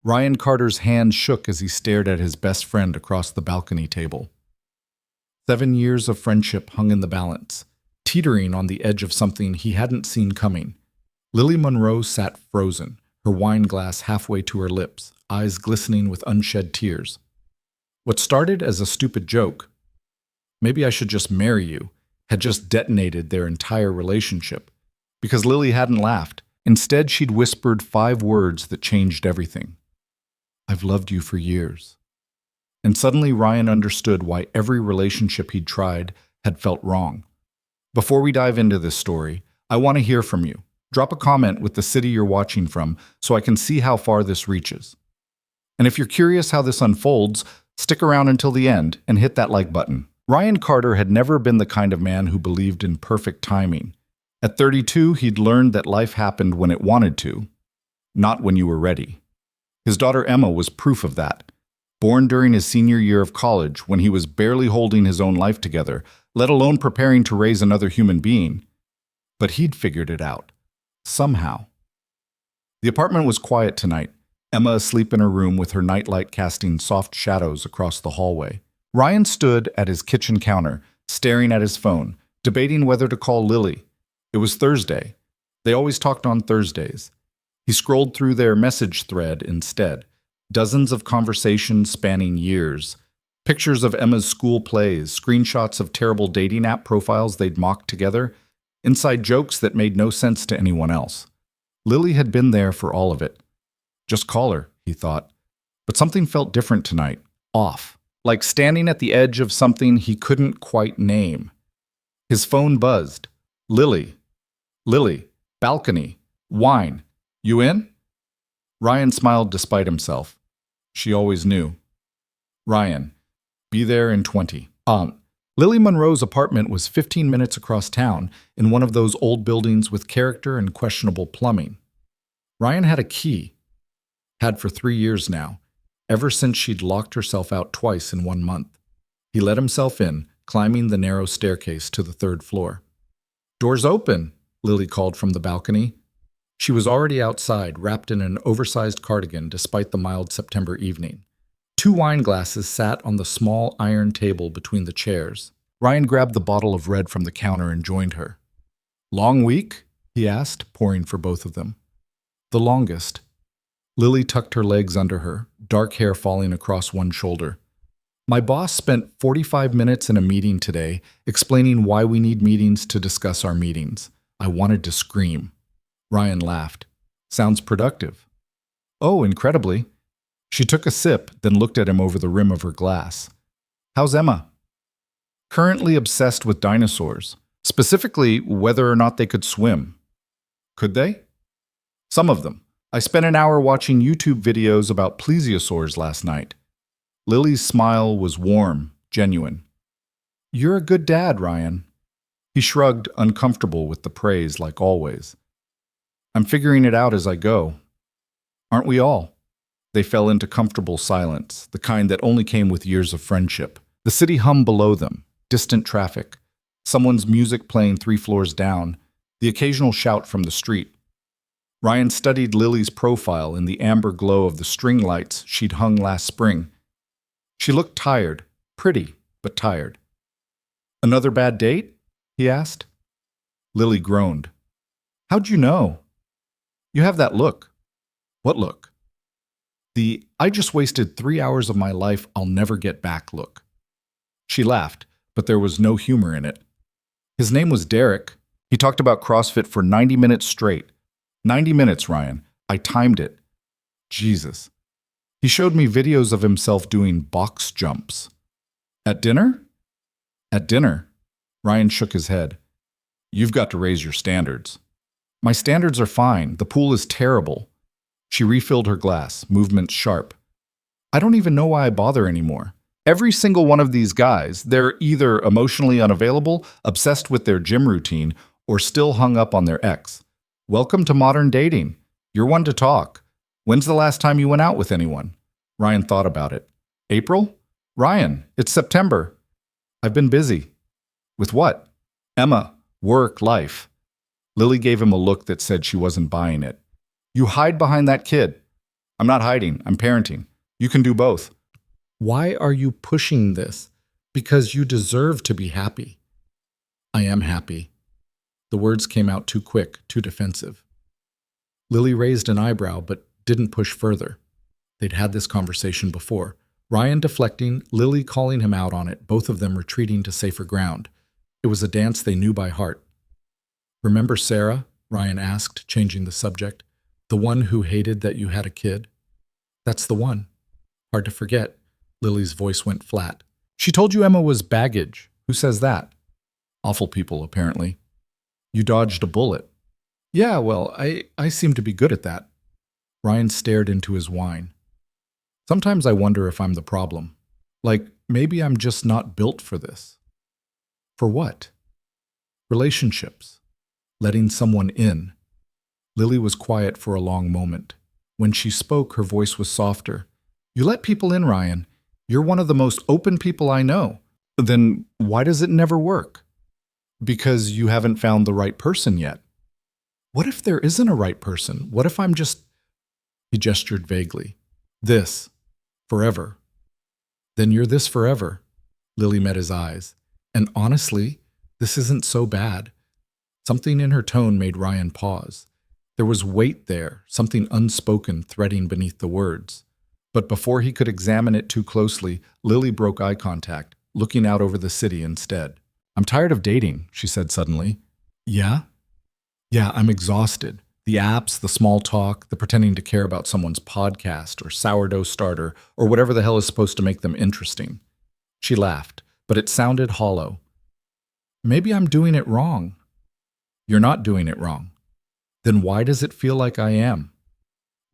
Ryan Carter's hand shook as he stared at his best friend across the balcony table. 7 years of friendship hung in the balance, teetering on the edge of something he hadn't seen coming. Lily Monroe sat frozen, her wine glass halfway to her lips, eyes glistening with unshed tears. What started as a stupid joke, "Maybe I should just marry you," had just detonated their entire relationship. Because Lily hadn't laughed. Instead, she'd whispered 5 words that changed everything. "I've loved you for years." And suddenly Ryan understood why every relationship he'd tried had felt wrong. Before we dive into this story, I want to hear from you. Drop a comment with the city you're watching from so I can see how far this reaches. And if you're curious how this unfolds, stick around until the end and hit that like button. Ryan Carter had never been the kind of man who believed in perfect timing. At 32, he'd learned that life happened when it wanted to, not when you were ready. His daughter Emma was proof of that. Born during his senior year of college, when he was barely holding his own life together, let alone preparing to raise another human being. But he'd figured it out. Somehow. The apartment was quiet tonight, Emma asleep in her room with her nightlight casting soft shadows across the hallway. Ryan stood at his kitchen counter, staring at his phone, debating whether to call Lily. It was Thursday. They always talked on Thursdays. He scrolled through their message thread instead. Dozens of conversations spanning years. Pictures of Emma's school plays, screenshots of terrible dating app profiles they'd mocked together, inside jokes that made no sense to anyone else. Lily had been there for all of it. Just call her, he thought. But something felt different tonight. Off. Like standing at the edge of something he couldn't quite name. His phone buzzed. Lily. Lily. Balcony. Wine. You in? Ryan smiled despite himself. She always knew. Ryan. Be there in 20. Lily Monroe's apartment was 15 minutes across town in one of those old buildings with character and questionable plumbing. Ryan had a key. Had for 3 years now, ever since she'd locked herself out twice in 1 month. He let himself in, climbing the narrow staircase to the 3rd floor. "Door's open," Lily called from the balcony. She was already outside, wrapped in an oversized cardigan despite the mild September evening. 2 wine glasses sat on the small iron table between the chairs. Ryan grabbed the bottle of red from the counter and joined her. "Long week?" he asked, pouring for both of them. "The longest." Lily tucked her legs under her, dark hair falling across one shoulder. "My boss spent 45 minutes in a meeting today, explaining why we need meetings to discuss our meetings. I wanted to scream." Ryan laughed. "Sounds productive." "Oh, incredibly." She took a sip, then looked at him over the rim of her glass. "How's Emma?" "Currently obsessed with dinosaurs, specifically whether or not they could swim." "Could they?" "Some of them. I spent an hour watching YouTube videos about plesiosaurs last night." Lily's smile was warm, genuine. "You're a good dad, Ryan." He shrugged, uncomfortable with the praise like always. "I'm figuring it out as I go." "Aren't we all?" They fell into comfortable silence, the kind that only came with years of friendship. The city hummed below them, distant traffic, someone's music playing 3 floors down, the occasional shout from the street. Ryan studied Lily's profile in the amber glow of the string lights she'd hung last spring. She looked tired, pretty, but tired. "Another bad date?" he asked. Lily groaned. "How'd you know?" "You have that look." "What look?" "The I just wasted 3 hours of my life I'll never get back look." She laughed, but there was no humor in it. "His name was Derek. He talked about CrossFit for 90 minutes straight. 90 minutes, Ryan. I timed it. Jesus. He showed me videos of himself doing box jumps." "At dinner?" "At dinner." Ryan shook his head. "You've got to raise your standards." "My standards are fine. The pool is terrible." She refilled her glass, movements sharp. "I don't even know why I bother anymore. Every single one of these guys, they're either emotionally unavailable, obsessed with their gym routine, or still hung up on their ex. Welcome to modern dating. You're one to talk. When's the last time you went out with anyone?" Ryan thought about it. "April? Ryan, it's September." "I've been busy." "With what?" "Emma, work, life." Lily gave him a look that said she wasn't buying it. "You hide behind that kid." I'm not hiding. I'm parenting. You can do both. Why are you pushing this? Because you deserve to be happy. I am happy. The words came out too quick, too defensive. Lily raised an eyebrow, but didn't push further. They'd had this conversation before. Ryan deflecting, Lily calling him out on it, both of them retreating to safer ground. It was a dance they knew by heart. Remember Sarah? Ryan asked, changing the subject. The one who hated that you had a kid? That's the one. Hard to forget. Lily's voice went flat. She told you Emma was baggage. Who says that? Awful people, apparently. You dodged a bullet. Yeah, well, I seem to be good at that. Ryan stared into his wine. Sometimes I wonder if I'm the problem. Like, maybe I'm just not built for this. For what? Relationships. Letting someone in. Lily was quiet for a long moment. When she spoke, her voice was softer. You let people in, Ryan. You're one of the most open people I know. Then why does it never work? Because you haven't found the right person yet. What if there isn't a right person? What if I'm just... He gestured vaguely. This. Forever. Then you're this forever. Lily met his eyes. And honestly, this isn't so bad. Something in her tone made Ryan pause. There was weight there, something unspoken threading beneath the words. But before he could examine it too closely, Lily broke eye contact, looking out over the city instead. I'm tired of dating, she said suddenly. Yeah? Yeah, I'm exhausted. The apps, the small talk, the pretending to care about someone's podcast or sourdough starter or whatever the hell is supposed to make them interesting. She laughed, but it sounded hollow. Maybe I'm doing it wrong. You're not doing it wrong. Then why does it feel like I am?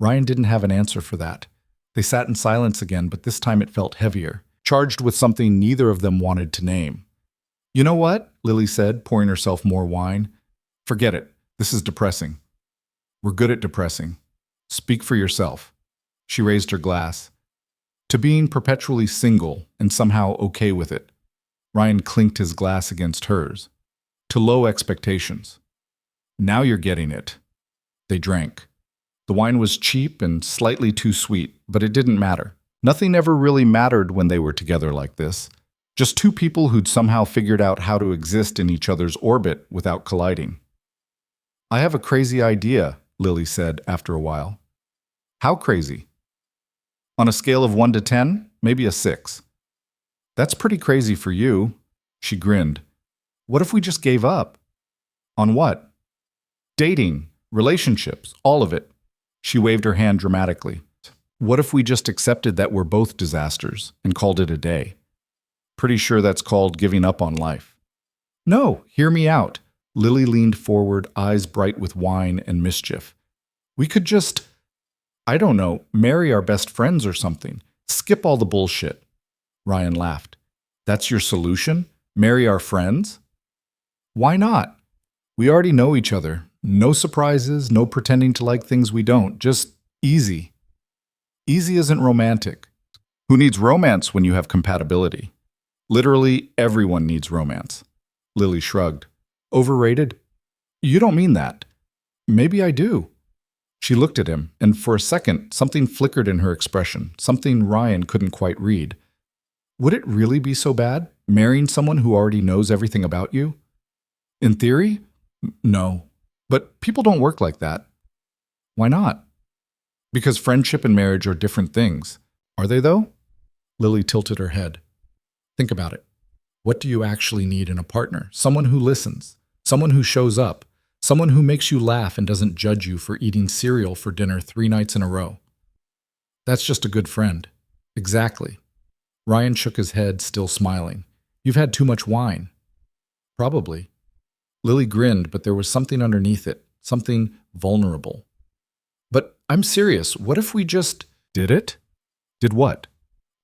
Ryan didn't have an answer for that. They sat in silence again, but this time it felt heavier, charged with something neither of them wanted to name. You know what? Lily said, pouring herself more wine. Forget it. This is depressing. We're good at depressing. Speak for yourself. She raised her glass. To being perpetually single and somehow okay with it. Ryan clinked his glass against hers. To low expectations. Now you're getting it. They drank. The wine was cheap and slightly too sweet, but it didn't matter. Nothing ever really mattered when they were together like this. Just two people who'd somehow figured out how to exist in each other's orbit without colliding. I have a crazy idea, Lily said after a while. How crazy? On a scale of 1 to 10, maybe a 6. That's pretty crazy for you. She grinned. What if we just gave up? On what? Dating, relationships, all of it. She waved her hand dramatically. What if we just accepted that we're both disasters and called it a day? Pretty sure that's called giving up on life. No, hear me out. Lily leaned forward, eyes bright with wine and mischief. We could just, I don't know, marry our best friends or something. Skip all the bullshit. Ryan laughed. That's your solution? Marry our friends? Why not? We already know each other. No surprises, no pretending to like things we don't. Just easy. Easy isn't romantic. Who needs romance when you have compatibility? Literally everyone needs romance. Lily shrugged. Overrated? You don't mean that. Maybe I do. She looked at him, and for a second, something flickered in her expression, something Ryan couldn't quite read. Would it really be so bad, marrying someone who already knows everything about you? In theory? No. But people don't work like that. Why not? Because friendship and marriage are different things. Are they, though? Lily tilted her head. Think about it. What do you actually need in a partner? Someone who listens, someone who shows up, someone who makes you laugh and doesn't judge you for eating cereal for dinner 3 nights in a row. That's just a good friend. Exactly. Ryan shook his head, still smiling. You've had too much wine. Probably. Lily grinned, but there was something underneath it, something vulnerable. But I'm serious. What if we just... Did it? Did what?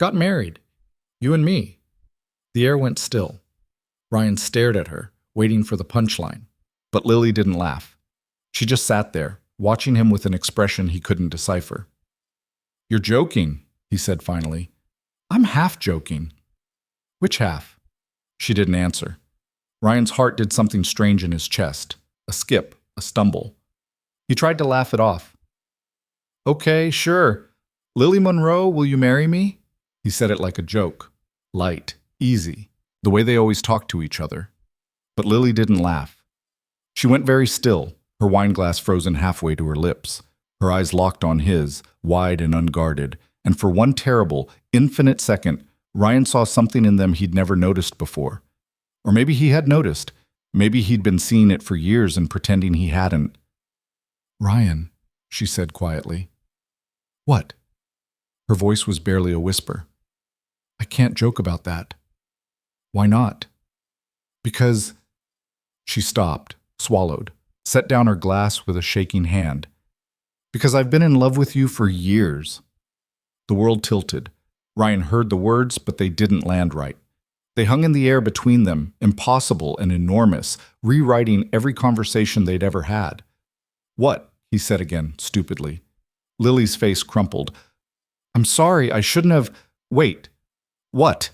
Got married. You and me. The air went still. Ryan stared at her, waiting for the punchline. But Lily didn't laugh. She just sat there, watching him with an expression he couldn't decipher. You're joking, he said finally. I'm half joking. Which half? She didn't answer. Ryan's heart did something strange in his chest. A skip, a stumble. He tried to laugh it off. Okay, sure. Lily Monroe, will you marry me? He said it like a joke. Light, easy, the way they always talk to each other. But Lily didn't laugh. She went very still, her wine glass frozen halfway to her lips, her eyes locked on his, wide and unguarded, and for one terrible, infinite second, Ryan saw something in them he'd never noticed before. Or maybe he had noticed. Maybe he'd been seeing it for years and pretending he hadn't. Ryan, she said quietly. What? Her voice was barely a whisper. I can't joke about that. Why not? Because... She stopped, swallowed, set down her glass with a shaking hand. Because I've been in love with you for years. The world tilted. Ryan heard the words, but they didn't land right. They hung in the air between them, impossible and enormous, rewriting every conversation they'd ever had. What? He said again, stupidly. Lily's face crumpled. I'm sorry, I shouldn't have... Wait. What?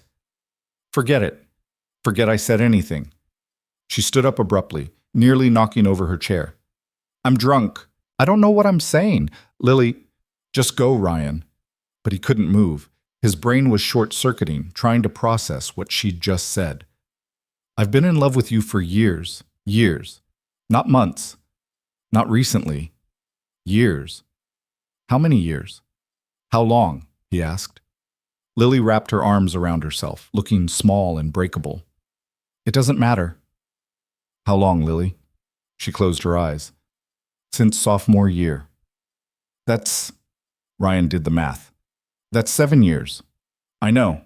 Forget it. Forget I said anything. She stood up abruptly, nearly knocking over her chair. I'm drunk. I don't know what I'm saying. Lily, just go, Ryan. But he couldn't move. His brain was short-circuiting, trying to process what she'd just said. I've been in love with you for years. Years. Not months. Not recently. Years. How many years? How long? He asked. Lily wrapped her arms around herself, looking small and breakable. It doesn't matter. How long, Lily? She closed her eyes. Since sophomore year. That's... Ryan did the math. That's 7 years. I know.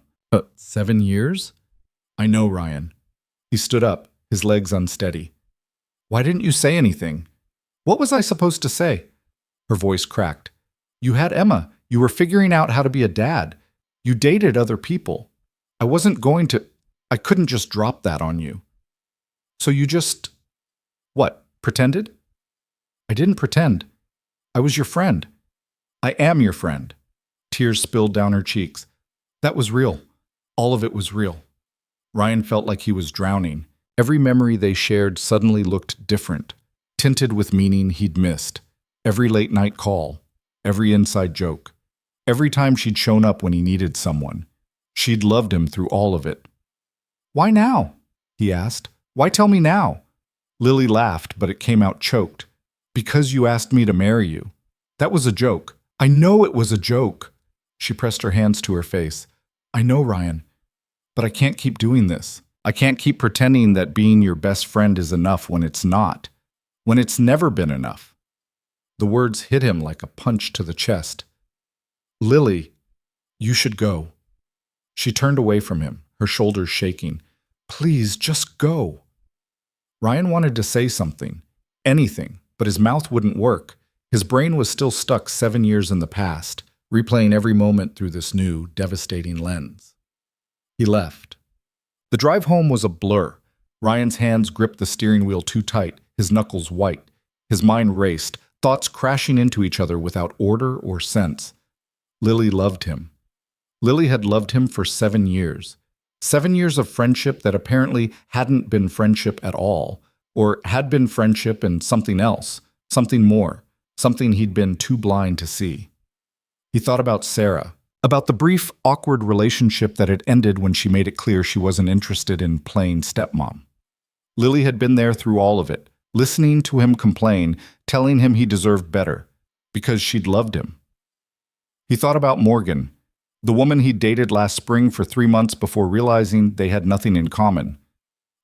7 years? I know, Ryan. He stood up, his legs unsteady. Why didn't you say anything? What was I supposed to say? Her voice cracked. You had Emma. You were figuring out how to be a dad. You dated other people. I wasn't going to... I couldn't just drop that on you. So you just... What, pretended? I didn't pretend. I was your friend. I am your friend. Tears spilled down her cheeks. That was real. All of it was real. Ryan felt like he was drowning. Every memory they shared suddenly looked different, tinted with meaning he'd missed. Every late-night call, every inside joke, every time she'd shown up when he needed someone. She'd loved him through all of it. Why now? He asked. Why tell me now? Lily laughed, but it came out choked. Because you asked me to marry you. That was a joke. I know it was a joke. She pressed her hands to her face. I know, Ryan, but I can't keep doing this. I can't keep pretending that being your best friend is enough when it's not, when it's never been enough. The words hit him like a punch to the chest. Lily, you should go. She turned away from him, her shoulders shaking. Please, just go. Ryan wanted to say something, anything, but his mouth wouldn't work. His brain was still stuck 7 years in the past, replaying every moment through this new, devastating lens. He left. The drive home was a blur. Ryan's hands gripped the steering wheel too tight, his knuckles white. His mind raced, thoughts crashing into each other without order or sense. Lily loved him. Lily had loved him for 7 years. 7 years of friendship that apparently hadn't been friendship at all, or had been friendship and something else, something more, something he'd been too blind to see. He thought about Sarah, about the brief, awkward relationship that had ended when she made it clear she wasn't interested in playing stepmom. Lily had been there through all of it, listening to him complain, telling him he deserved better, because she'd loved him. He thought about Morgan, the woman he'd dated last spring for 3 months before realizing they had nothing in common.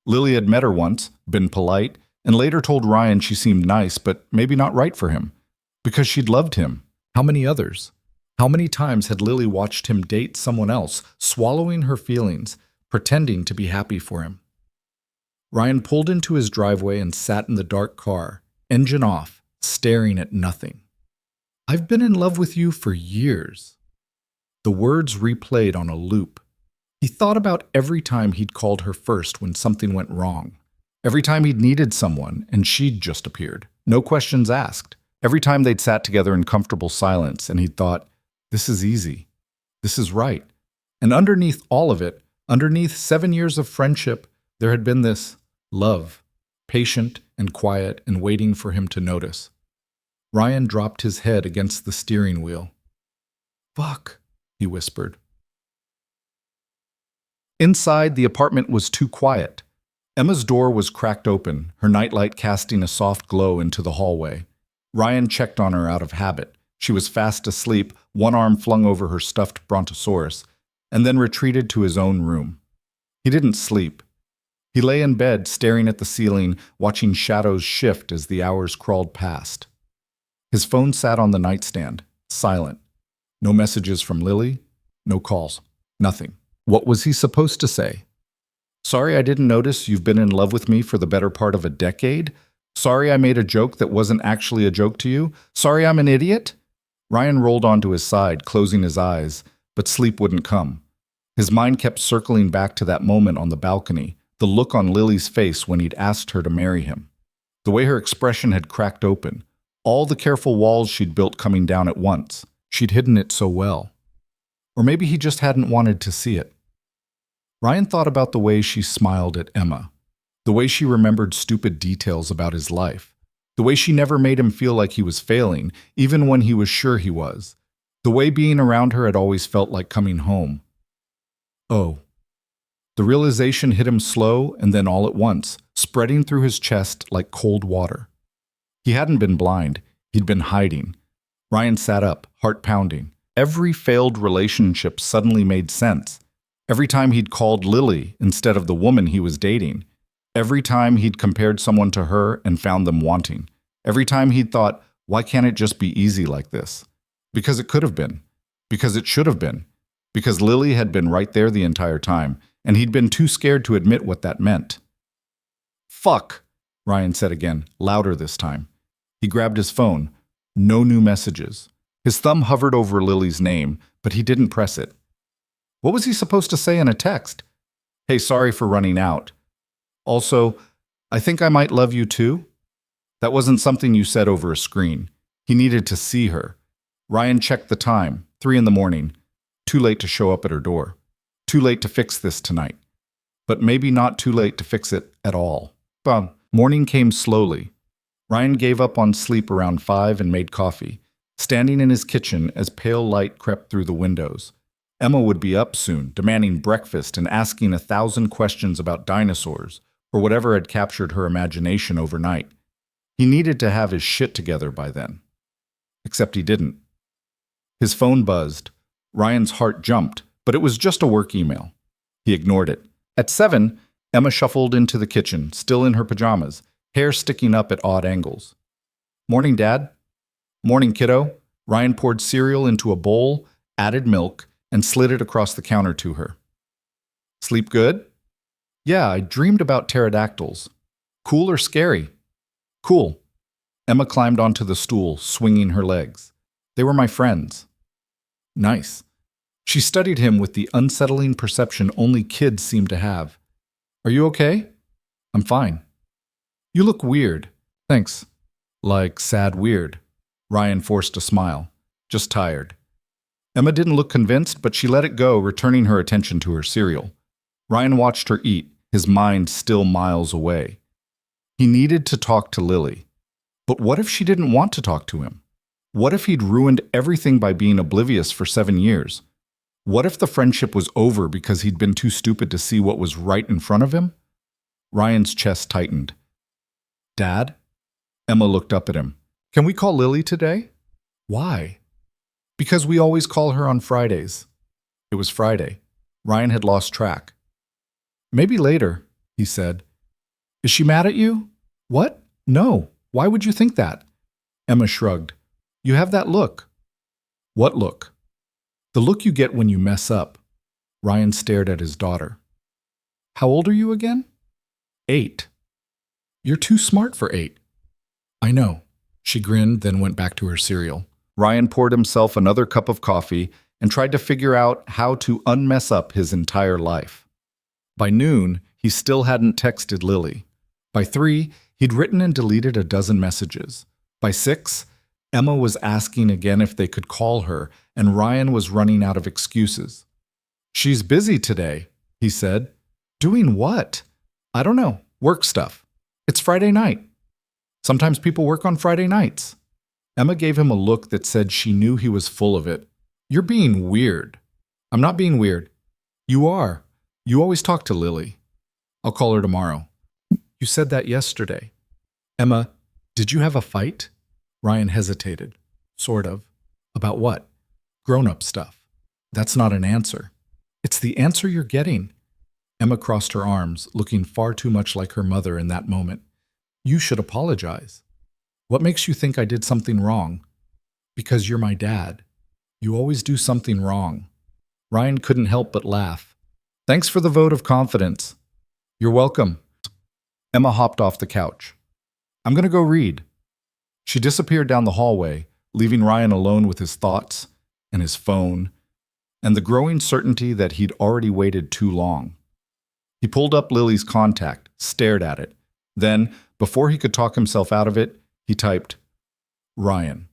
Lily had met her once, been polite, and later told Ryan she seemed nice, but maybe not right for him, because she'd loved him. How many others? How many times had Lily watched him date someone else, swallowing her feelings, pretending to be happy for him? Ryan pulled into his driveway and sat in the dark car, engine off, staring at nothing. I've been in love with you for years. The words replayed on a loop. He thought about every time he'd called her first when something went wrong. Every time he'd needed someone and she'd just appeared. No questions asked. Every time they'd sat together in comfortable silence and he'd thought, this is easy. This is right. And underneath all of it, underneath 7 years of friendship, there had been this love, patient and quiet and waiting for him to notice. Ryan dropped his head against the steering wheel. Fuck, he whispered. Inside, the apartment was too quiet. Emma's door was cracked open, her nightlight casting a soft glow into the hallway. Ryan checked on her out of habit. She was fast asleep, one arm flung over her stuffed brontosaurus, and then retreated to his own room. He didn't sleep. He lay in bed, staring at the ceiling, watching shadows shift as the hours crawled past. His phone sat on the nightstand, silent. No messages from Lily, no calls, nothing. What was he supposed to say? Sorry I didn't notice you've been in love with me for the better part of a decade? Sorry I made a joke that wasn't actually a joke to you? Sorry I'm an idiot? Ryan rolled onto his side, closing his eyes, but sleep wouldn't come. His mind kept circling back to that moment on the balcony, the look on Lily's face when he'd asked her to marry him. The way her expression had cracked open, all the careful walls she'd built coming down at once. She'd hidden it so well. Or maybe he just hadn't wanted to see it. Ryan thought about the way she smiled at Emma, the way she remembered stupid details about his life, the way she never made him feel like he was failing, even when he was sure he was, the way being around her had always felt like coming home. Oh. The realization hit him slow and then all at once, spreading through his chest like cold water. He hadn't been blind, he'd been hiding. Ryan sat up, heart pounding. Every failed relationship suddenly made sense. Every time he'd called Lily instead of the woman he was dating. Every time he'd compared someone to her and found them wanting. Every time he'd thought, why can't it just be easy like this? Because it could have been. Because it should have been. Because Lily had been right there the entire time, and he'd been too scared to admit what that meant. Fuck, Ryan said again, louder this time. He grabbed his phone. No new messages. His thumb hovered over Lily's name, but he didn't press it. What was he supposed to say in a text? Hey, sorry for running out. Also, I think I might love you too? That wasn't something you said over a screen. He needed to see her. Ryan checked the time, 3 a.m. Too late to show up at her door. Too late to fix this tonight. But maybe not too late to fix it at all. Morning came slowly. Ryan gave up on sleep around 5 and made coffee, standing in his kitchen as pale light crept through the windows. Emma would be up soon, demanding breakfast and asking 1,000 questions about dinosaurs, or whatever had captured her imagination overnight. He needed to have his shit together by then. Except he didn't. His phone buzzed. Ryan's heart jumped, but it was just a work email. He ignored it. At 7, Emma shuffled into the kitchen, still in her pajamas, hair sticking up at odd angles. Morning, Dad. Morning, kiddo. Ryan poured cereal into a bowl, added milk, and slid it across the counter to her. Sleep good? Yeah, I dreamed about pterodactyls. Cool or scary? Cool. Emma climbed onto the stool, swinging her legs. They were my friends. Nice. She studied him with the unsettling perception only kids seem to have. Are you okay? I'm fine. You look weird. Thanks. Like sad weird. Ryan forced a smile. Just tired. Emma didn't look convinced, but she let it go, returning her attention to her cereal. Ryan watched her eat, his mind still miles away. He needed to talk to Lily. But what if she didn't want to talk to him? What if he'd ruined everything by being oblivious for 7 years? What if the friendship was over because he'd been too stupid to see what was right in front of him? Ryan's chest tightened. Dad? Emma looked up at him. Can we call Lily today? Why? Because we always call her on Fridays. It was Friday. Ryan had lost track. Maybe later, he said. Is she mad at you? What? No. Why would you think that? Emma shrugged. You have that look. What look? The look you get when you mess up. Ryan stared at his daughter. How old are you again? 8. You're too smart for 8. I know. She grinned, then went back to her cereal. Ryan poured himself another cup of coffee and tried to figure out how to unmess up his entire life. By noon, he still hadn't texted Lily. By 3, he'd written and deleted a dozen messages. By 6, Emma was asking again if they could call her, and Ryan was running out of excuses. She's busy today, he said. Doing what? I don't know. Work stuff. It's Friday night. Sometimes people work on Friday nights. Emma gave him a look that said she knew he was full of it. You're being weird. I'm not being weird. You are. You always talk to Lily. I'll call her tomorrow. You said that yesterday. Emma, did you have a fight? Ryan hesitated. Sort of. About what? Grown-up stuff. That's not an answer. It's the answer you're getting. Emma crossed her arms, looking far too much like her mother in that moment. You should apologize. What makes you think I did something wrong? Because you're my dad. You always do something wrong. Ryan couldn't help but laugh. Thanks for the vote of confidence. You're welcome. Emma hopped off the couch. I'm going to go read. She disappeared down the hallway, leaving Ryan alone with his thoughts and his phone and the growing certainty that he'd already waited too long. He pulled up Lily's contact, stared at it. Then, before he could talk himself out of it, he typed, Ryan,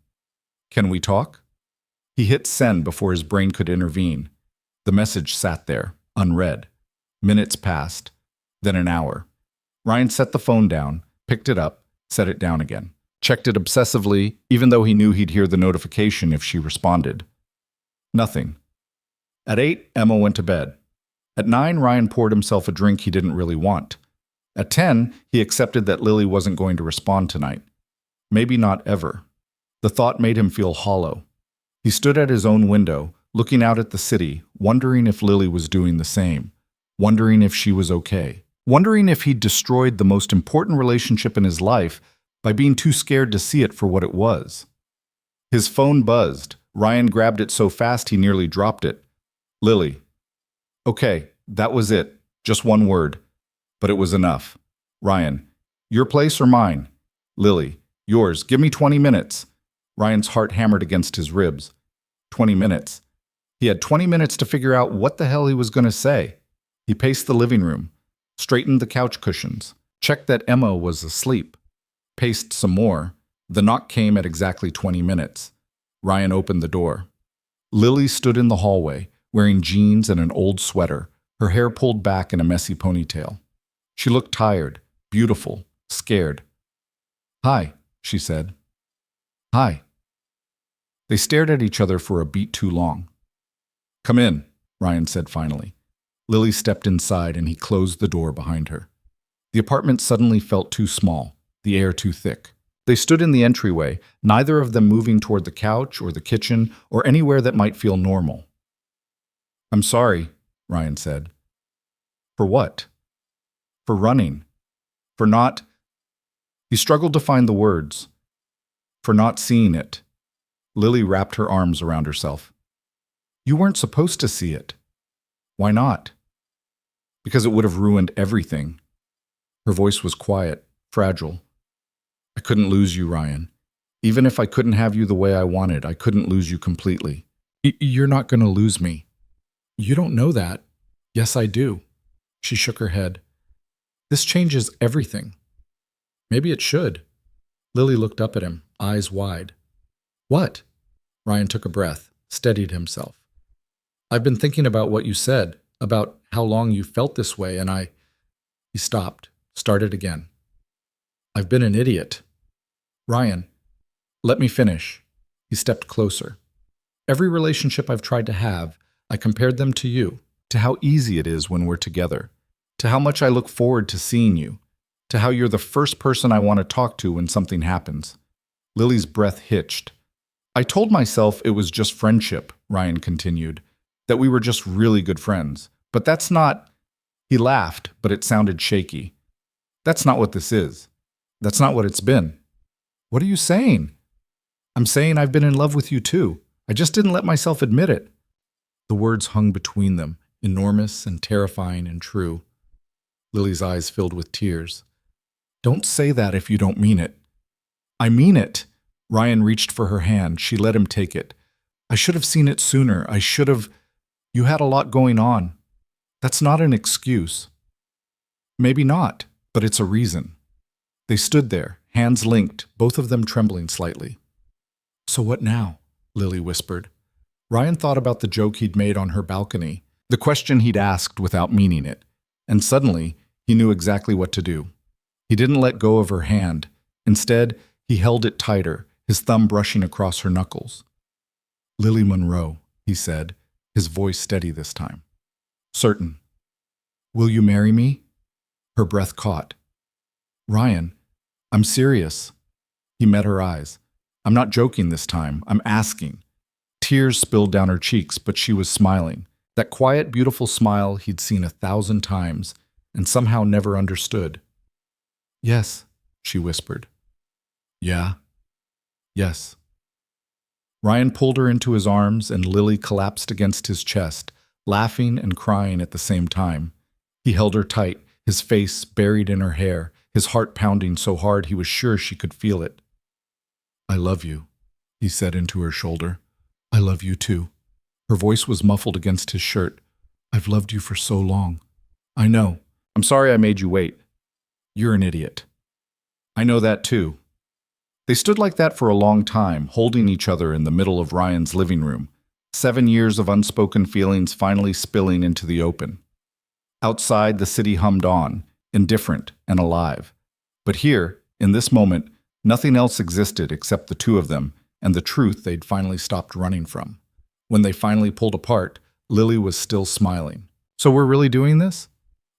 can we talk? He hit send before his brain could intervene. The message sat there, unread. Minutes passed, then an hour. Ryan set the phone down, picked it up, set it down again. Checked it obsessively, even though he knew he'd hear the notification if she responded. Nothing. At 8, Emma went to bed. At 9, Ryan poured himself a drink he didn't really want. At 10, he accepted that Lily wasn't going to respond tonight. Maybe not ever. The thought made him feel hollow. He stood at his own window, looking out at the city, wondering if Lily was doing the same, wondering if she was okay, wondering if he'd destroyed the most important relationship in his life by being too scared to see it for what it was. His phone buzzed. Ryan grabbed it so fast he nearly dropped it. Lily. Okay, that was it. Just one word. But it was enough. Ryan. Your place or mine? Lily. Yours. Give me 20 minutes. Ryan's heart hammered against his ribs. 20 minutes. He had 20 minutes to figure out what the hell he was going to say. He paced the living room, straightened the couch cushions, checked that Emma was asleep, paced some more. The knock came at exactly 20 minutes. Ryan opened the door. Lily stood in the hallway, wearing jeans and an old sweater, her hair pulled back in a messy ponytail. She looked tired, beautiful, scared. Hi, she said. Hi. They stared at each other for a beat too long. Come in, Ryan said finally. Lily stepped inside and he closed the door behind her. The apartment suddenly felt too small, the air too thick. They stood in the entryway, neither of them moving toward the couch or the kitchen or anywhere that might feel normal. I'm sorry, Ryan said. For what? For running. For not... He struggled to find the words. For not seeing it. Lily wrapped her arms around herself. You weren't supposed to see it. Why not? Because it would have ruined everything. Her voice was quiet, fragile. I couldn't lose you, Ryan. Even if I couldn't have you the way I wanted, I couldn't lose you completely. You're not going to lose me. You don't know that. Yes, I do. She shook her head. This changes everything. Maybe it should. Lily looked up at him, eyes wide. What? Ryan took a breath, steadied himself. I've been thinking about what you said, about how long you felt this way, and I... He stopped, started again. I've been an idiot. Ryan, let me finish. He stepped closer. Every relationship I've tried to have, I compared them to you, to how easy it is when we're together, to how much I look forward to seeing you, to how you're the first person I want to talk to when something happens. Lily's breath hitched. I told myself it was just friendship, Ryan continued, that we were just really good friends. But that's not... He laughed, but it sounded shaky. That's not what this is. That's not what it's been. What are you saying? I'm saying I've been in love with you too. I just didn't let myself admit it. The words hung between them, enormous and terrifying and true. Lily's eyes filled with tears. Don't say that if you don't mean it. I mean it. Ryan reached for her hand. She let him take it. I should have seen it sooner. I should have... You had a lot going on. That's not an excuse. Maybe not, but it's a reason. They stood there, hands linked, both of them trembling slightly. So what now? Lily whispered. Ryan thought about the joke he'd made on her balcony, the question he'd asked without meaning it, and suddenly he knew exactly what to do. He didn't let go of her hand. Instead, he held it tighter, his thumb brushing across her knuckles. Lily Monroe, he said, his voice steady this time. Certain. Will you marry me? Her breath caught. Ryan, I'm serious. He met her eyes. I'm not joking this time. I'm asking. Tears spilled down her cheeks, but she was smiling. That quiet, beautiful smile he'd seen 1,000 times and somehow never understood. Yes, she whispered. Yeah? Yes. Ryan pulled her into his arms and Lily collapsed against his chest, laughing and crying at the same time. He held her tight, his face buried in her hair, his heart pounding so hard he was sure she could feel it. I love you, he said into her shoulder. I love you too. Her voice was muffled against his shirt. I've loved you for so long. I know. I'm sorry I made you wait. You're an idiot. I know that too. They stood like that for a long time, holding each other in the middle of Ryan's living room, 7 years of unspoken feelings finally spilling into the open. Outside, the city hummed on, indifferent and alive. But here, in this moment, nothing else existed except the two of them and the truth they'd finally stopped running from. When they finally pulled apart, Lily was still smiling. So we're really doing this?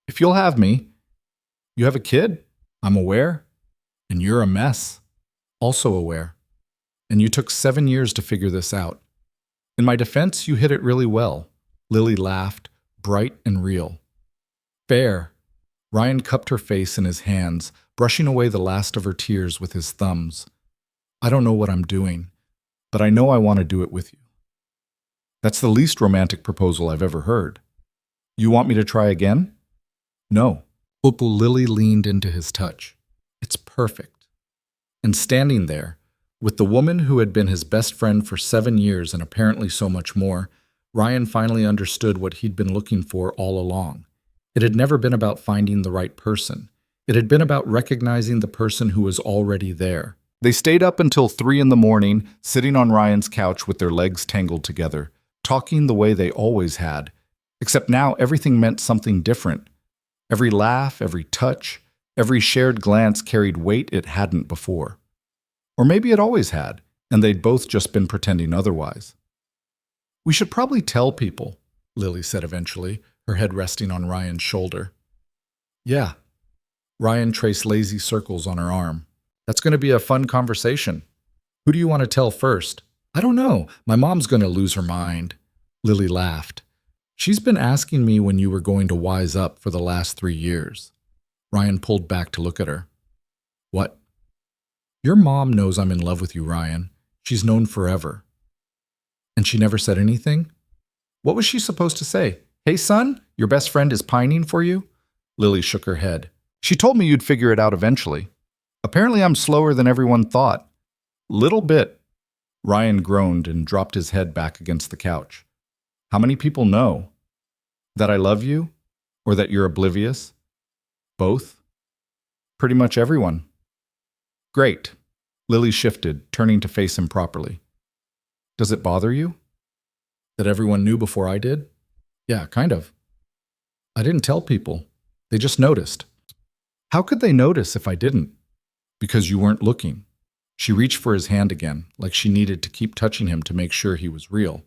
If you'll have me. You have a kid? I'm aware. And you're a mess. Also aware. And you took 7 years to figure this out. In my defense, you hit it really well. Lily laughed, bright and real. Fair. Ryan cupped her face in his hands, brushing away the last of her tears with his thumbs. I don't know what I'm doing, but I know I want to do it with you. That's the least romantic proposal I've ever heard. You want me to try again? No. Lily leaned into his touch. It's perfect. And standing there, with the woman who had been his best friend for 7 years and apparently so much more, Ryan finally understood what he'd been looking for all along. It had never been about finding the right person. It had been about recognizing the person who was already there. They stayed up until 3 in the morning, sitting on Ryan's couch with their legs tangled together, talking the way they always had. Except now everything meant something different. Every laugh, every touch, every shared glance carried weight it hadn't before. Or maybe it always had, and they'd both just been pretending otherwise. We should probably tell people, Lily said eventually, her head resting on Ryan's shoulder. Yeah. Ryan traced lazy circles on her arm. That's going to be a fun conversation. Who do you want to tell first? I don't know. My mom's going to lose her mind. Lily laughed. She's been asking me when you were going to wise up for the last 3 years. Ryan pulled back to look at her. What? Your mom knows I'm in love with you, Ryan. She's known forever. And she never said anything? What was she supposed to say? Hey, son, your best friend is pining for you? Lily shook her head. She told me you'd figure it out eventually. Apparently I'm slower than everyone thought. Little bit. Ryan groaned and dropped his head back against the couch. How many people know? That I love you? Or that you're oblivious? Both? Pretty much everyone. Great. Lily shifted, turning to face him properly. Does it bother you? That everyone knew before I did? Yeah, kind of. I didn't tell people. They just noticed. How could they notice if I didn't? Because you weren't looking. She reached for his hand again, like she needed to keep touching him to make sure he was real.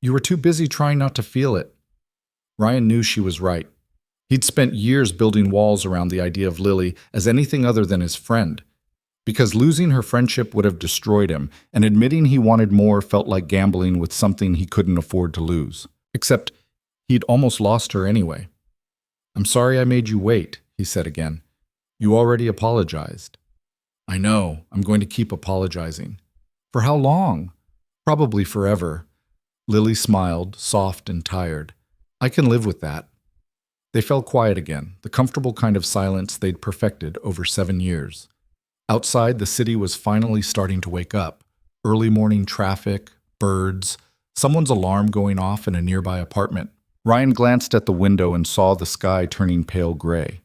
You were too busy trying not to feel it. Ryan knew she was right. He'd spent years building walls around the idea of Lily as anything other than his friend, because losing her friendship would have destroyed him, and admitting he wanted more felt like gambling with something he couldn't afford to lose. Except he'd almost lost her anyway. I'm sorry I made you wait, he said again. You already apologized. I know, I'm going to keep apologizing. For how long? Probably forever. Lily smiled, soft and tired. I can live with that. They fell quiet again, the comfortable kind of silence they'd perfected over 7 years. Outside, the city was finally starting to wake up. Early morning traffic, birds, someone's alarm going off in a nearby apartment. Ryan glanced at the window and saw the sky turning pale gray.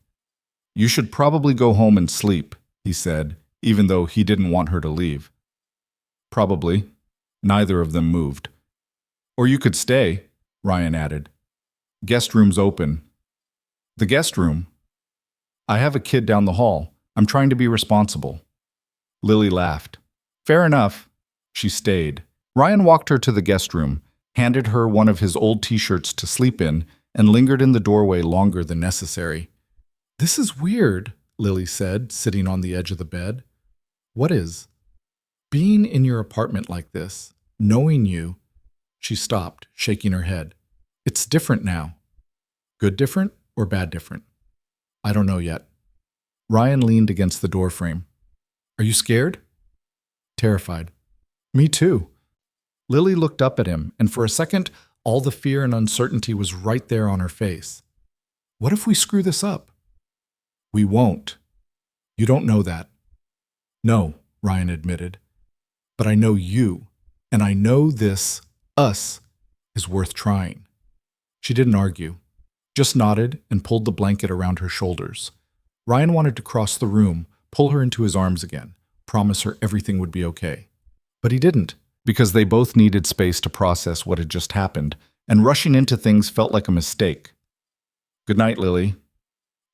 You should probably go home and sleep, he said, even though he didn't want her to leave. Probably. Neither of them moved. Or you could stay, Ryan added. Guest room's open. The guest room? I have a kid down the hall. I'm trying to be responsible. Lily laughed. Fair enough. She stayed. Ryan walked her to the guest room. handed her one of his old t-shirts to sleep in, and lingered in the doorway longer than necessary. "This is weird," Lily said, sitting on the edge of the bed. "What is?" "Being in your apartment like this, knowing you." She stopped, shaking her head. "It's different now." "Good different or bad different?" "I don't know yet." Ryan leaned against the doorframe. "Are you scared?" "Terrified." "Me too." Lily looked up at him, and for a second, all the fear and uncertainty was right there on her face. "What if we screw this up?" "We won't." "You don't know that." "No," Ryan admitted. "But I know you, and I know this, us, is worth trying." She didn't argue, just nodded and pulled the blanket around her shoulders. Ryan wanted to cross the room, pull her into his arms again, promise her everything would be okay. But he didn't, because they both needed space to process what had just happened, and rushing into things felt like a mistake. "Good night, Lily."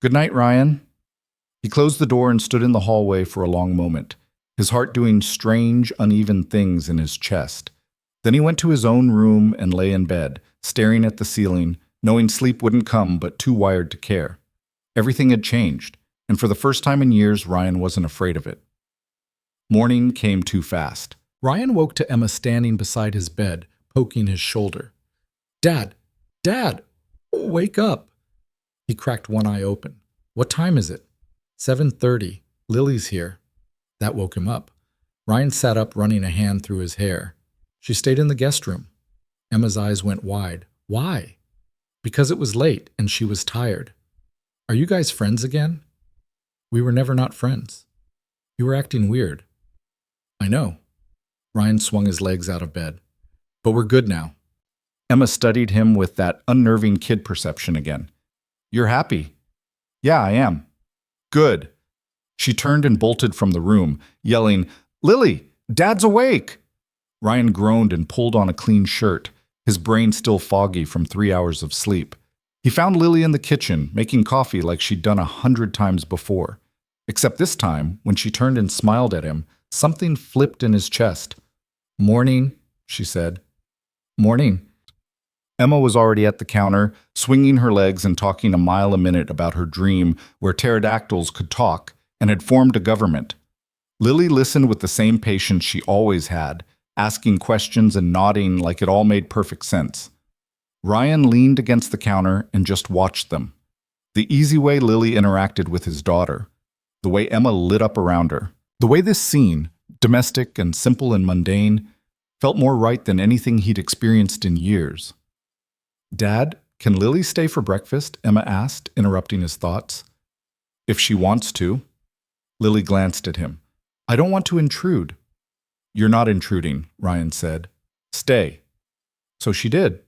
"Good night, Ryan." He closed the door and stood in the hallway for a long moment, his heart doing strange, uneven things in his chest. Then he went to his own room and lay in bed, staring at the ceiling, knowing sleep wouldn't come but too wired to care. Everything had changed, and for the first time in years, Ryan wasn't afraid of it. Morning came too fast. Ryan woke to Emma standing beside his bed, poking his shoulder. "Dad! Dad! Wake up!" He cracked one eye open. "What time is it?" 7:30. "Lily's here." That woke him up. Ryan sat up, running a hand through his hair. "She stayed in the guest room." Emma's eyes went wide. "Why?" "Because it was late and she was tired." "Are you guys friends again?" "We were never not friends." "You were acting weird." "I know." Ryan swung his legs out of bed. "But we're good now." Emma studied him with that unnerving kid perception again. "You're happy." "Yeah, I am." "Good." She turned and bolted from the room, yelling, "Lily, Dad's awake!" Ryan groaned and pulled on a clean shirt, his brain still foggy from 3 hours of sleep. He found Lily in the kitchen, making coffee like she'd done 100 times before. Except this time, when she turned and smiled at him, something flipped in his chest. "Morning," she said. "Morning." Emma was already at the counter, swinging her legs and talking a mile a minute about her dream where pterodactyls could talk and had formed a government. Lily listened with the same patience she always had, asking questions and nodding like it all made perfect sense. Ryan leaned against the counter and just watched them. The easy way Lily interacted with his daughter, the way Emma lit up around her, the way this scene, domestic and simple and mundane, felt more right than anything he'd experienced in years. "Dad, can Lily stay for breakfast?" Emma asked, interrupting his thoughts. "If she wants to." Lily glanced at him. "I don't want to intrude." "You're not intruding," Ryan said. "Stay." So she did.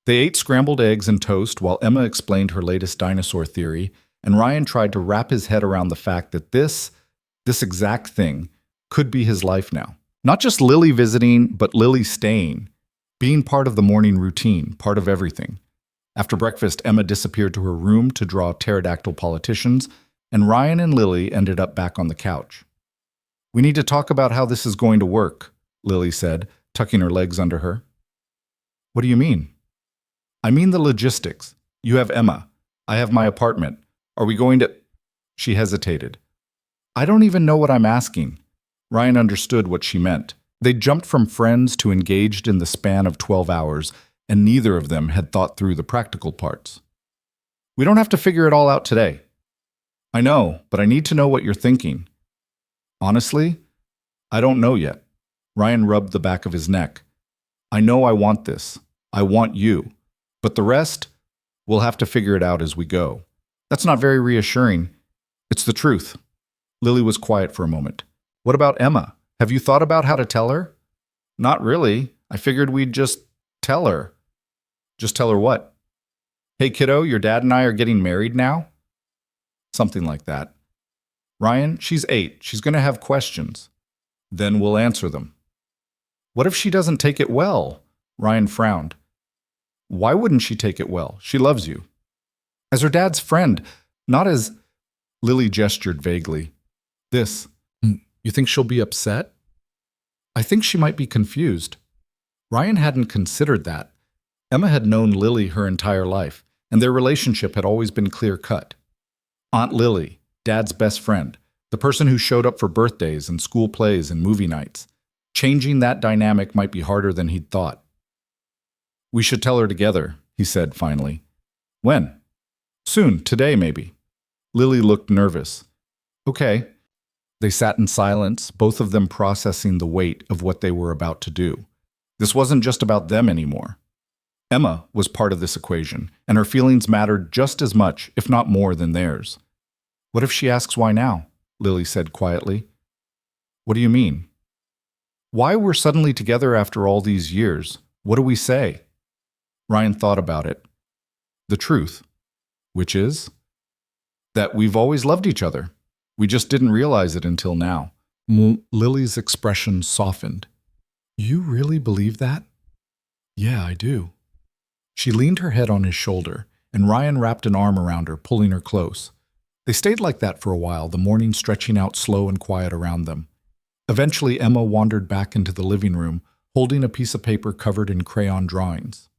They ate scrambled eggs and toast while Emma explained her latest dinosaur theory, and Ryan tried to wrap his head around the fact that this exact thing, could be his life now. Not just Lily visiting, but Lily staying, being part of the morning routine, part of everything. After breakfast, Emma disappeared to her room to draw pterodactyl politicians, and Ryan and Lily ended up back on the couch. "We need to talk about how this is going to work," Lily said, tucking her legs under her. "What do you mean?" "I mean the logistics. You have Emma. I have my apartment. Are we going to—" She hesitated. "I don't even know what I'm asking." Ryan understood what she meant. They'd jumped from friends to engaged in the span of 12 hours, and neither of them had thought through the practical parts. "We don't have to figure it all out today." "I know, but I need to know what you're thinking." "Honestly, I don't know yet." Ryan rubbed the back of his neck. "I know I want this. I want you. But the rest, we'll have to figure it out as we go." "That's not very reassuring." "It's the truth." Lily was quiet for a moment. "What about Emma? Have you thought about how to tell her?" "Not really. I figured we'd just tell her." "Just tell her what?" "Hey kiddo, your dad and I are getting married now?" Something like that. "Ryan, she's 8. She's going to have questions." "Then we'll answer them." "What if she doesn't take it well?" Ryan frowned. "Why wouldn't she take it well? She loves you." "As her dad's friend, not as—" Lily gestured vaguely. "This. You think she'll be upset?" "I think she might be confused." Ryan hadn't considered that. Emma had known Lily her entire life, and their relationship had always been clear-cut. Aunt Lily, Dad's best friend, the person who showed up for birthdays and school plays and movie nights. Changing that dynamic might be harder than he'd thought. "We should tell her together," he said finally. "When?" "Soon, today maybe." Lily looked nervous. "Okay." They sat in silence, both of them processing the weight of what they were about to do. This wasn't just about them anymore. Emma was part of this equation, and her feelings mattered just as much, if not more, than theirs. "What if she asks why now?" Lily said quietly. "What do you mean?" "Why we're suddenly together after all these years? What do we say?" Ryan thought about it. "The truth. Which is?" "That we've always loved each other. We just didn't realize it until now." Lily's expression softened. "You really believe that?" "Yeah, I do." She leaned her head on his shoulder, and Ryan wrapped an arm around her, pulling her close. They stayed like that for a while, the morning stretching out slow and quiet around them. Eventually, Emma wandered back into the living room, holding a piece of paper covered in crayon drawings.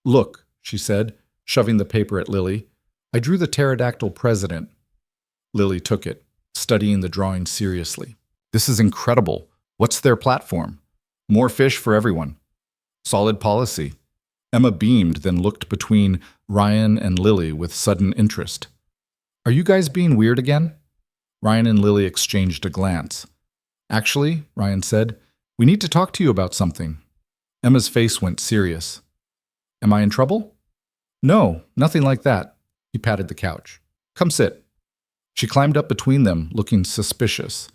"Look," she said, shoving the paper at Lily. "I drew the pterodactyl president." Lily took it, studying the drawing seriously. "This is incredible. What's their platform?" "More fish for everyone." "Solid policy." Emma beamed, then looked between Ryan and Lily with sudden interest. "Are you guys being weird again?" Ryan and Lily exchanged a glance. "Actually," Ryan said, "we need to talk to you about something." Emma's face went serious. "Am I in trouble?" "No, nothing like that." He patted the couch. "Come sit." She climbed up between them, looking suspicious.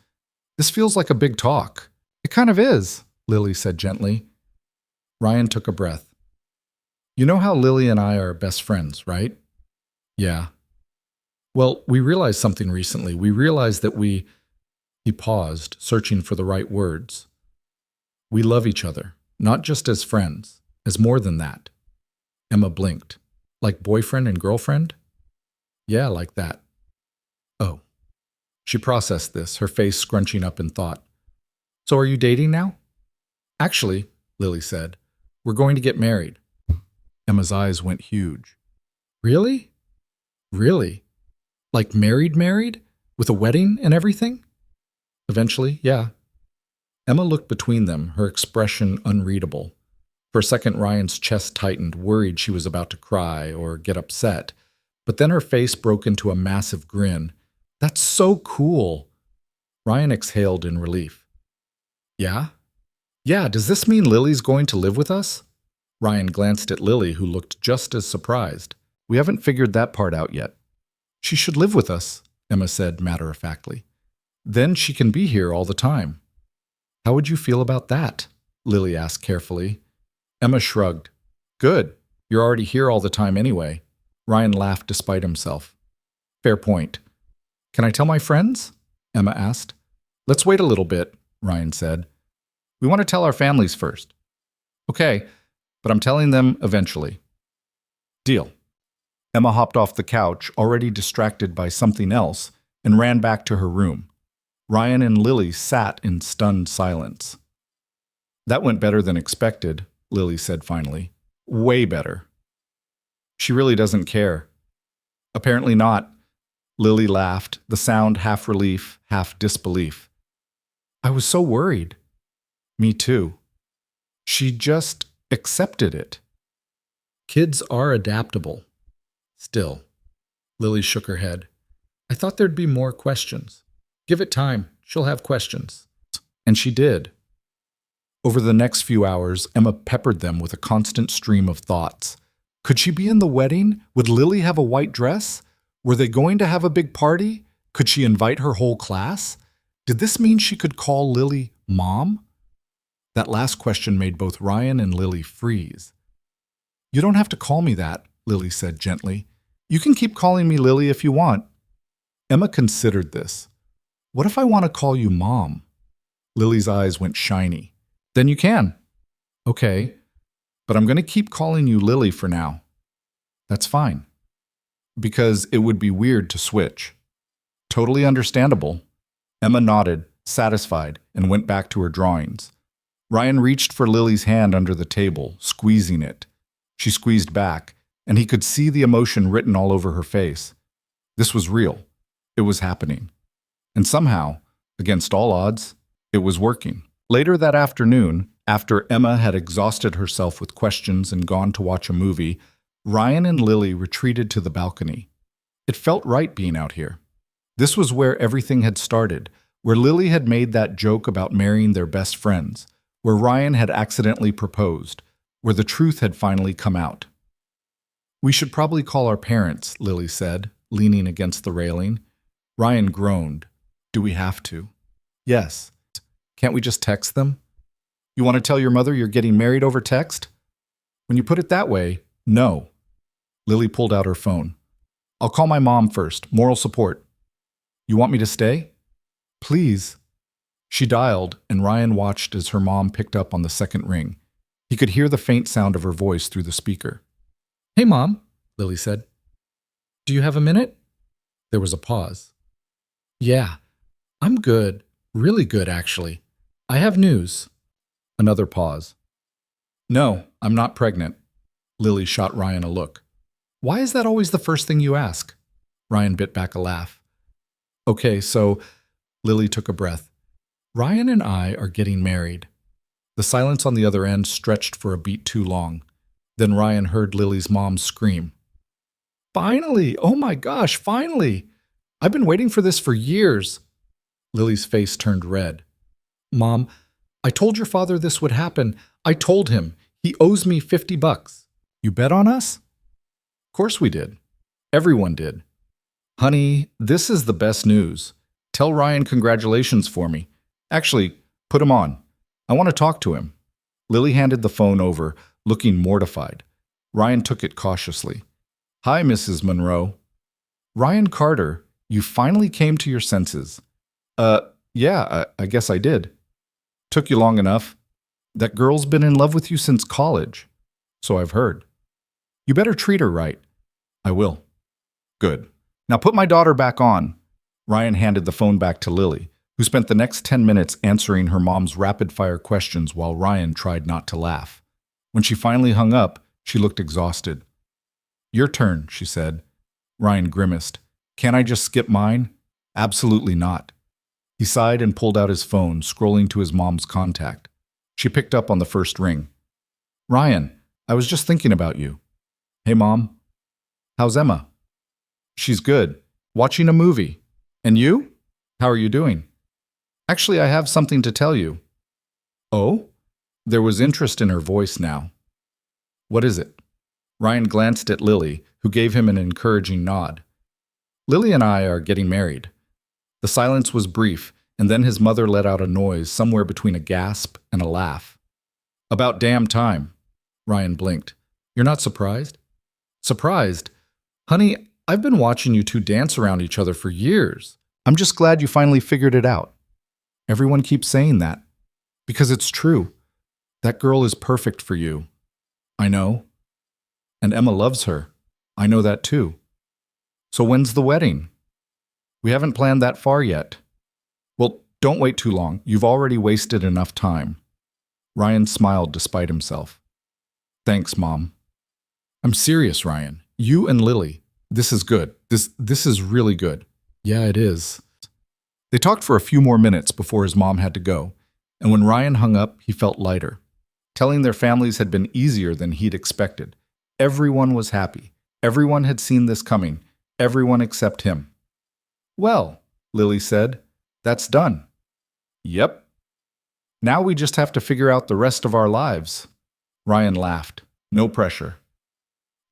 "This feels like a big talk." "It kind of is," Lily said gently. Ryan took a breath. "You know how Lily and I are best friends, right?" "Yeah." "Well, we realized something recently. We realized that we—" He paused, searching for the right words. "We love each other, not just as friends, as more than that." Emma blinked. "Like boyfriend and girlfriend?" "Yeah, like that." "Oh." She processed this, her face scrunching up in thought. "So are you dating now?" "Actually," Lily said, "we're going to get married." Emma's eyes went huge. "Really? Really? Like married? With a wedding and everything?" "Eventually, yeah." Emma looked between them, her expression unreadable. For a second, Ryan's chest tightened, worried she was about to cry or get upset. But then her face broke into a massive grin. "That's so cool." Ryan exhaled in relief. "Yeah? Yeah, does this mean Lily's going to live with us?" Ryan glanced at Lily, who looked just as surprised. "We haven't figured that part out yet." "She should live with us," Emma said matter-of-factly. "Then she can be here all the time." "How would you feel about that?" Lily asked carefully. Emma shrugged. "Good. You're already here all the time anyway." Ryan laughed despite himself. "Fair point. Can I tell my friends?" Emma asked. "Let's wait a little bit," Ryan said. "We want to tell our families first." "Okay, but I'm telling them eventually." "Deal." Emma hopped off the couch, already distracted by something else, and ran back to her room. Ryan and Lily sat in stunned silence. "That went better than expected," Lily said finally. "Way better." "She really doesn't care." "Apparently not." Lily laughed, the sound half relief, half disbelief. "I was so worried." "Me too." "She just accepted it." "Kids are adaptable." "Still." Lily shook her head. "I thought there'd be more questions." "Give it time. She'll have questions." And she did. Over the next few hours, Emma peppered them with a constant stream of thoughts. Could she be in the wedding? Would Lily have a white dress? Were they going to have a big party? Could she invite her whole class? Did this mean she could call Lily Mom? That last question made both Ryan and Lily freeze. "You don't have to call me that," Lily said gently. "You can keep calling me Lily if you want." Emma considered this. "What if I want to call you Mom?" Lily's eyes went shiny. "Then you can." "Okay, but I'm going to keep calling you Lily for now." "That's fine." "Because it would be weird to switch." "Totally understandable." Emma nodded, satisfied, and went back to her drawings. Ryan reached for Lily's hand under the table, squeezing it. She squeezed back, and he could see the emotion written all over her face. This was real. It was happening. And somehow, against all odds, it was working. Later that afternoon, after Emma had exhausted herself with questions and gone to watch a movie, Ryan and Lily retreated to the balcony. It felt right being out here. This was where everything had started, where Lily had made that joke about marrying their best friends, where Ryan had accidentally proposed, where the truth had finally come out. "We should probably call our parents," Lily said, leaning against the railing. Ryan groaned. "Do we have to?" "Yes. Can't we just text them?" "You want to tell your mother you're getting married over text?" "When you put it that way, no." Lily pulled out her phone. "I'll call my mom first. Moral support." "You want me to stay?" "Please." She dialed, and Ryan watched as her mom picked up on the second ring. He could hear the faint sound of her voice through the speaker. "Hey, Mom," Lily said. "Do you have a minute?" There was a pause. "Yeah, I'm good. Really good, actually. I have news." Another pause. "No, I'm not pregnant." Lily shot Ryan a look. "Why is that always the first thing you ask?" Ryan bit back a laugh. "Okay, so," Lily took a breath. "Ryan and I are getting married." The silence on the other end stretched for a beat too long. Then Ryan heard Lily's mom scream. "Finally! Oh my gosh, finally! I've been waiting for this for years." Lily's face turned red. "Mom, I told your father this would happen. I told him. He owes me $50. You bet on us?" "Of course we did. Everyone did." "Honey, this is the best news. Tell Ryan congratulations for me. Actually, put him on. I want to talk to him." Lily handed the phone over, looking mortified. Ryan took it cautiously. "Hi, Mrs. Monroe." "Ryan Carter, you finally came to your senses." Yeah, I guess I did." "Took you long enough. That girl's been in love with you since college." "So I've heard." "You better treat her right." "I will." "Good. Now put my daughter back on." Ryan handed the phone back to Lily, who spent the next 10 minutes answering her mom's rapid-fire questions while Ryan tried not to laugh. When she finally hung up, she looked exhausted. "Your turn," she said. Ryan grimaced. "Can't I just skip mine?" "Absolutely not." He sighed and pulled out his phone, scrolling to his mom's contact. She picked up on the first ring. "Ryan, I was just thinking about you." "Hey, Mom." "How's Emma?" "She's good. Watching a movie. And you? How are you doing?" "Actually, I have something to tell you." "Oh?" There was interest in her voice now. "What is it?" Ryan glanced at Lily, who gave him an encouraging nod. "Lily and I are getting married." The silence was brief, and then his mother let out a noise somewhere between a gasp and a laugh. "About damn time." Ryan blinked. "You're not surprised?" "Surprised? Honey, I've been watching you two dance around each other for years. I'm just glad you finally figured it out." "Everyone keeps saying that." "Because it's true. That girl is perfect for you." "I know." "And Emma loves her." "I know that too." "So when's the wedding?" "We haven't planned that far yet." "Well, don't wait too long. You've already wasted enough time." Ryan smiled despite himself. "Thanks, Mom." "I'm serious, Ryan. You and Lily. This is good. This is really good." "Yeah, it is." They talked for a few more minutes before his mom had to go, and when Ryan hung up, he felt lighter. Telling their families had been easier than he'd expected. Everyone was happy. Everyone had seen this coming. Everyone except him. "Well," Lily said, "that's done." "Yep. Now we just have to figure out the rest of our lives." Ryan laughed. No pressure.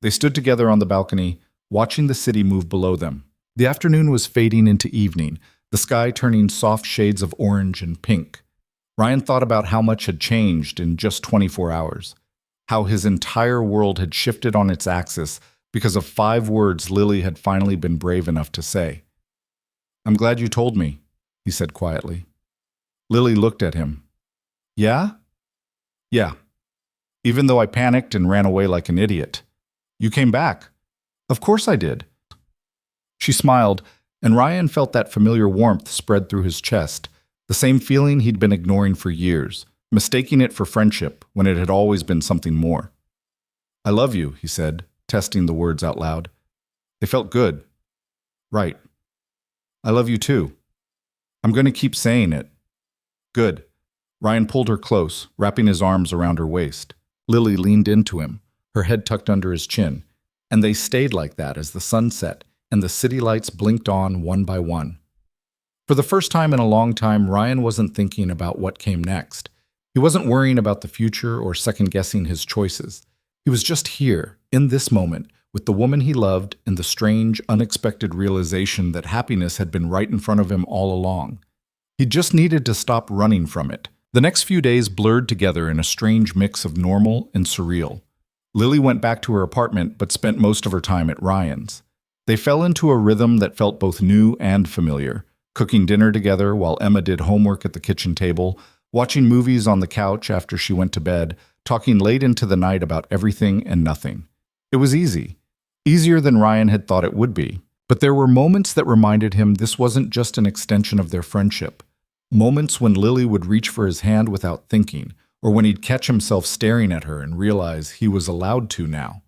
They stood together on the balcony, watching the city move below them. The afternoon was fading into evening, the sky turning soft shades of orange and pink. Ryan thought about how much had changed in just 24 hours, how his entire world had shifted on its axis because of 5 words Lily had finally been brave enough to say. "I'm glad you told me," he said quietly. Lily looked at him. "Yeah?" "Yeah. Even though I panicked and ran away like an idiot. You came back." "Of course I did." She smiled, and Ryan felt that familiar warmth spread through his chest, the same feeling he'd been ignoring for years, mistaking it for friendship when it had always been something more. "I love you," he said, testing the words out loud. They felt good. Right. "I love you too. I'm going to keep saying it." Good. Ryan pulled her close, wrapping his arms around her waist. Lily leaned into him, her head tucked under his chin, and they stayed like that as the sun set and the city lights blinked on one by one. For the first time in a long time, Ryan wasn't thinking about what came next. He wasn't worrying about the future or second-guessing his choices. He was just here, in this moment, with the woman he loved and the strange, unexpected realization that happiness had been right in front of him all along. He just needed to stop running from it. The next few days blurred together in a strange mix of normal and surreal. Lily went back to her apartment but spent most of her time at Ryan's. They fell into a rhythm that felt both new and familiar, cooking dinner together while Emma did homework at the kitchen table, watching movies on the couch after she went to bed, talking late into the night about everything and nothing. It was easy. Easier than Ryan had thought it would be. But there were moments that reminded him this wasn't just an extension of their friendship. Moments when Lily would reach for his hand without thinking, or when he'd catch himself staring at her and realize he was allowed to now.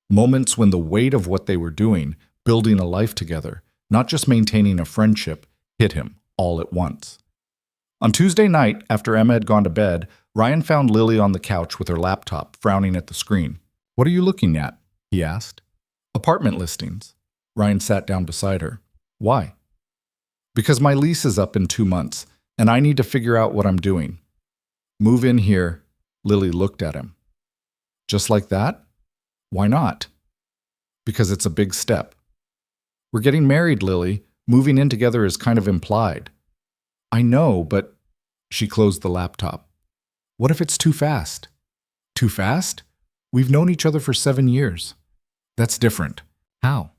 Moments when the weight of what they were doing, building a life together, not just maintaining a friendship, hit him all at once. On Tuesday night, after Emma had gone to bed, Ryan found Lily on the couch with her laptop, frowning at the screen. "What are you looking at?" he asked. "Apartment listings." Ryan sat down beside her. "Why?" "Because my lease is up in 2 months, and I need to figure out what I'm doing." "Move in here." Lily looked at him. "Just like that? Why not?" "Because it's a big step." "We're getting married, Lily. Moving in together is kind of implied." "I know, but..." She closed the laptop. "What if it's too fast?" "Too fast? We've known each other for 7 years. "That's different." "How?"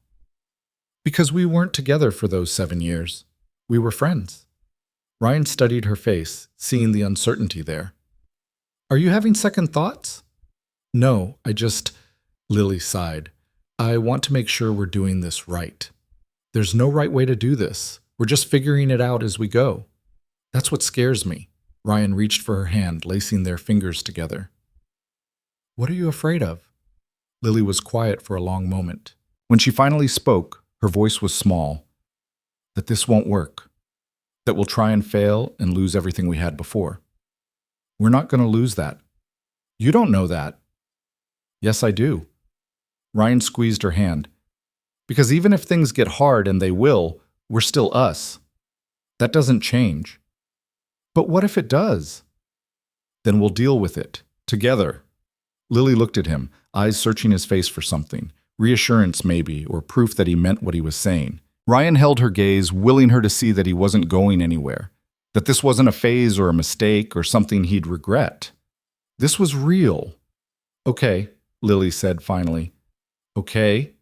"Because we weren't together for those 7 years. We were friends." Ryan studied her face, seeing the uncertainty there. "Are you having second thoughts?" "No, Lily sighed. "I want to make sure we're doing this right. There's no right way to do this. We're just figuring it out as we go." "That's what scares me." Ryan reached for her hand, lacing their fingers together. "What are you afraid of?" Lily was quiet for a long moment. When she finally spoke, her voice was small. "That this won't work. That we'll try and fail and lose everything we had before." "We're not going to lose that." "You don't know that." "Yes, I do." Ryan squeezed her hand. "Because even if things get hard, and they will, we're still us. That doesn't change." "But what if it does?" "Then we'll deal with it. Together." Lily looked at him, eyes searching his face for something. Reassurance, maybe, or proof that he meant what he was saying. Ryan held her gaze, willing her to see that he wasn't going anywhere. That this wasn't a phase or a mistake or something he'd regret. This was real. "Okay," Lily said finally. Okay,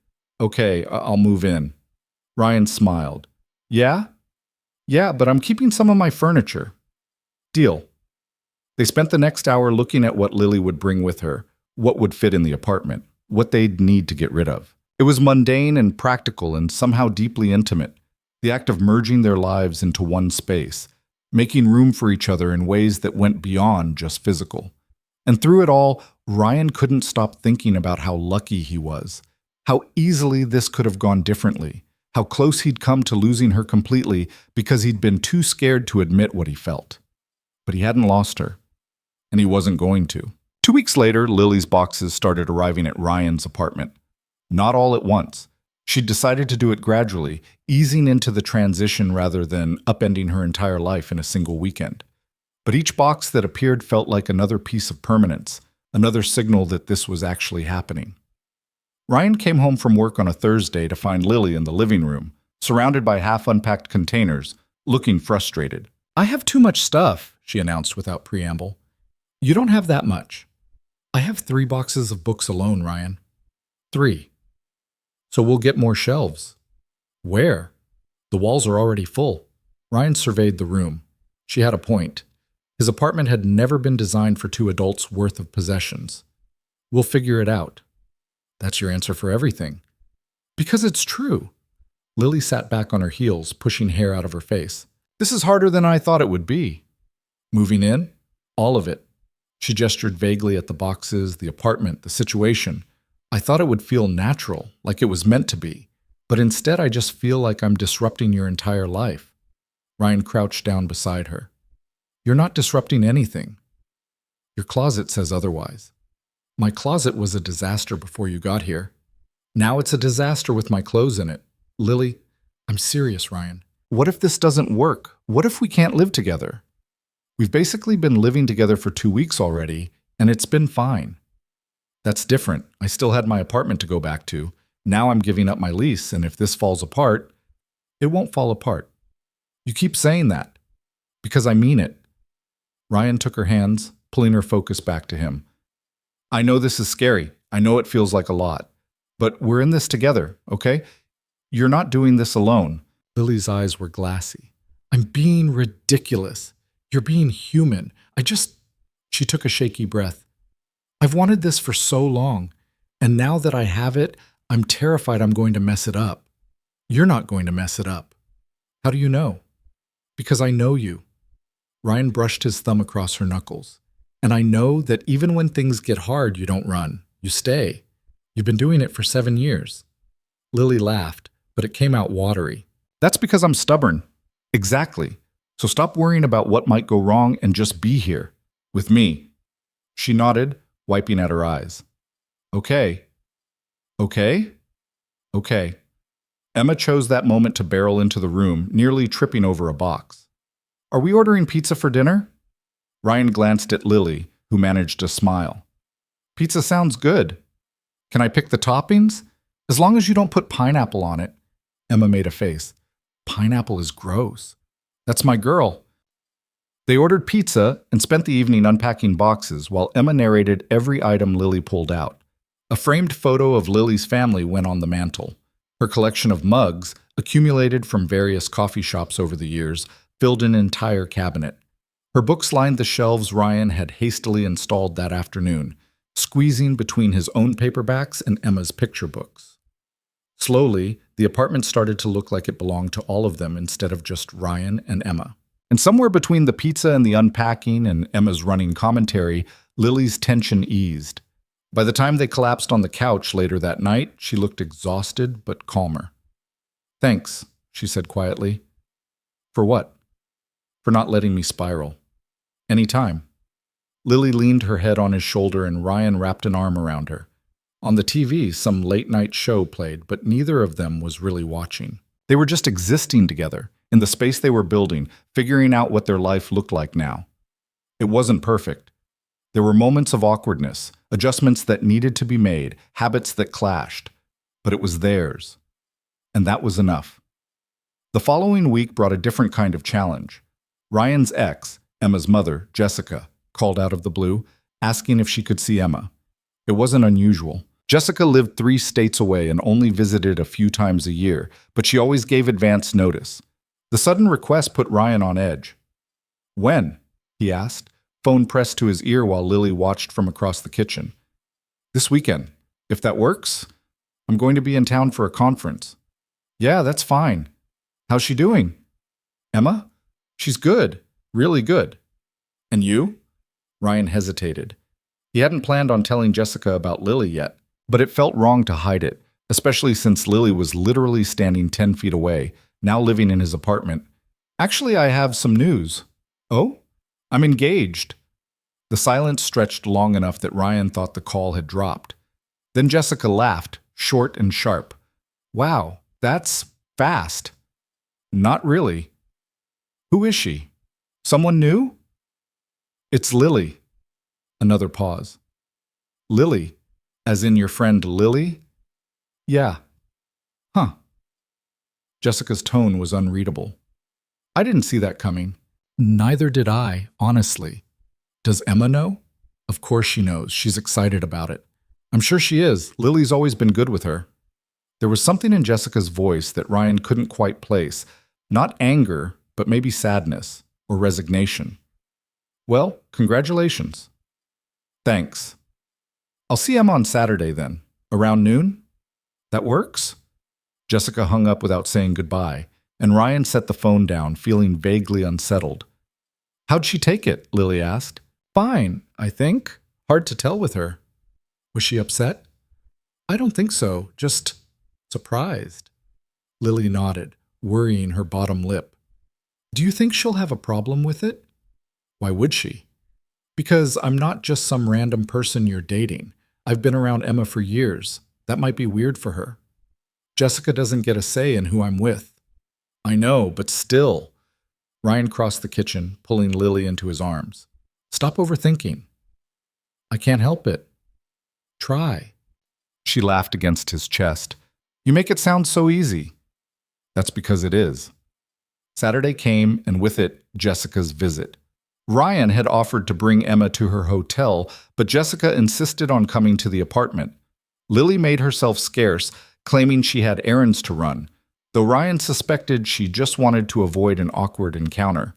I'll move in." Ryan smiled. "Yeah? Yeah, but I'm keeping some of my furniture." "Deal." They spent the next hour looking at what Lily would bring with her, what would fit in the apartment, what they'd need to get rid of. It was mundane and practical and somehow deeply intimate, the act of merging their lives into one space, making room for each other in ways that went beyond just physical. And through it all, Ryan couldn't stop thinking about how lucky he was, how easily this could have gone differently, how close he'd come to losing her completely because he'd been too scared to admit what he felt. But he hadn't lost her, and he wasn't going to. 2 weeks later, Lily's boxes started arriving at Ryan's apartment. Not all at once. She'd decided to do it gradually, easing into the transition rather than upending her entire life in a single weekend. But each box that appeared felt like another piece of permanence, another signal that this was actually happening. Ryan came home from work on a Thursday to find Lily in the living room, surrounded by half-unpacked containers, looking frustrated. "I have too much stuff," she announced without preamble. "You don't have that much." "I have 3 boxes of books alone, Ryan." 3. "So we'll get more shelves." "Where? The walls are already full." Ryan surveyed the room. She had a point. His apartment had never been designed for 2 adults' worth of possessions. "We'll figure it out." "That's your answer for everything." "Because it's true." Lily sat back on her heels, pushing hair out of her face. "This is harder than I thought it would be." "Moving in?" "All of it. She gestured vaguely at the boxes, the apartment, the situation. I thought it would feel natural, like it was meant to be. But instead, I just feel like I'm disrupting your entire life. Ryan crouched down beside her. You're not disrupting anything. Your closet says otherwise. My closet was a disaster before you got here. Now it's a disaster with my clothes in it. Lily, I'm serious, Ryan. What if this doesn't work? What if we can't live together? We've basically been living together for 2 weeks already, and it's been fine. That's different. I still had my apartment to go back to. Now I'm giving up my lease, and if this falls apart, it won't fall apart. You keep saying that. Because I mean it. Ryan took her hands, pulling her focus back to him. I know this is scary. I know it feels like a lot. But we're in this together, okay? You're not doing this alone. Lily's eyes were glassy. I'm being ridiculous. You're being human. She took a shaky breath. I've wanted this for so long, and now that I have it, I'm terrified I'm going to mess it up. You're not going to mess it up. How do you know? Because I know you. Ryan brushed his thumb across her knuckles. And I know that even when things get hard, you don't run. You stay. You've been doing it for 7 years. Lily laughed, but it came out watery. That's because I'm stubborn. Exactly. So stop worrying about what might go wrong and just be here. With me. She nodded, wiping at her eyes. Okay. Okay? Okay. Emma chose that moment to barrel into the room, nearly tripping over a box. Are we ordering pizza for dinner? Ryan glanced at Lily, who managed to smile. Pizza sounds good. Can I pick the toppings? As long as you don't put pineapple on it. Emma made a face. Pineapple is gross. That's my girl. They ordered pizza and spent the evening unpacking boxes while Emma narrated every item Lily pulled out. A framed photo of Lily's family went on the mantel. Her collection of mugs, accumulated from various coffee shops over the years, filled an entire cabinet. Her books lined the shelves Ryan had hastily installed that afternoon, squeezing between his own paperbacks and Emma's picture books. Slowly, the apartment started to look like it belonged to all of them instead of just Ryan and Emma. And somewhere between the pizza and the unpacking and Emma's running commentary, Lily's tension eased. By the time they collapsed on the couch later that night, she looked exhausted but calmer. Thanks, she said quietly. For what? For not letting me spiral. Anytime. Lily leaned her head on his shoulder and Ryan wrapped an arm around her. On the TV, some late-night show played, but neither of them was really watching. They were just existing together, in the space they were building, figuring out what their life looked like now. It wasn't perfect. There were moments of awkwardness, adjustments that needed to be made, habits that clashed. But it was theirs. And that was enough. The following week brought a different kind of challenge. Ryan's ex, Emma's mother, Jessica, called out of the blue, asking if she could see Emma. It wasn't unusual. Jessica lived 3 states away and only visited a few times a year, but she always gave advance notice. The sudden request put Ryan on edge. When? He asked, phone pressed to his ear while Lily watched from across the kitchen. This weekend. If that works, I'm going to be in town for a conference. Yeah, that's fine. How's she doing? Emma? She's good. Really good. And you? Ryan hesitated. He hadn't planned on telling Jessica about Lily yet, but it felt wrong to hide it, especially since Lily was literally standing 10 feet away, now living in his apartment. Actually, I have some news. Oh? I'm engaged. The silence stretched long enough that Ryan thought the call had dropped. Then Jessica laughed, short and sharp. Wow, that's fast. Not really. Who is she? Someone new? It's Lily. Another pause. Lily, as in your friend Lily? Yeah. Huh. Jessica's tone was unreadable. I didn't see that coming. Neither did I, honestly. Does Emma know? Of course she knows. She's excited about it. I'm sure she is. Lily's always been good with her. There was something in Jessica's voice that Ryan couldn't quite place. Not anger, but maybe sadness or resignation. Well, congratulations. Thanks. I'll see Emma on Saturday then. Around noon? That works? Jessica hung up without saying goodbye, and Ryan set the phone down, feeling vaguely unsettled. How'd she take it? Lily asked. Fine, I think. Hard to tell with her. Was she upset? I don't think so, just surprised. Lily nodded, worrying her bottom lip. Do you think she'll have a problem with it? Why would she? Because I'm not just some random person you're dating. I've been around Emma for years. That might be weird for her. Jessica doesn't get a say in who I'm with. I know, but still. Ryan crossed the kitchen, pulling Lily into his arms. Stop overthinking. I can't help it. Try. She laughed against his chest. You make it sound so easy. That's because it is. Saturday came, and with it, Jessica's visit. Ryan had offered to bring Emma to her hotel, but Jessica insisted on coming to the apartment. Lily made herself scarce, claiming she had errands to run, though Ryan suspected she just wanted to avoid an awkward encounter.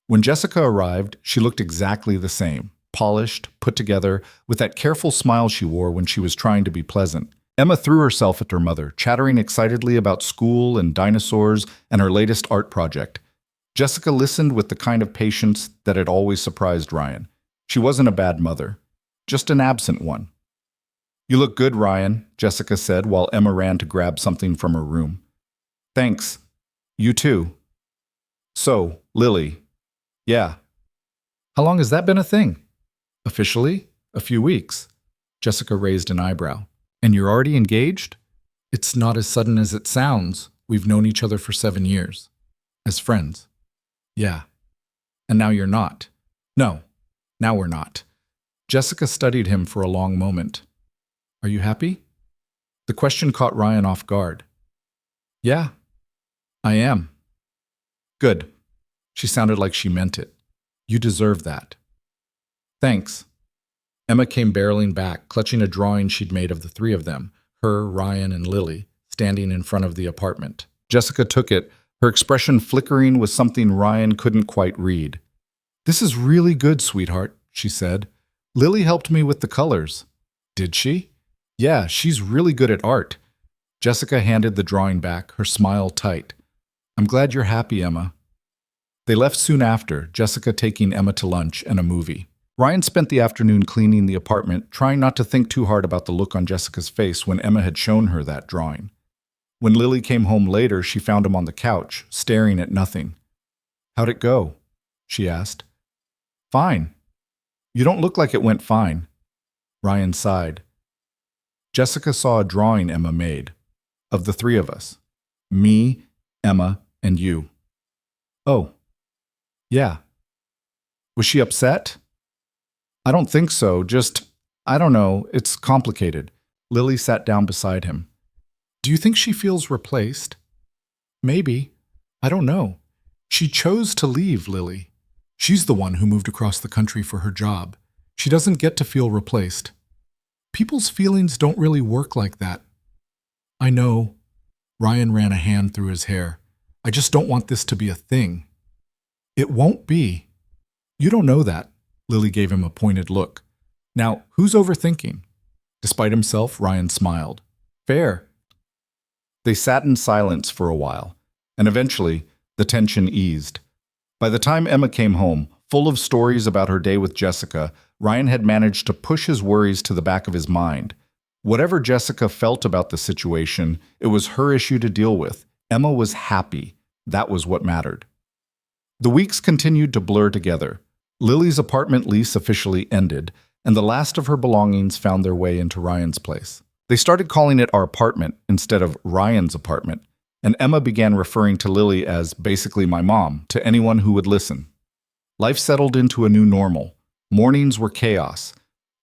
When Jessica arrived, she looked exactly the same, polished, put together, with that careful smile she wore when she was trying to be pleasant. Emma threw herself at her mother, chattering excitedly about school and dinosaurs and her latest art project. Jessica listened with the kind of patience that had always surprised Ryan. She wasn't a bad mother, just an absent one. You look good, Ryan, Jessica said while Emma ran to grab something from her room. Thanks. You too. So, Lily. Yeah. How long has that been a thing? Officially, a few weeks. Jessica raised an eyebrow. And you're already engaged? It's not as sudden as it sounds. We've known each other for 7 years. As friends. Yeah. And now you're not. No, now we're not. Jessica studied him for a long moment. Are you happy? The question caught Ryan off guard. Yeah, I am. Good. She sounded like she meant it. You deserve that. Thanks. Emma came barreling back, clutching a drawing she'd made of the three of them, her, Ryan, and Lily, standing in front of the apartment. Jessica took it, her expression flickering with something Ryan couldn't quite read. This is really good, sweetheart, she said. Lily helped me with the colors. Did she? Yeah, she's really good at art. Jessica handed the drawing back, her smile tight. I'm glad you're happy, Emma. They left soon after, Jessica taking Emma to lunch and a movie. Ryan spent the afternoon cleaning the apartment, trying not to think too hard about the look on Jessica's face when Emma had shown her that drawing. When Lily came home later, she found him on the couch, staring at nothing. How'd it go? She asked. Fine. You don't look like it went fine. Ryan sighed. Jessica saw a drawing Emma made, of the three of us. Me, Emma, and you. Oh. Yeah. Was she upset? I don't think so, I don't know, it's complicated. Lily sat down beside him. Do you think she feels replaced? Maybe. I don't know. She chose to leave, Lily. She's the one who moved across the country for her job. She doesn't get to feel replaced. People's feelings don't really work like that. I know. Ryan ran a hand through his hair. I just don't want this to be a thing. It won't be. You don't know that. Lily gave him a pointed look. Now, who's overthinking? Despite himself, Ryan smiled. Fair. They sat in silence for a while, and eventually, the tension eased. By the time Emma came home, full of stories about her day with Jessica, Ryan had managed to push his worries to the back of his mind. Whatever Jessica felt about the situation, it was her issue to deal with. Emma was happy. That was what mattered. The weeks continued to blur together. Lily's apartment lease officially ended, and the last of her belongings found their way into Ryan's place. They started calling it our apartment instead of Ryan's apartment, and Emma began referring to Lily as basically my mom to anyone who would listen. Life settled into a new normal. Mornings were chaos.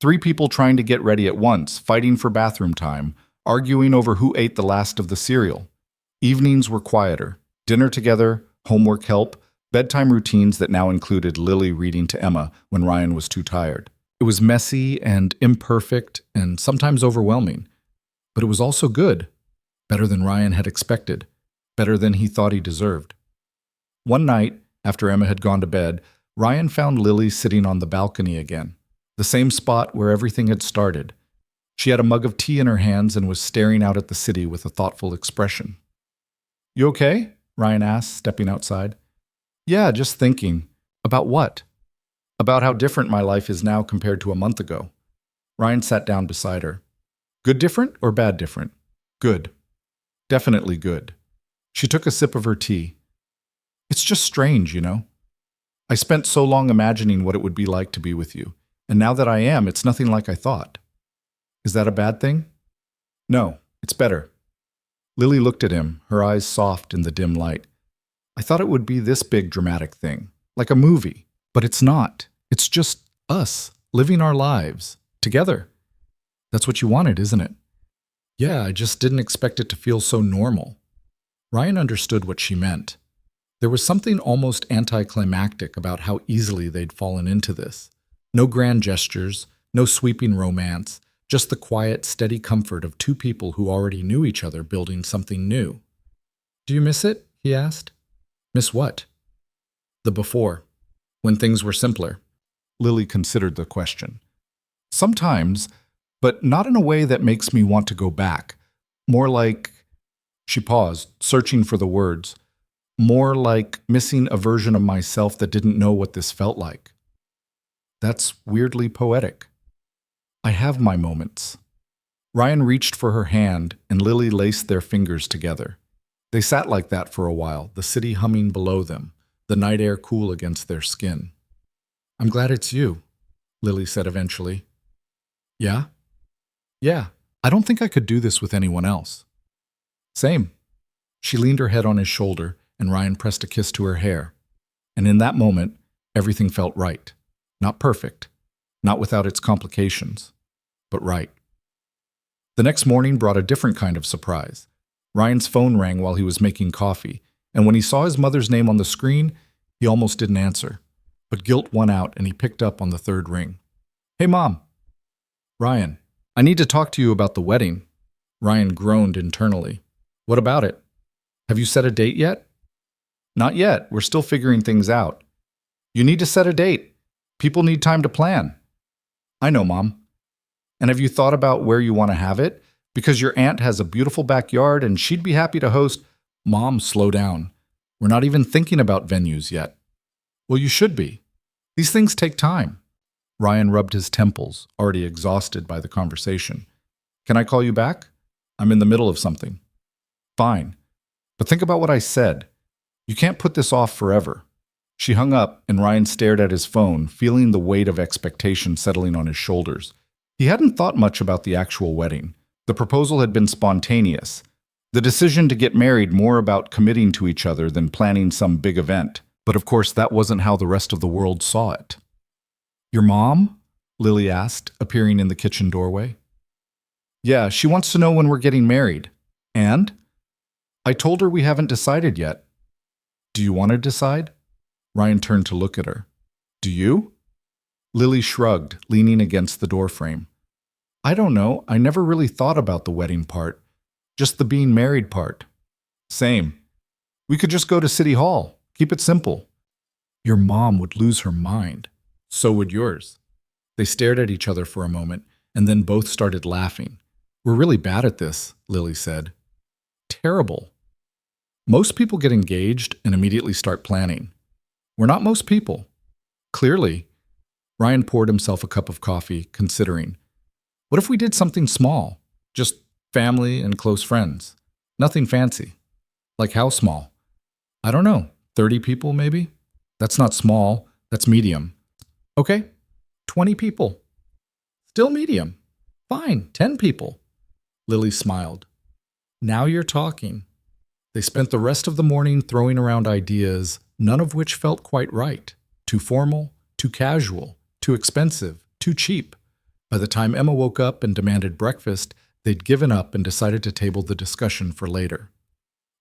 3 people trying to get ready at once, fighting for bathroom time, arguing over who ate the last of the cereal. Evenings were quieter. Dinner together, homework help, bedtime routines that now included Lily reading to Emma when Ryan was too tired. It was messy and imperfect and sometimes overwhelming, but it was also good. Better than Ryan had expected, better than he thought he deserved. One night, after Emma had gone to bed, Ryan found Lily sitting on the balcony again, the same spot where everything had started. She had a mug of tea in her hands and was staring out at the city with a thoughtful expression. You okay? Ryan asked, stepping outside. Yeah, just thinking. About what? about how different my life is now compared to a month ago. Ryan sat down beside her. Good different or bad different? Good. Definitely good. She took a sip of her tea. It's just strange, you know? I spent so long imagining what it would be like to be with you, and now that I am, it's nothing like I thought. Is that a bad thing? No, it's better. Lily looked at him, her eyes soft in the dim light. I thought it would be this big dramatic thing, like a movie, but it's not. It's just us, living our lives, together. That's what you wanted, isn't it? Yeah, I just didn't expect it to feel so normal. Ryan understood what she meant. There was something almost anticlimactic about how easily they'd fallen into this. No grand gestures, no sweeping romance, just the quiet, steady comfort of two people who already knew each other building something new. Do you miss it? He asked. Miss what? The before, when things were simpler. Lily considered the question. Sometimes, but not in a way that makes me want to go back. More like, she paused, searching for the words, more like missing a version of myself that didn't know what this felt like. That's weirdly poetic. I have my moments. Ryan reached for her hand, and Lily laced their fingers together. They sat like that for a while, the city humming below them, the night air cool against their skin. I'm glad it's you, Lily said eventually. Yeah? Yeah, I don't think I could do this with anyone else. Same. She leaned her head on his shoulder, and Ryan pressed a kiss to her hair. And in that moment, everything felt right. Not perfect, not without its complications, but right. The next morning brought a different kind of surprise. Ryan's phone rang while he was making coffee, and when he saw his mother's name on the screen, he almost didn't answer. But guilt won out, and he picked up on the third ring. Hey, Mom. Ryan, I need to talk to you about the wedding. Ryan groaned internally. What about it? Have you set a date yet? Not yet. We're still figuring things out. You need to set a date. People need time to plan. I know, Mom. And have you thought about where you want to have it? Because your aunt has a beautiful backyard and she'd be happy to host. Mom, slow down. We're not even thinking about venues yet. Well, you should be. These things take time. Ryan rubbed his temples, already exhausted by the conversation. Can I call you back? I'm in the middle of something. Fine. But think about what I said. You can't put this off forever. She hung up, and Ryan stared at his phone, feeling the weight of expectation settling on his shoulders. He hadn't thought much about the actual wedding. The proposal had been spontaneous. The decision to get married more about committing to each other than planning some big event. But of course, that wasn't how the rest of the world saw it. Your mom? Lily asked, appearing in the kitchen doorway. Yeah, she wants to know when we're getting married. And? I told her we haven't decided yet. Do you want to decide? Ryan turned to look at her. Do you? Lily shrugged, leaning against the doorframe. I don't know. I never really thought about the wedding part. Just the being married part. Same. We could just go to City Hall. Keep it simple. Your mom would lose her mind. So would yours. They stared at each other for a moment, and then both started laughing. We're really bad at this, Lily said. Terrible. Most people get engaged and immediately start planning. We're not most people. Clearly. Ryan poured himself a cup of coffee, considering. What if we did something small? Just family and close friends. Nothing fancy. Like how small? I don't know, 30 people maybe? That's not small, that's medium. Okay, 20 people. Still medium. Fine, 10 people. Lily smiled. Now you're talking. They spent the rest of the morning throwing around ideas, none of which felt quite right. Too formal, too casual, too expensive, too cheap. By the time Emma woke up and demanded breakfast, they'd given up and decided to table the discussion for later.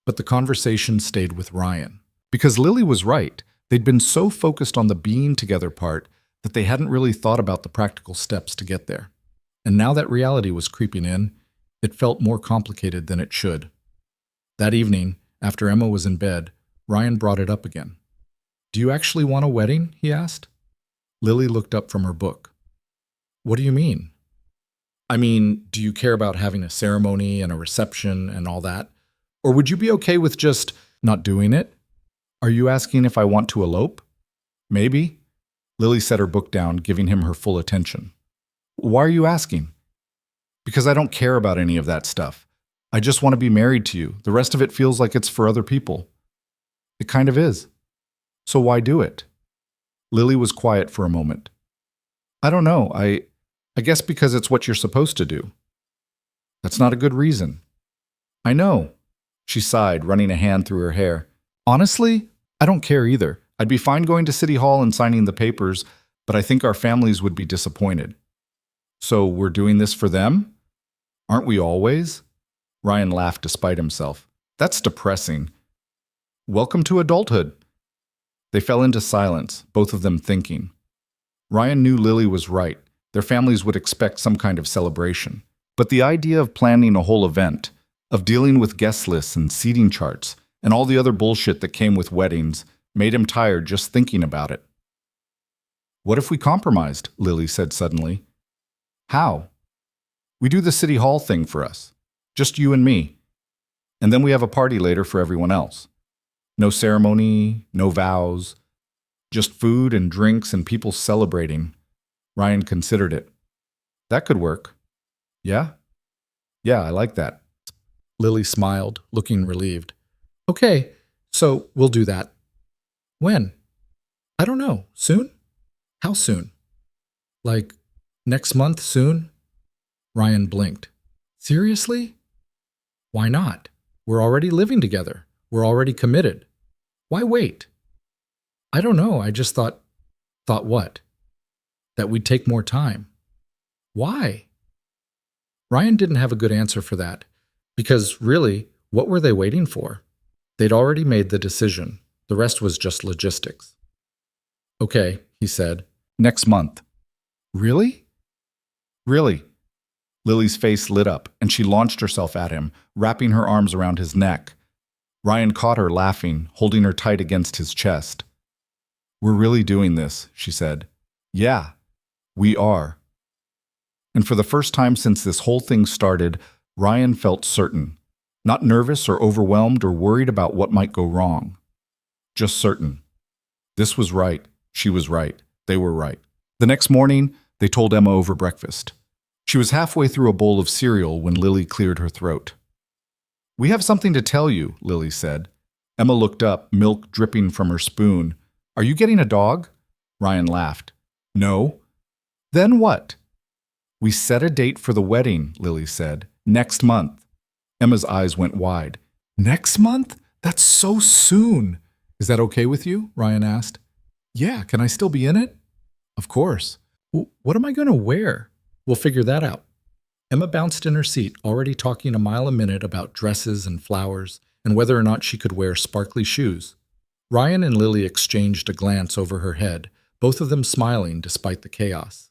But the conversation stayed with Ryan. Because Lily was right, they'd been so focused on the being together part that they hadn't really thought about the practical steps to get there. And now that reality was creeping in, it felt more complicated than it should. That evening, after Emma was in bed, Ryan brought it up again. Do you actually want a wedding? He asked. Lily looked up from her book. What do you mean? I mean, do you care about having a ceremony and a reception and all that? Or would you be okay with just not doing it? Are you asking if I want to elope? Maybe. Lily set her book down, giving him her full attention. Why are you asking? Because I don't care about any of that stuff. I just want to be married to you. The rest of it feels like it's for other people. It kind of is. So why do it? Lily was quiet for a moment. I don't know. I guess because it's what you're supposed to do. That's not a good reason. I know. She sighed, running a hand through her hair. Honestly, I don't care either. I'd be fine going to City Hall and signing the papers, but I think our families would be disappointed. So we're doing this for them? Aren't we always? Ryan laughed despite himself. That's depressing. Welcome to adulthood. They fell into silence, both of them thinking. Ryan knew Lily was right. Their families would expect some kind of celebration. But the idea of planning a whole event, of dealing with guest lists and seating charts, and all the other bullshit that came with weddings, made him tired just thinking about it. What if we compromised? Lily said suddenly. How? We do the City Hall thing for us. Just you and me. And then we have a party later for everyone else. No ceremony, no vows. Just food and drinks and people celebrating. Ryan considered it. That could work. Yeah? Yeah, I like that. Lily smiled, looking relieved. Okay, so we'll do that. When? I don't know. Soon? How soon? Like, next month soon? Ryan blinked. Seriously? Why not? We're already living together. We're already committed. Why wait? I don't know. I just thought what? That we'd take more time. Why? Ryan didn't have a good answer for that, because really, what were they waiting for? They'd already made the decision. The rest was just logistics. Okay, he said. Next month. Really? Really. Lily's face lit up, and she launched herself at him, wrapping her arms around his neck. Ryan caught her laughing, holding her tight against his chest. We're really doing this, she said. Yeah, we are. And for the first time since this whole thing started, Ryan felt certain. Not nervous or overwhelmed or worried about what might go wrong. Just certain. This was right. She was right. They were right. The next morning, they told Emma over breakfast. She was halfway through a bowl of cereal when Lily cleared her throat. We have something to tell you, Lily said. Emma looked up, milk dripping from her spoon. Are you getting a dog? Ryan laughed. No. Then what? We set a date for the wedding, Lily said. Next month. Emma's eyes went wide. Next month? That's so soon. Is that okay with you? Ryan asked. Yeah, can I still be in it? Of course. What am I going to wear? We'll figure that out. Emma bounced in her seat, already talking a mile a minute about dresses and flowers, and whether or not she could wear sparkly shoes. Ryan and Lily exchanged a glance over her head, both of them smiling despite the chaos.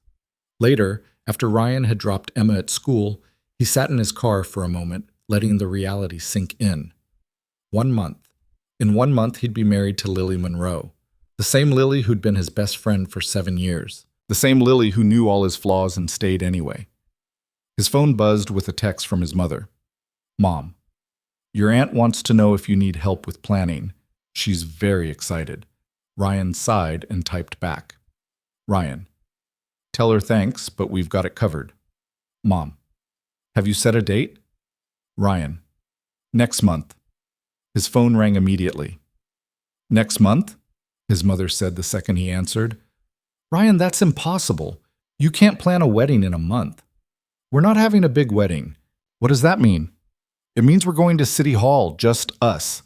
Later, after Ryan had dropped Emma at school, he sat in his car for a moment, letting the reality sink in. 1 month. In 1 month, he'd be married to Lily Monroe, the same Lily who'd been his best friend for 7 years, the same Lily who knew all his flaws and stayed anyway. His phone buzzed with a text from his mother. Mom, your aunt wants to know if you need help with planning. She's very excited. Ryan sighed and typed back. Ryan, tell her thanks, but we've got it covered. Mom, have you set a date? Ryan, next month. His phone rang immediately. Next month? His mother said the second he answered. Ryan, that's impossible. You can't plan a wedding in a month. We're not having a big wedding. What does that mean? It means we're going to City Hall, just us.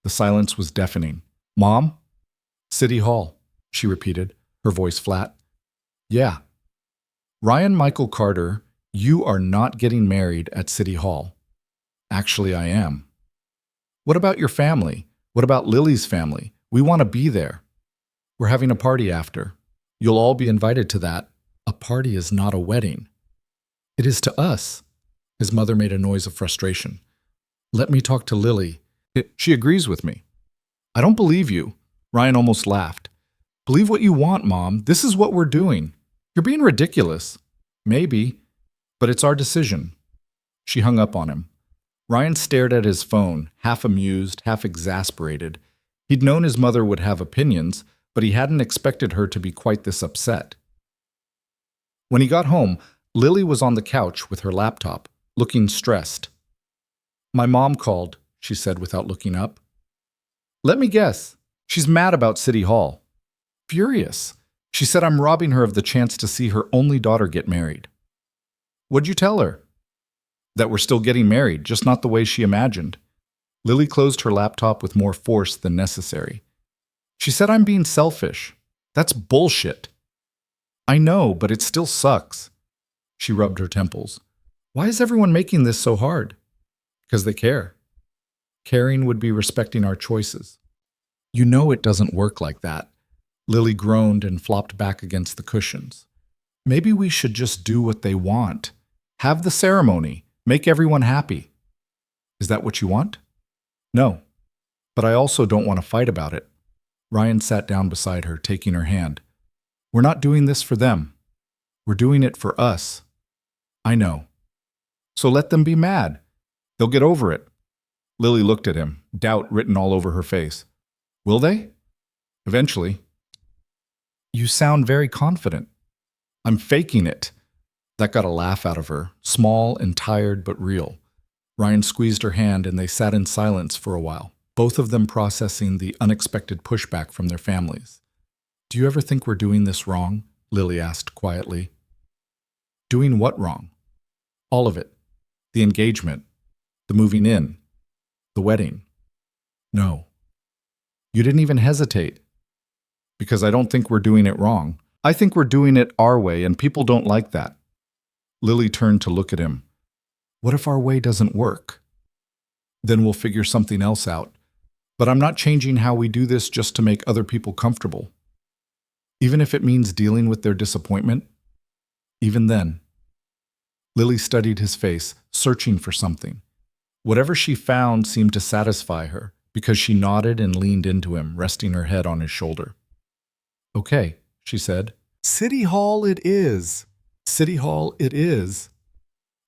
The silence was deafening. Mom? City Hall, she repeated, her voice flat. Yeah. Ryan Michael Carter, you are not getting married at City Hall. Actually, I am. What about your family? What about Lily's family? We want to be there. We're having a party after. You'll all be invited to that. A party is not a wedding. It is to us. His mother made a noise of frustration. Let me talk to Lily. She agrees with me. I don't believe you. Ryan almost laughed. Believe what you want, Mom. This is what we're doing. You're being ridiculous. Maybe, but it's our decision. She hung up on him. Ryan stared at his phone, half amused, half exasperated. He'd known his mother would have opinions, but he hadn't expected her to be quite this upset. When he got home, Lily was on the couch with her laptop, looking stressed. "My mom called," she said without looking up. "Let me guess. She's mad about City Hall. Furious. She said I'm robbing her of the chance to see her only daughter get married." "What'd you tell her?" "That we're still getting married, just not the way she imagined." Lily closed her laptop with more force than necessary. "She said I'm being selfish. That's bullshit." "I know, but it still sucks." She rubbed her temples. "Why is everyone making this so hard?" "Because they care. Caring would be respecting our choices." "You know it doesn't work like that." Lily groaned and flopped back against the cushions. "Maybe we should just do what they want. Have the ceremony. Make everyone happy." "Is that what you want?" "No. But I also don't want to fight about it." Ryan sat down beside her, taking her hand. "We're not doing this for them. We're doing it for us." "I know. So let them be mad. They'll get over it." Lily looked at him, doubt written all over her face. "Will they?" "Eventually." "You sound very confident." "I'm faking it." That got a laugh out of her, small and tired but real. Ryan squeezed her hand and they sat in silence for a while, both of them processing the unexpected pushback from their families. "Do you ever think we're doing this wrong?" Lily asked quietly. "Doing what wrong?" "All of it. The engagement, the moving in, the wedding." "No." "You didn't even hesitate." "Because I don't think we're doing it wrong. I think we're doing it our way, and people don't like that." Lily turned to look at him. "What if our way doesn't work?" "Then we'll figure something else out. But I'm not changing how we do this just to make other people comfortable. Even if it means dealing with their disappointment? Even then." Lily studied his face, searching for something. Whatever she found seemed to satisfy her, because she nodded and leaned into him, resting her head on his shoulder. "Okay," she said. "City Hall it is. City Hall it is."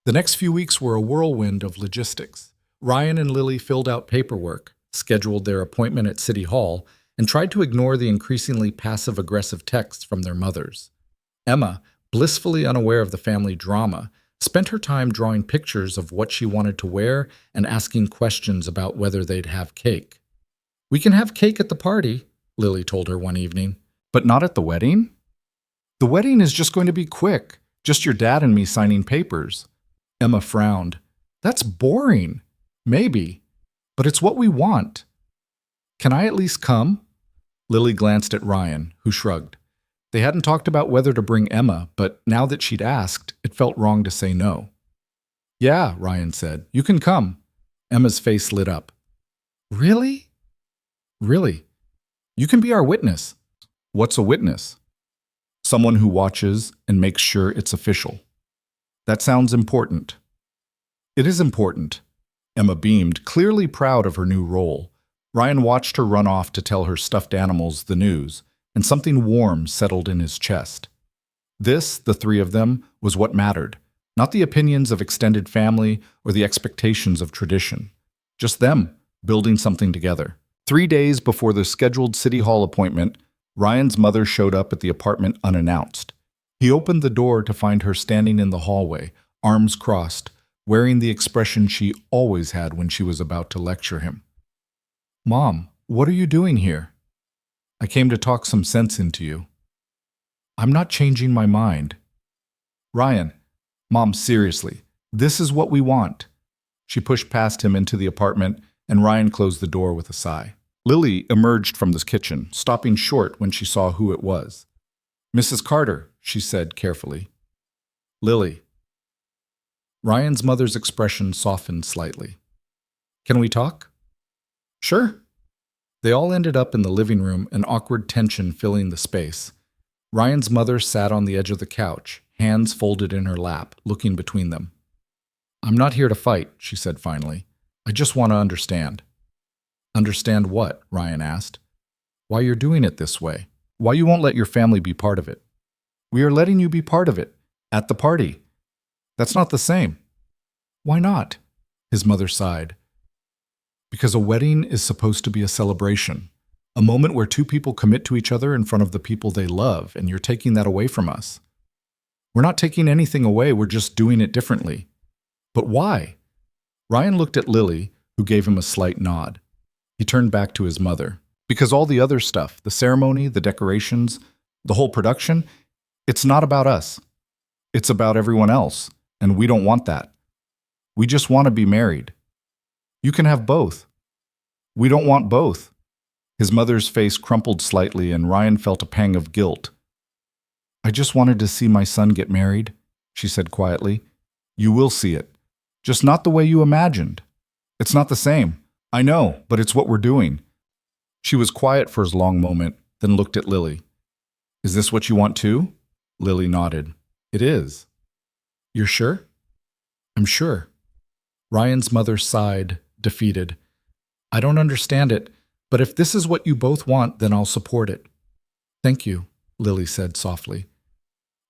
The next few weeks were a whirlwind of logistics. Ryan and Lily filled out paperwork, scheduled their appointment at City Hall, and tried to ignore the increasingly passive-aggressive texts from their mothers. Emma, blissfully unaware of the family drama, spent her time drawing pictures of what she wanted to wear and asking questions about whether they'd have cake. "We can have cake at the party," Lily told her one evening. "But not at the wedding?" "The wedding is just going to be quick, just your dad and me signing papers." Emma frowned. "That's boring." "Maybe, but it's what we want." "Can I at least come?" Lily glanced at Ryan, who shrugged. They hadn't talked about whether to bring Emma, but now that she'd asked, it felt wrong to say no. "Yeah," Ryan said. "You can come." Emma's face lit up. "Really?" "Really. You can be our witness." "What's a witness?" "Someone who watches and makes sure it's official." "That sounds important." "It is important." Emma beamed, clearly proud of her new role. Ryan watched her run off to tell her stuffed animals the news, and something warm settled in his chest. This, the three of them, was what mattered, not the opinions of extended family or the expectations of tradition. Just them, building something together. 3 days before the scheduled City Hall appointment, Ryan's mother showed up at the apartment unannounced. He opened the door to find her standing in the hallway, arms crossed, wearing the expression she always had when she was about to lecture him. "Mom, what are you doing here?" "I came to talk some sense into you." "I'm not changing my mind." "Ryan, Mom, seriously, this is what we want." She pushed past him into the apartment, and Ryan closed the door with a sigh. Lily emerged from the kitchen, stopping short when she saw who it was. "Mrs. Carter," she said carefully. "Lily." Ryan's mother's expression softened slightly. "Can we talk?" "Sure." They all ended up in the living room, an awkward tension filling the space. Ryan's mother sat on the edge of the couch, hands folded in her lap, looking between them. "I'm not here to fight," she said finally. "I just want to understand." "Understand what?" Ryan asked. "Why you're doing it this way. Why you won't let your family be part of it." "We are letting you be part of it. At the party." "That's not the same." "Why not?" His mother sighed. "Because a wedding is supposed to be a celebration. A moment where two people commit to each other in front of the people they love, and you're taking that away from us. We're not taking anything away, we're just doing it differently. But why? Ryan looked at Lily, who gave him a slight nod. He turned back to his mother. Because all the other stuff, the ceremony, the decorations, the whole production, it's not about us. It's about everyone else, and we don't want that. We just want to be married. You can have both. We don't want both. His mother's face crumpled slightly, and Ryan felt a pang of guilt. I just wanted to see my son get married, she said quietly. You will see it. Just not the way you imagined. It's not the same. I know, but it's what we're doing. She was quiet for a long moment, then looked at Lily. Is this what you want too? Lily nodded. It is. You're sure? I'm sure. Ryan's mother sighed, defeated. I don't understand it, but if this is what you both want, then I'll support it. Thank you, Lily said softly.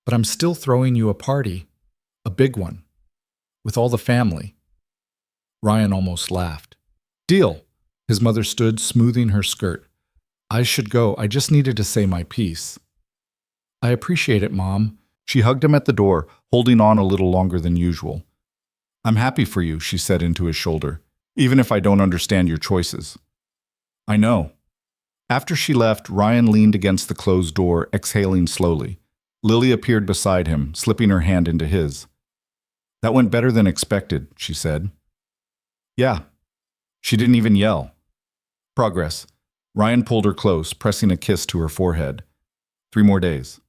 But I'm still throwing you a party, a big one, with all the family. Ryan almost laughed. Deal. His mother stood, smoothing her skirt. I should go. I just needed to say my piece. I appreciate it, Mom. She hugged him at the door, holding on a little longer than usual. I'm happy for you, she said into his shoulder, even if I don't understand your choices. I know. After she left, Ryan leaned against the closed door, exhaling slowly. Lily appeared beside him, slipping her hand into his. That went better than expected, she said. Yeah. She didn't even yell. Progress. Ryan pulled her close, pressing a kiss to her forehead. 3 more days.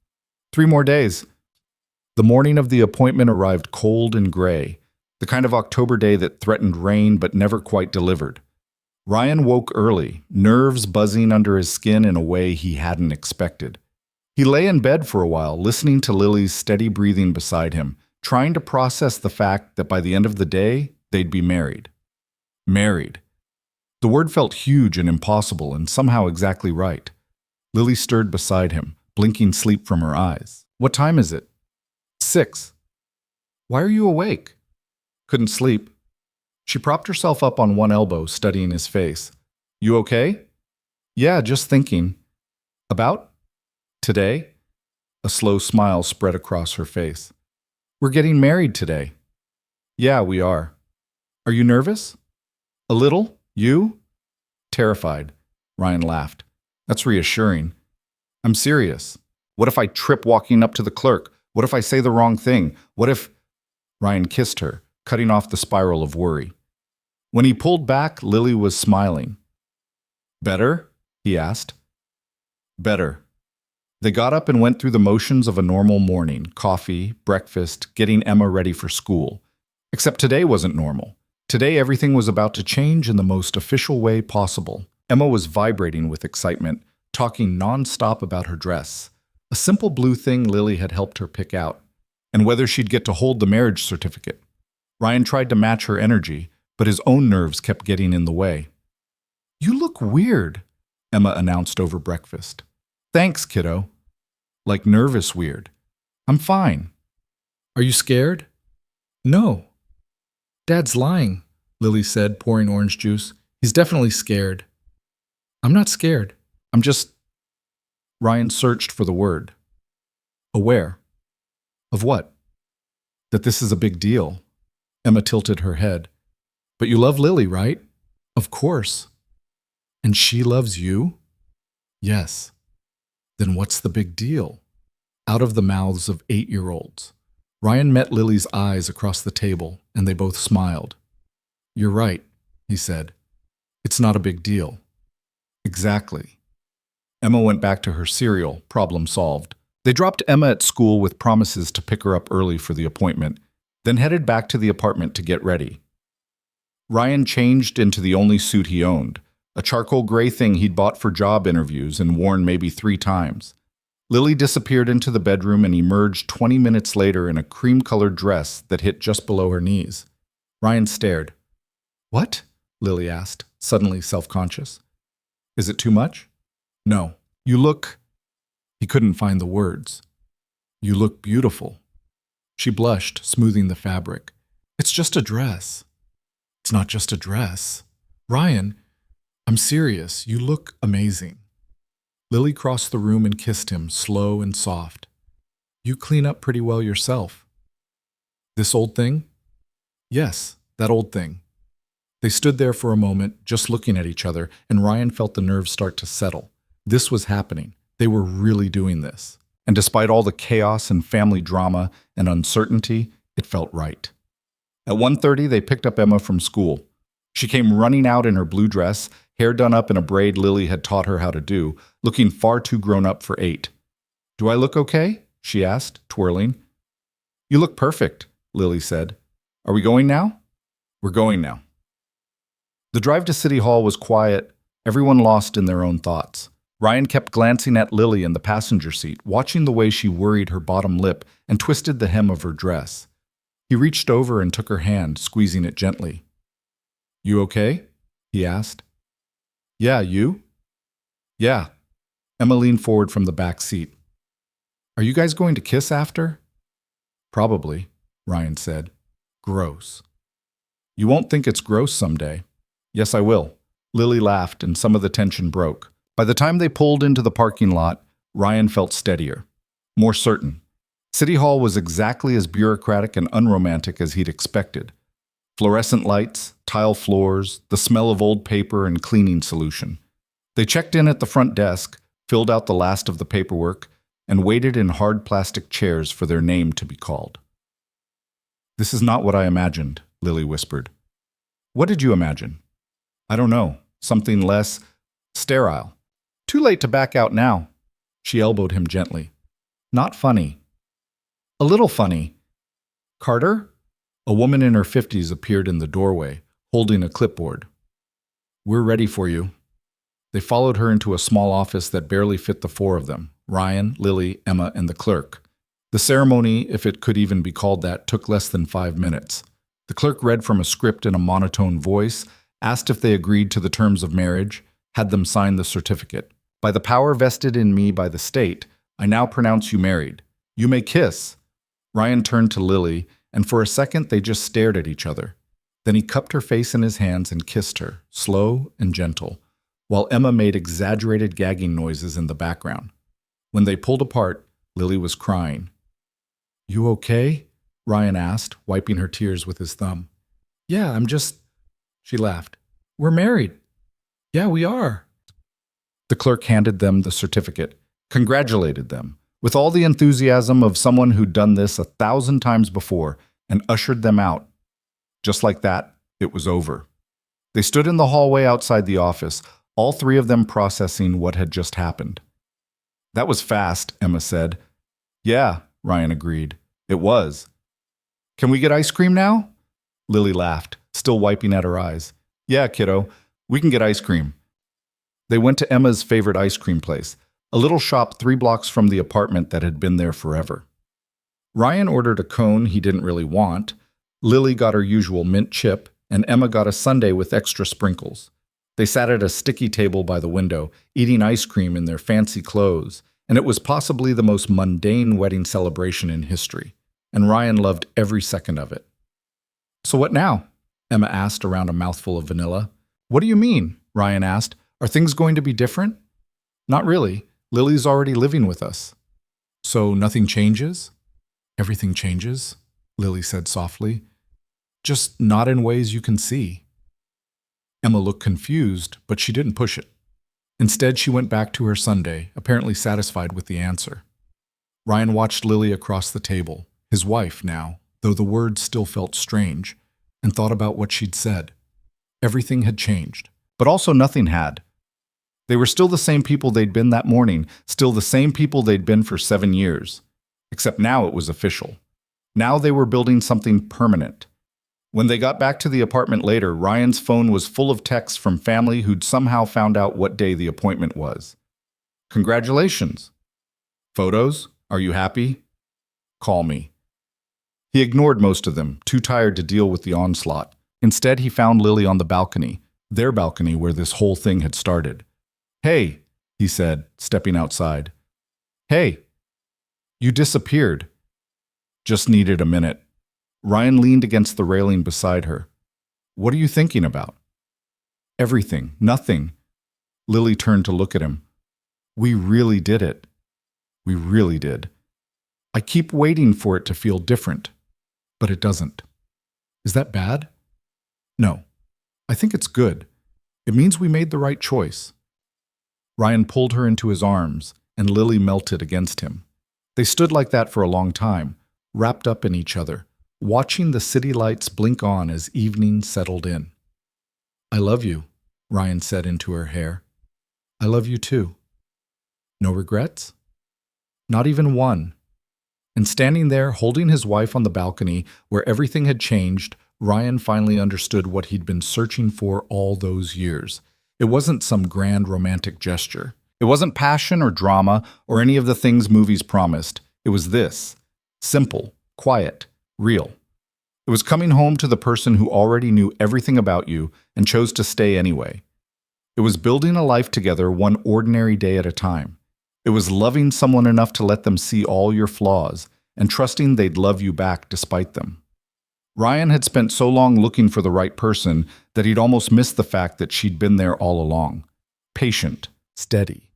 3 more days. The morning of the appointment arrived cold and gray, the kind of October day that threatened rain but never quite delivered. Ryan woke early, nerves buzzing under his skin in a way he hadn't expected. He lay in bed for a while, listening to Lily's steady breathing beside him, trying to process the fact that by the end of the day, they'd be married. Married. The word felt huge and impossible and somehow exactly right. Lily stirred beside him, blinking sleep from her eyes. What time is it? 6. Why are you awake? Couldn't sleep. She propped herself up on one elbow, studying his face. You okay? Yeah, just thinking. About? Today? A slow smile spread across her face. We're getting married today. Yeah, we are. Are you nervous? A little. You? Terrified. Ryan laughed. That's reassuring. I'm serious. What if I trip walking up to the clerk? What if I say the wrong thing? What if... Ryan kissed her, cutting off the spiral of worry. When he pulled back, Lily was smiling. Better? He asked. Better. They got up and went through the motions of a normal morning, coffee, breakfast, getting Emma ready for school. Except today wasn't normal. Today everything was about to change in the most official way possible. Emma was vibrating with excitement, talking non-stop about her dress. A simple blue thing Lily had helped her pick out, and whether she'd get to hold the marriage certificate. Ryan tried to match her energy, but his own nerves kept getting in the way. You look weird, Emma announced over breakfast. Thanks, kiddo. Like nervous weird. I'm fine. Are you scared? No. Dad's lying, Lily said, pouring orange juice. He's definitely scared. I'm not scared. I'm just... Ryan searched for the word. Aware. Of what? That this is a big deal. Emma tilted her head. But you love Lily, right? Of course. And she loves you? Yes. Then what's the big deal? Out of the mouths of 8-year-olds. Ryan met Lily's eyes across the table, and they both smiled. You're right, he said. It's not a big deal. Exactly. Emma went back to her cereal, problem solved. They dropped Emma at school with promises to pick her up early for the appointment, then headed back to the apartment to get ready. Ryan changed into the only suit he owned, a charcoal gray thing he'd bought for job interviews and worn maybe 3 times. Lily disappeared into the bedroom and emerged 20 minutes later in a cream-colored dress that hit just below her knees. Ryan stared. What? Lily asked, suddenly self-conscious. Is it too much? No. You look... He couldn't find the words. You look beautiful. She blushed, smoothing the fabric. It's just a dress. It's not just a dress. Ryan, I'm serious. You look amazing. Lily crossed the room and kissed him, slow and soft. You clean up pretty well yourself. This old thing? Yes, that old thing. They stood there for a moment, just looking at each other, and Ryan felt the nerves start to settle. This was happening. They were really doing this. And despite all the chaos and family drama and uncertainty, it felt right. At 1:30, they picked up Emma from school. She came running out in her blue dress, hair done up in a braid Lily had taught her how to do, looking far too grown up for 8. Do I look okay? She asked, twirling. You look perfect, Lily said. Are we going now? We're going now. The drive to City Hall was quiet, everyone lost in their own thoughts. Ryan kept glancing at Lily in the passenger seat, watching the way she worried her bottom lip and twisted the hem of her dress. He reached over and took her hand, squeezing it gently. You okay? He asked. Yeah, you? Yeah. Emma leaned forward from the back seat. Are you guys going to kiss after? Probably, Ryan said. Gross. You won't think it's gross someday. Yes, I will. Lily laughed and some of the tension broke. By the time they pulled into the parking lot, Ryan felt steadier, more certain. City Hall was exactly as bureaucratic and unromantic as he'd expected. Fluorescent lights, tile floors, the smell of old paper and cleaning solution. They checked in at the front desk, filled out the last of the paperwork, and waited in hard plastic chairs for their name to be called. This is not what I imagined, Lily whispered. What did you imagine? I don't know. Something less sterile. Too late to back out now. She elbowed him gently. Not funny. A little funny. Carter? A woman in her 50s appeared in the doorway, holding a clipboard. We're ready for you. They followed her into a small office that barely fit the 4 of them, Ryan, Lily, Emma, and the clerk. The ceremony, if it could even be called that, took less than 5 minutes. The clerk read from a script in a monotone voice, asked if they agreed to the terms of marriage, had them sign the certificate. By the power vested in me by the state, I now pronounce you married. You may kiss. Ryan turned to Lily, and for a second they just stared at each other. Then he cupped her face in his hands and kissed her, slow and gentle, while Emma made exaggerated gagging noises in the background. When they pulled apart, Lily was crying. You okay? Ryan asked, wiping her tears with his thumb. Yeah, I'm just... She laughed. We're married. Yeah, we are. The clerk handed them the certificate, congratulated them, with all the enthusiasm of someone who'd done this 1,000 times before, and ushered them out. Just like that, it was over. They stood in the hallway outside the office, all 3 of them processing what had just happened. That was fast, Emma said. Yeah, Ryan agreed. It was. Can we get ice cream now? Lily laughed, still wiping at her eyes. Yeah, kiddo, we can get ice cream. They went to Emma's favorite ice cream place, a little shop 3 blocks from the apartment that had been there forever. Ryan ordered a cone he didn't really want. Lily got her usual mint chip, and Emma got a sundae with extra sprinkles. They sat at a sticky table by the window, eating ice cream in their fancy clothes, and it was possibly the most mundane wedding celebration in history, and Ryan loved every second of it. So what now? Emma asked around a mouthful of vanilla. What do you mean? Ryan asked. Are things going to be different? Not really. Lily's already living with us. So nothing changes? Everything changes, Lily said softly. Just not in ways you can see. Emma looked confused, but she didn't push it. Instead, she went back to her sundae, apparently satisfied with the answer. Ryan watched Lily across the table, his wife now, though the words still felt strange, and thought about what she'd said. Everything had changed, but also nothing had. They were still the same people they'd been that morning, still the same people they'd been for 7 years. Except now it was official. Now they were building something permanent. When they got back to the apartment later, Ryan's phone was full of texts from family who'd somehow found out what day the appointment was. Congratulations. Photos? Are you happy? Call me. He ignored most of them, too tired to deal with the onslaught. Instead, he found Lily on the balcony, their balcony where this whole thing had started. Hey, he said, stepping outside. Hey, you disappeared. Just needed a minute. Ryan leaned against the railing beside her. What are you thinking about? Everything. Nothing. Lily turned to look at him. We really did it. We really did. I keep waiting for it to feel different, but it doesn't. Is that bad? No. I think it's good. It means we made the right choice. Ryan pulled her into his arms, and Lily melted against him. They stood like that for a long time, wrapped up in each other, watching the city lights blink on as evening settled in. I love you, Ryan said into her hair. I love you too. No regrets? Not even one. And standing there, holding his wife on the balcony where everything had changed, Ryan finally understood what he'd been searching for all those years. It wasn't some grand romantic gesture. It wasn't passion or drama or any of the things movies promised. It was this: simple, quiet, real. It was coming home to the person who already knew everything about you and chose to stay anyway. It was building a life together one ordinary day at a time. It was loving someone enough to let them see all your flaws and trusting they'd love you back despite them. Ryan had spent so long looking for the right person that he'd almost missed the fact that she'd been there all along. Patient, steady,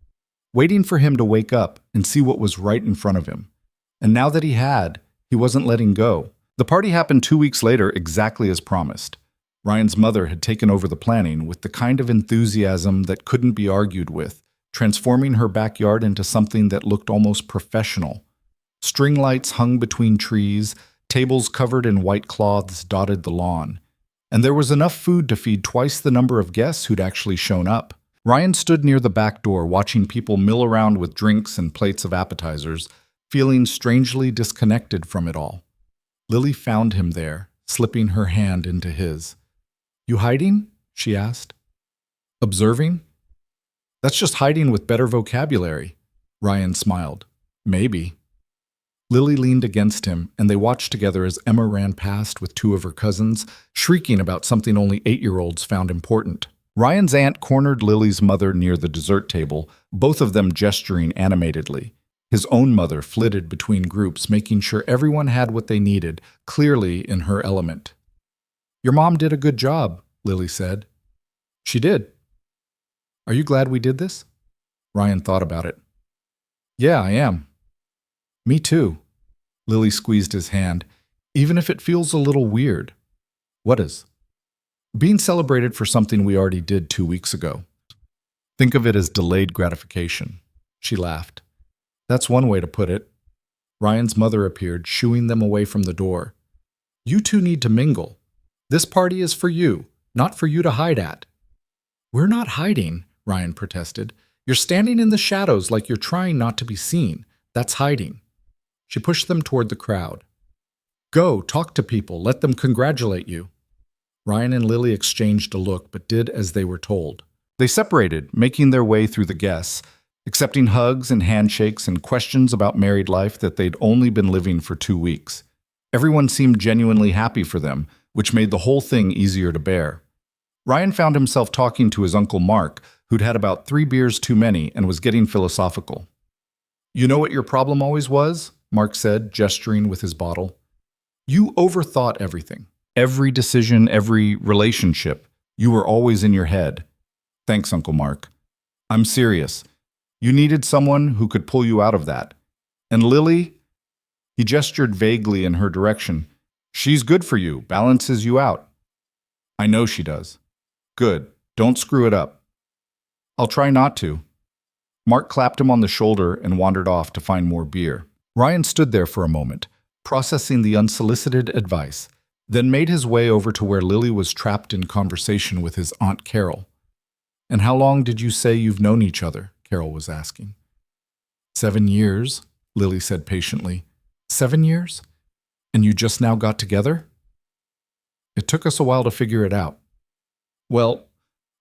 waiting for him to wake up and see what was right in front of him. And now that he had, he wasn't letting go. The party happened 2 weeks later exactly as promised. Ryan's mother had taken over the planning with the kind of enthusiasm that couldn't be argued with, transforming her backyard into something that looked almost professional. String lights hung between trees, tables covered in white cloths dotted the lawn, and there was enough food to feed twice the number of guests who'd actually shown up. Ryan stood near the back door watching people mill around with drinks and plates of appetizers, feeling strangely disconnected from it all. Lily found him there, slipping her hand into his. You hiding? She asked. Observing? That's just hiding with better vocabulary. Ryan smiled. Maybe. Lily leaned against him, and they watched together as Emma ran past with 2 of her cousins, shrieking about something only 8-year-olds found important. Ryan's aunt cornered Lily's mother near the dessert table, both of them gesturing animatedly. His own mother flitted between groups, making sure everyone had what they needed, clearly in her element. Your mom did a good job, Lily said. She did. Are you glad we did this? Ryan thought about it. Yeah, I am. Me too. Lily squeezed his hand, even if it feels a little weird. What is? Being celebrated for something we already did 2 weeks ago. Think of it as delayed gratification. She laughed. That's one way to put it. Ryan's mother appeared, shooing them away from the door. You two need to mingle. This party is for you, not for you to hide at. We're not hiding, Ryan protested. You're standing in the shadows like you're trying not to be seen. That's hiding. She pushed them toward the crowd. Go, talk to people, let them congratulate you. Ryan and Lily exchanged a look, but did as they were told. They separated, making their way through the guests, accepting hugs and handshakes and questions about married life that they'd only been living for 2 weeks. Everyone seemed genuinely happy for them, which made the whole thing easier to bear. Ryan found himself talking to his Uncle Mark, who'd had about 3 beers too many and was getting philosophical. You know what your problem always was? Mark said, gesturing with his bottle. You overthought everything. Every decision, every relationship. You were always in your head. Thanks, Uncle Mark. I'm serious. You needed someone who could pull you out of that. And Lily? He gestured vaguely in her direction. She's good for you, balances you out. I know she does. Good. Don't screw it up. I'll try not to. Mark clapped him on the shoulder and wandered off to find more beer. Ryan stood there for a moment, processing the unsolicited advice, then made his way over to where Lily was trapped in conversation with his Aunt Carol. And how long did you say you've known each other? Carol was asking. 7 years, Lily said patiently. 7 years? And you just now got together? It took us a while to figure it out. Well,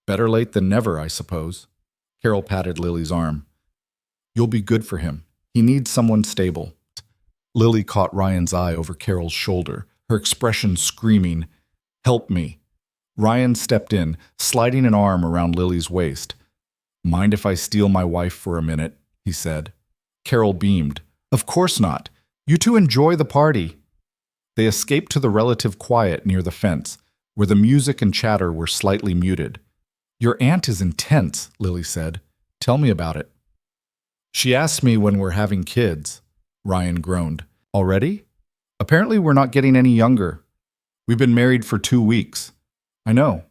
better late than never, I suppose. Carol patted Lily's arm. You'll be good for him. He needs someone stable. Lily caught Ryan's eye over Carol's shoulder, her expression screaming, Help me. Ryan stepped in, sliding an arm around Lily's waist. Mind if I steal my wife for a minute? He said. Carol beamed. Of course not. You two enjoy the party. They escaped to the relative quiet near the fence, where the music and chatter were slightly muted. Your aunt is intense, Lily said. Tell me about it. She asked me when we're having kids, Ryan groaned. Already? Apparently we're not getting any younger. We've been married for 2 weeks. I know.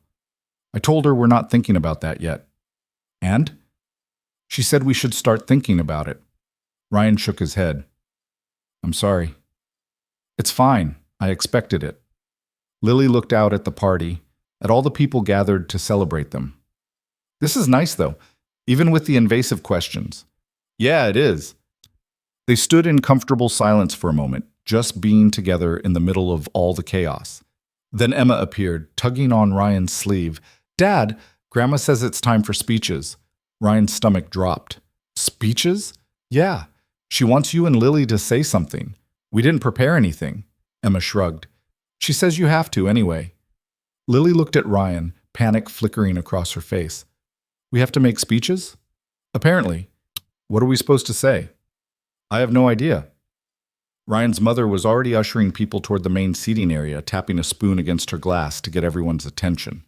I told her we're not thinking about that yet. And? She said we should start thinking about it. Ryan shook his head. I'm sorry. It's fine. I expected it. Lily looked out at the party, at all the people gathered to celebrate them. This is nice, though, even with the invasive questions. Yeah, it is. They stood in comfortable silence for a moment, just being together in the middle of all the chaos. Then Emma appeared, tugging on Ryan's sleeve. Dad, Grandma says it's time for speeches. Ryan's stomach dropped. Speeches? Yeah. She wants you and Lily to say something. We didn't prepare anything. Emma shrugged. She says you have to anyway. Lily looked at Ryan, panic flickering across her face. We have to make speeches? Apparently. What are we supposed to say? I have no idea. Ryan's mother was already ushering people toward the main seating area, tapping a spoon against her glass to get everyone's attention.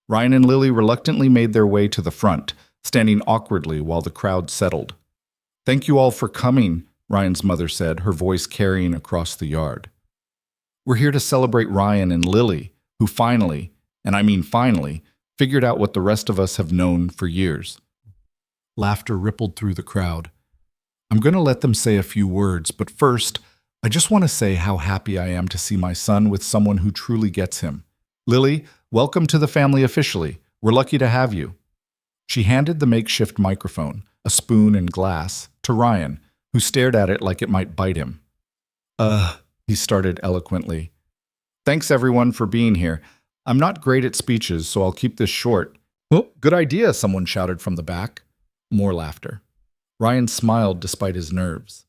Ryan and Lily reluctantly made their way to the front, standing awkwardly while the crowd settled. Thank you all for coming, Ryan's mother said, her voice carrying across the yard. We're here to celebrate Ryan and Lily, who finally, and I mean finally, figured out what the rest of us have known for years. Laughter rippled through the crowd. I'm going to let them say a few words, but first, I just want to say how happy I am to see my son with someone who truly gets him. Lily, welcome to the family officially. We're lucky to have you. She handed the makeshift microphone, a spoon and glass, to Ryan, who stared at it like it might bite him. He started eloquently. Thanks everyone for being here. I'm not great at speeches, so I'll keep this short. Oh, good idea, someone shouted from the back. More laughter. Ryan smiled despite his nerves.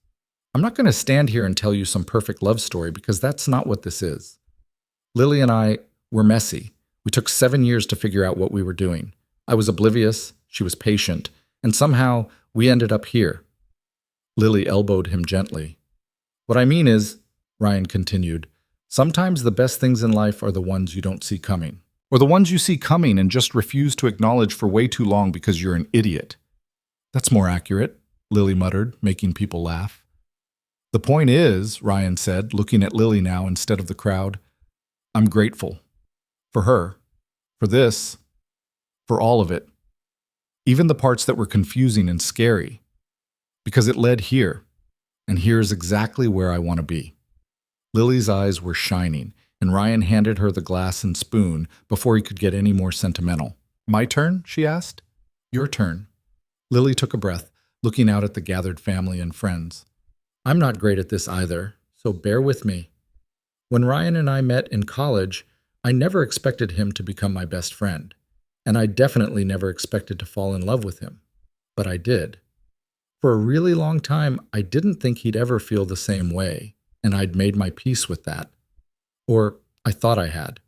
I'm not going to stand here and tell you some perfect love story because that's not what this is. Lily and I were messy. We took 7 years to figure out what we were doing. I was oblivious, she was patient, and somehow we ended up here. Lily elbowed him gently. What I mean is, Ryan continued, sometimes the best things in life are the ones you don't see coming. Or the ones you see coming and just refuse to acknowledge for way too long because you're an idiot. That's more accurate, Lily muttered, making people laugh. The point is, Ryan said, looking at Lily now instead of the crowd, I'm grateful. For her. For this. For all of it. Even the parts that were confusing and scary. Because it led here. And here is exactly where I want to be. Lily's eyes were shining, and Ryan handed her the glass and spoon before he could get any more sentimental. My turn? She asked. Your turn. Lily took a breath, looking out at the gathered family and friends. I'm not great at this either, so bear with me. When Ryan and I met in college, I never expected him to become my best friend, and I definitely never expected to fall in love with him. But I did. For a really long time, I didn't think he'd ever feel the same way, and I'd made my peace with that. Or I thought I had.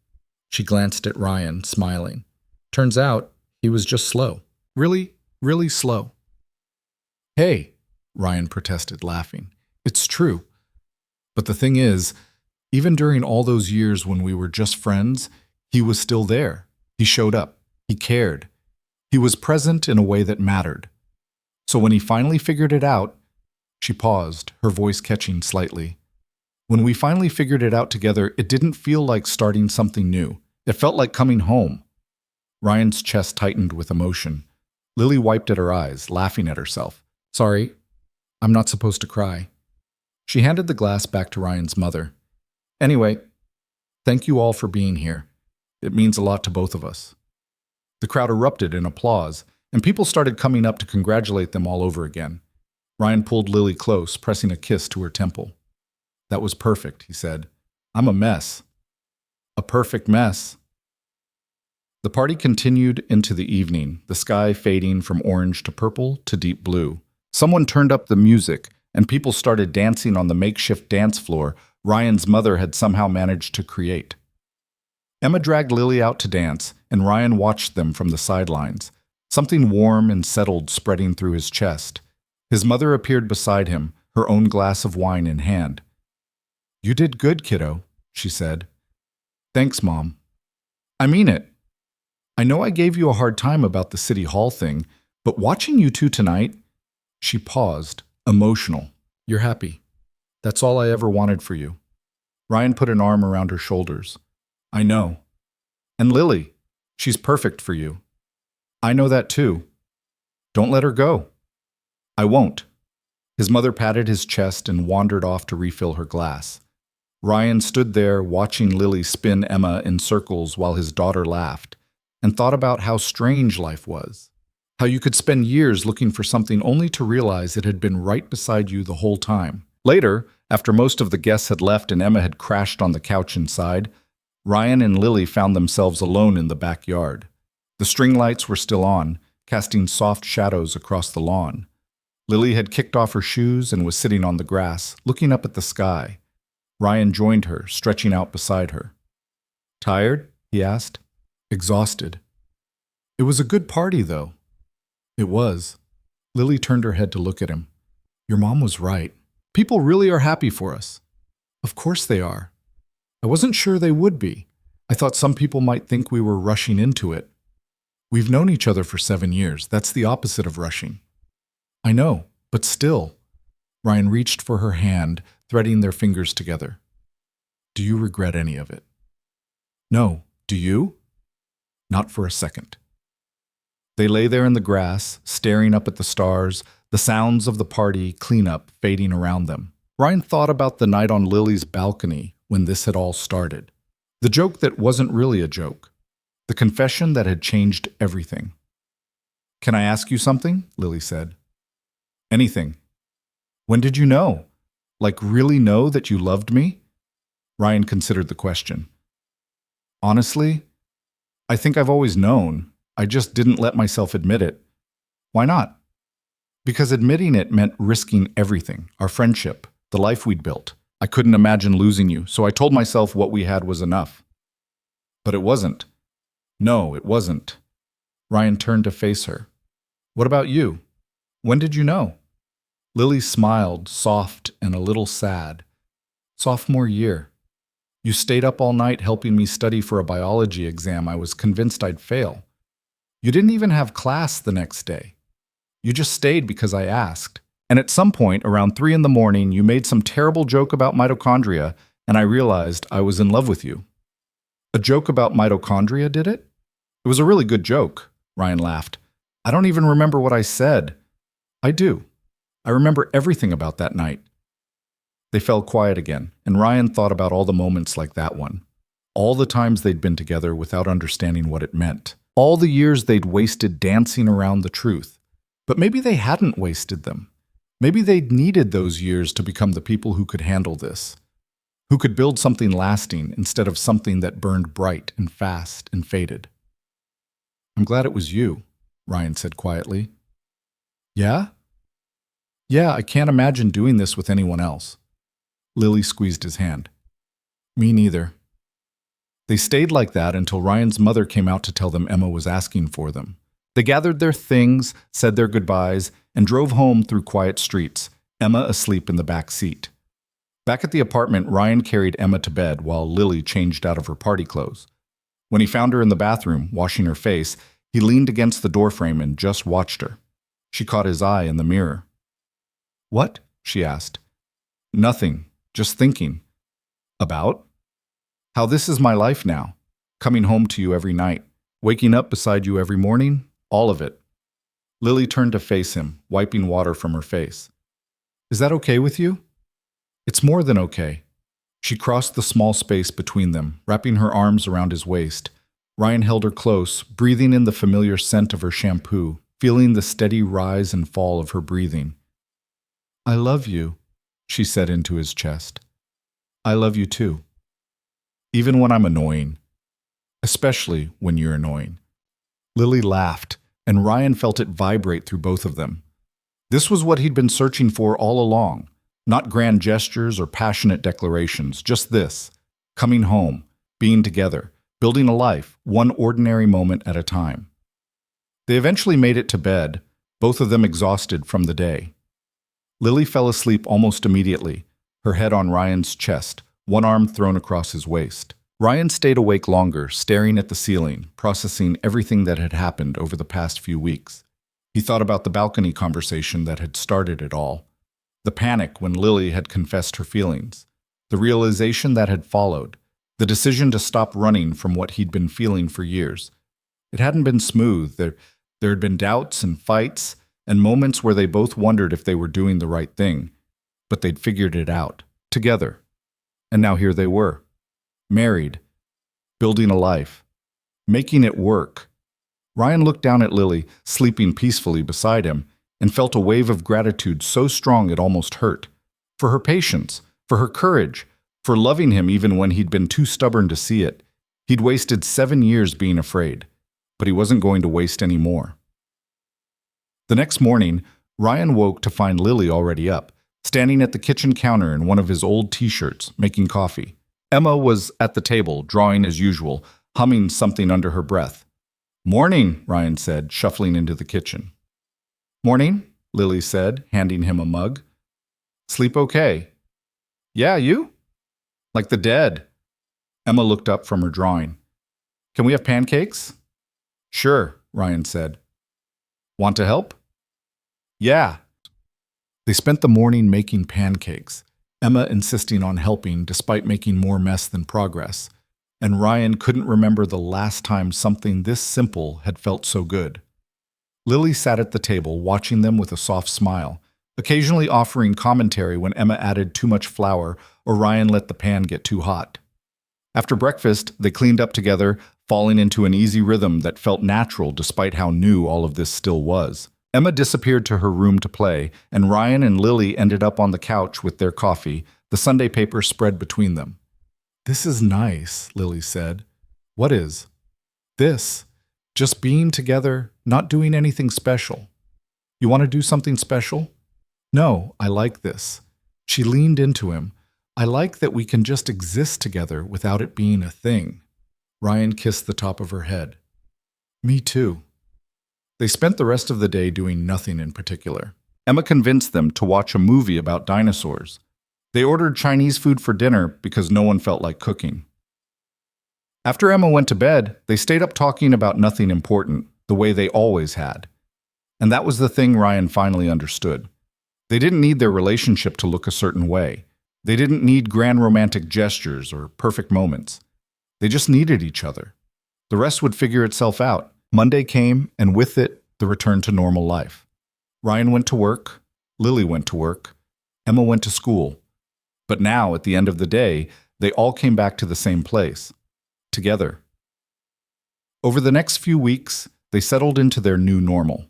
She glanced at Ryan, smiling. Turns out, he was just slow. Really, really slow. Hey, Ryan protested, laughing. It's true. But the thing is, even during all those years when we were just friends, he was still there. He showed up. He cared. He was present in a way that mattered. So when he finally figured it out, she paused, her voice catching slightly. When we finally figured it out together, it didn't feel like starting something new. It felt like coming home. Ryan's chest tightened with emotion. Lily wiped at her eyes, laughing at herself. Sorry, I'm not supposed to cry. She handed the glass back to Ryan's mother. Anyway, thank you all for being here. It means a lot to both of us. The crowd erupted in applause, and people started coming up to congratulate them all over again. Ryan pulled Lily close, pressing a kiss to her temple. That was perfect, he said. I'm a mess. A perfect mess. The party continued into the evening, the sky fading from orange to purple to deep blue. Someone turned up the music, and people started dancing on the makeshift dance floor Ryan's mother had somehow managed to create. Emma dragged Lily out to dance, and Ryan watched them from the sidelines, something warm and settled spreading through his chest. His mother appeared beside him, her own glass of wine in hand. You did good, kiddo, she said. Thanks, Mom. I mean it. I know I gave you a hard time about the City Hall thing, but watching you two tonight, She paused, emotional. You're happy. That's all I ever wanted for you. Ryan put an arm around her shoulders. I know. And Lily, she's perfect for you. I know that too. Don't let her go. I won't. His mother patted his chest and wandered off to refill her glass. Ryan stood there watching Lily spin Emma in circles while his daughter laughed, and thought about how strange life was. How you could spend years looking for something only to realize it had been right beside you the whole time. Later, after most of the guests had left and Emma had crashed on the couch inside, Ryan and Lily found themselves alone in the backyard. The string lights were still on, casting soft shadows across the lawn. Lily had kicked off her shoes and was sitting on the grass, looking up at the sky. Ryan joined her, stretching out beside her. Tired? He asked. Exhausted. It was a good party, though. It was. Lily turned her head to look at him. Your mom was right. People really are happy for us. Of course they are. I wasn't sure they would be. I thought some people might think we were rushing into it. We've known each other for 7 years. That's the opposite of rushing. I know, but still. Ryan reached for her hand, threading their fingers together. Do you regret any of it? No. Do you? Not for a second. They lay there in the grass, staring up at the stars, the sounds of the party cleanup fading around them. Ryan thought about the night on Lily's balcony when this had all started. The joke that wasn't really a joke. The confession that had changed everything. Can I ask you something? Lily said. Anything. When did you know? Like really know that you loved me? Ryan considered the question. Honestly, I think I've always known. I just didn't let myself admit it. Why not? Because admitting it meant risking everything, our friendship, the life we'd built. I couldn't imagine losing you, so I told myself what we had was enough. But it wasn't. No, it wasn't. Ryan turned to face her. What about you? When did you know? Lily smiled, soft and a little sad. Sophomore year. You stayed up all night helping me study for a biology exam I was convinced I'd fail. You didn't even have class the next day. You just stayed because I asked. And at some point, around 3 a.m, you made some terrible joke about mitochondria, and I realized I was in love with you. A joke about mitochondria, did it? It was a really good joke, Ryan laughed. I don't even remember what I said. I do. I remember everything about that night. They fell quiet again, and Ryan thought about all the moments like that one. All the times they'd been together without understanding what it meant. All the years they'd wasted dancing around the truth. But maybe they hadn't wasted them. Maybe they'd needed those years to become the people who could handle this. Who could build something lasting instead of something that burned bright and fast and faded. I'm glad it was you, Ryan said quietly. Yeah? Yeah, I can't imagine doing this with anyone else. Lily squeezed his hand. Me neither. They stayed like that until Ryan's mother came out to tell them Emma was asking for them. They gathered their things, said their goodbyes, and drove home through quiet streets, Emma asleep in the back seat. Back at the apartment, Ryan carried Emma to bed while Lily changed out of her party clothes. When he found her in the bathroom, washing her face, he leaned against the doorframe and just watched her. She caught his eye in the mirror. What? She asked. Nothing, just thinking. About? How this is my life now, coming home to you every night, waking up beside you every morning, all of it. Lily turned to face him, wiping water from her face. Is that okay with you? It's more than okay. She crossed the small space between them, wrapping her arms around his waist. Ryan held her close, breathing in the familiar scent of her shampoo, feeling the steady rise and fall of her breathing. I love you, she said into his chest. I love you too. Even when I'm annoying. Especially when you're annoying. Lily laughed, and Ryan felt it vibrate through both of them. This was what he'd been searching for all along. Not grand gestures or passionate declarations, just this. Coming home, being together, building a life, one ordinary moment at a time. They eventually made it to bed, both of them exhausted from the day. Lily fell asleep almost immediately, her head on Ryan's chest, one arm thrown across his waist. Ryan stayed awake longer, staring at the ceiling, processing everything that had happened over the past few weeks. He thought about the balcony conversation that had started it all, the panic when Lily had confessed her feelings, the realization that had followed, the decision to stop running from what he'd been feeling for years. It hadn't been smooth. There had been doubts and fights and moments where they both wondered if they were doing the right thing, but they'd figured it out, together. And now here they were, married, building a life, making it work. Ryan looked down at Lily, sleeping peacefully beside him, and felt a wave of gratitude so strong it almost hurt. For her patience, for her courage, for loving him even when he'd been too stubborn to see it. He'd wasted 7 years being afraid, but he wasn't going to waste any more. The next morning, Ryan woke to find Lily already up, standing at the kitchen counter in one of his old t-shirts, making coffee. Emma was at the table, drawing as usual, humming something under her breath. "Morning," Ryan said, shuffling into the kitchen. "Morning," Lily said, handing him a mug. "Sleep okay?" "Yeah, you?" "Like the dead." Emma looked up from her drawing. "Can we have pancakes?" "Sure," Ryan said. "Want to help?" "Yeah." They spent the morning making pancakes, Emma insisting on helping despite making more mess than progress, and Ryan couldn't remember the last time something this simple had felt so good. Lily sat at the table watching them with a soft smile, occasionally offering commentary when Emma added too much flour or Ryan let the pan get too hot. After breakfast, they cleaned up together, falling into an easy rhythm that felt natural despite how new all of this still was. Emma disappeared to her room to play, and Ryan and Lily ended up on the couch with their coffee, the Sunday paper spread between them. "This is nice," Lily said. "What is?" "This. Just being together, not doing anything special." "You want to do something special?" "No, I like this." She leaned into him. "I like that we can just exist together without it being a thing." Ryan kissed the top of her head. "Me too." They spent the rest of the day doing nothing in particular. Emma convinced them to watch a movie about dinosaurs. They ordered Chinese food for dinner because no one felt like cooking. After Emma went to bed, they stayed up talking about nothing important, the way they always had. And that was the thing Ryan finally understood. They didn't need their relationship to look a certain way. They didn't need grand romantic gestures or perfect moments. They just needed each other. The rest would figure itself out. Monday came, and with it, the return to normal life. Ryan went to work, Lily went to work, Emma went to school. But now, at the end of the day, they all came back to the same place, together. Over the next few weeks, they settled into their new normal.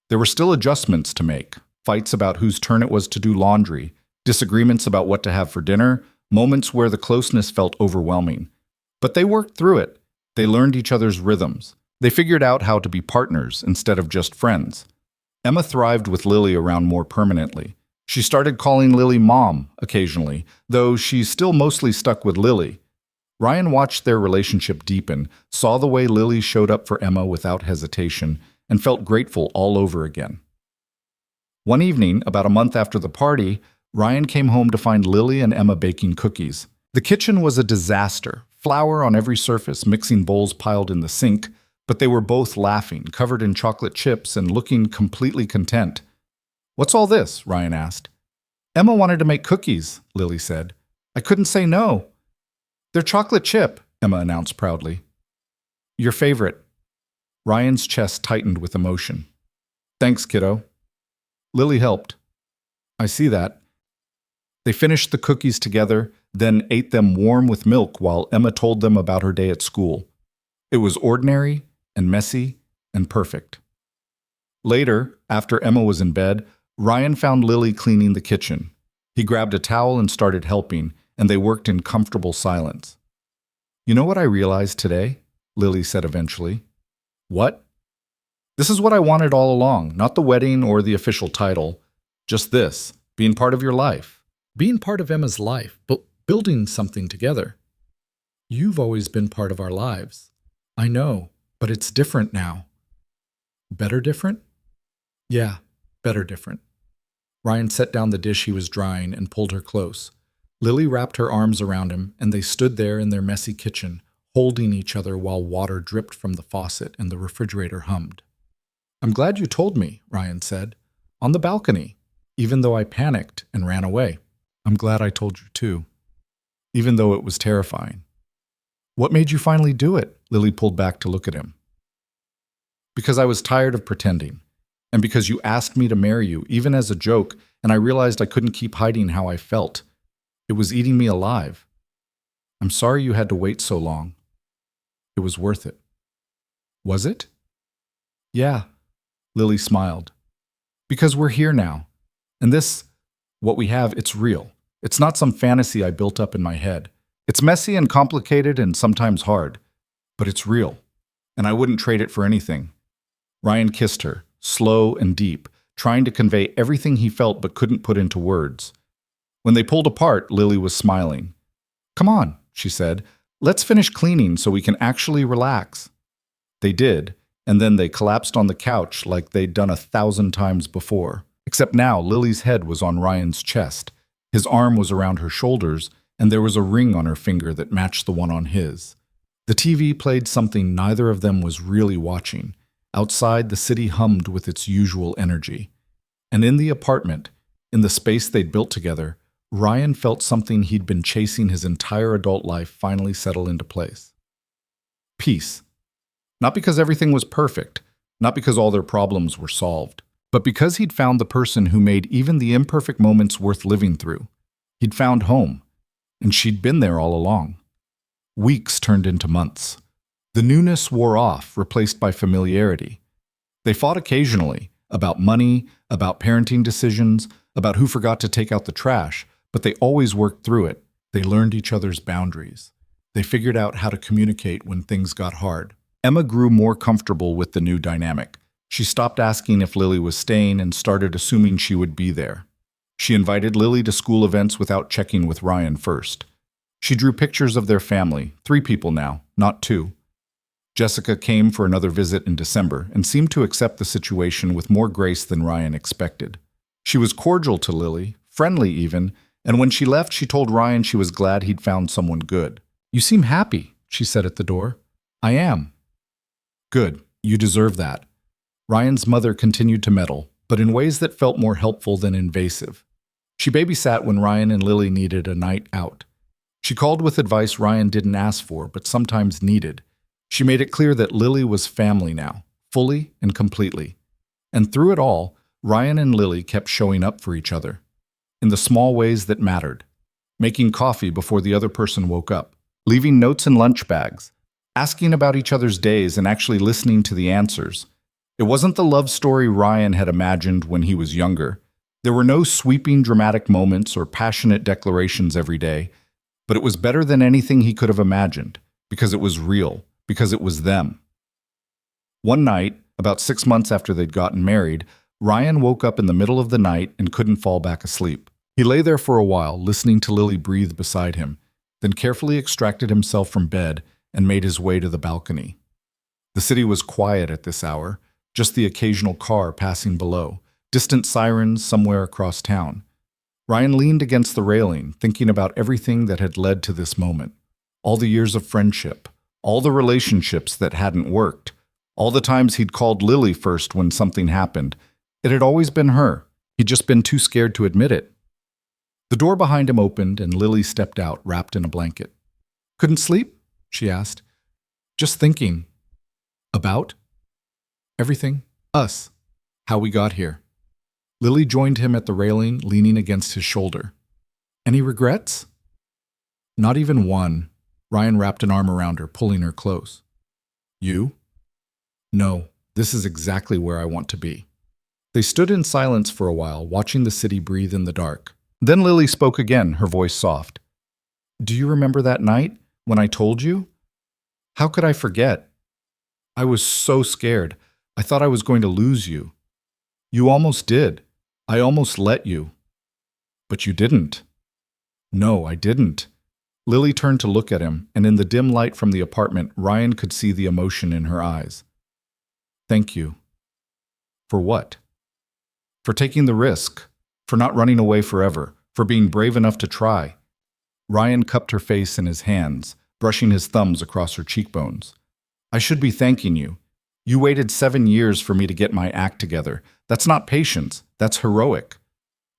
There were still adjustments to make, fights about whose turn it was to do laundry, disagreements about what to have for dinner, moments where the closeness felt overwhelming. But they worked through it. They learned each other's rhythms. They figured out how to be partners instead of just friends. Emma thrived with Lily around more permanently. She started calling Lily Mom occasionally, though she still mostly stuck with Lily. Ryan watched their relationship deepen, saw the way Lily showed up for Emma without hesitation, and felt grateful all over again. One evening, about a month after the party, Ryan came home to find Lily and Emma baking cookies. The kitchen was a disaster, flour on every surface, mixing bowls piled in the sink, but they were both laughing, covered in chocolate chips, and looking completely content. "What's all this?" Ryan asked. "Emma wanted to make cookies," Lily said. "I couldn't say no." "They're chocolate chip," Emma announced proudly. "Your favorite." Ryan's chest tightened with emotion. "Thanks, kiddo." Lily helped. "I see that." They finished the cookies together, then ate them warm with milk while Emma told them about her day at school. It was ordinary and messy and perfect. Later, after Emma was in bed, Ryan found Lily cleaning the kitchen. He grabbed a towel and started helping, and they worked in comfortable silence. "You know what I realized today?" Lily said eventually. "What?" "This is what I wanted all along, not the wedding or the official title. Just this, being part of your life. Being part of Emma's life, but building something together. You've always been part of our lives. I know, but it's different now." "Better different?" "Yeah, better different." Ryan set down the dish he was drying and pulled her close. Lily wrapped her arms around him, and they stood there in their messy kitchen, holding each other while water dripped from the faucet and the refrigerator hummed. I'm glad you told me, Ryan said. On the balcony, even though I panicked and ran away. I'm glad I told you too, even though it was terrifying. What made you finally do it? Lily pulled back to look at him. Because I was tired of pretending, and because you asked me to marry you, even as a joke, and I realized I couldn't keep hiding how I felt. It was eating me alive. I'm sorry you had to wait so long. It was worth it. Was it? Yeah, Lily smiled. Because we're here now. And this, what we have, it's real. It's not some fantasy I built up in my head. It's messy and complicated and sometimes hard, but it's real. And I wouldn't trade it for anything. Ryan kissed her, slow and deep, trying to convey everything he felt but couldn't put into words. When they pulled apart, Lily was smiling. Come on, she said. Let's finish cleaning so we can actually relax. They did, and then they collapsed on the couch like they'd done 1,000 times before. Except now, Lily's head was on Ryan's chest. His arm was around her shoulders, and there was a ring on her finger that matched the one on his. The TV played something neither of them was really watching. Outside, the city hummed with its usual energy. And in the apartment, in the space they'd built together, Ryan felt something he'd been chasing his entire adult life finally settle into place. Peace. Not because everything was perfect, not because all their problems were solved, but because he'd found the person who made even the imperfect moments worth living through. He'd found home, and she'd been there all along. Weeks turned into months. The newness wore off, replaced by familiarity. They fought occasionally, about money, about parenting decisions, about who forgot to take out the trash, but they always worked through it. They learned each other's boundaries. They figured out how to communicate when things got hard. Emma grew more comfortable with the new dynamic. She stopped asking if Lily was staying and started assuming she would be there. She invited Lily to school events without checking with Ryan first. She drew pictures of their family, 3 people now, not 2. Jessica came for another visit in December and seemed to accept the situation with more grace than Ryan expected. She was cordial to Lily, friendly even, and when she left, she told Ryan she was glad he'd found someone good. You seem happy, she said at the door. I am. Good, you deserve that. Ryan's mother continued to meddle, but in ways that felt more helpful than invasive. She babysat when Ryan and Lily needed a night out. She called with advice Ryan didn't ask for, but sometimes needed. She made it clear that Lily was family now, fully and completely. And through it all, Ryan and Lily kept showing up for each other, in the small ways that mattered. Making coffee before the other person woke up, leaving notes in lunch bags, asking about each other's days and actually listening to the answers. It wasn't the love story Ryan had imagined when he was younger. There were no sweeping dramatic moments or passionate declarations every day, but it was better than anything he could have imagined, because it was real, because it was them. One night, about 6 months after they'd gotten married, Ryan woke up in the middle of the night and couldn't fall back asleep. He lay there for a while, listening to Lily breathe beside him, then carefully extracted himself from bed and made his way to the balcony. The city was quiet at this hour, just the occasional car passing below, distant sirens somewhere across town. Ryan leaned against the railing, thinking about everything that had led to this moment. All the years of friendship, all the relationships that hadn't worked, all the times he'd called Lily first when something happened. It had always been her. He'd just been too scared to admit it. The door behind him opened and Lily stepped out, wrapped in a blanket. Couldn't sleep? She asked. Just thinking. About? Everything. Us. How we got here. Lily joined him at the railing, leaning against his shoulder. Any regrets? Not even one. Ryan wrapped an arm around her, pulling her close. You? No, this is exactly where I want to be. They stood in silence for a while, watching the city breathe in the dark. Then Lily spoke again, her voice soft. Do you remember that night, when I told you? How could I forget? I was so scared. I thought I was going to lose you. You almost did. I almost let you. But you didn't. No, I didn't. Lily turned to look at him, and in the dim light from the apartment, Ryan could see the emotion in her eyes. Thank you. For what? For taking the risk, for not running away forever, for being brave enough to try. Ryan cupped her face in his hands, brushing his thumbs across her cheekbones. I should be thanking you. You waited 7 years for me to get my act together. That's not patience. That's heroic.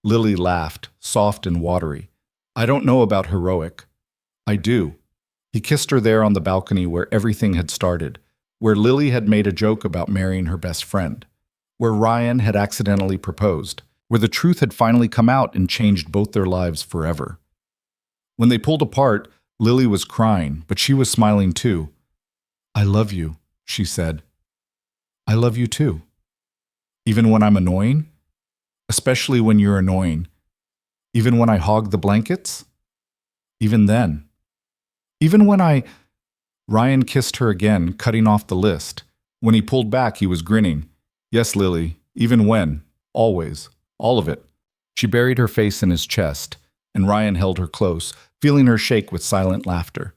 Lily laughed, soft and watery. I don't know about heroic. I do. He kissed her there on the balcony where everything had started, where Lily had made a joke about marrying her best friend, where Ryan had accidentally proposed, where the truth had finally come out and changed both their lives forever. When they pulled apart, Lily was crying, but she was smiling too. I love you, she said. I love you too. Even when I'm annoying? Especially when you're annoying. Even when I hog the blankets? Even then. Even when Ryan kissed her again, cutting off the list. When he pulled back, he was grinning. Yes, Lily, even when. Always. All of it. She buried her face in his chest, and Ryan held her close, feeling her shake with silent laughter.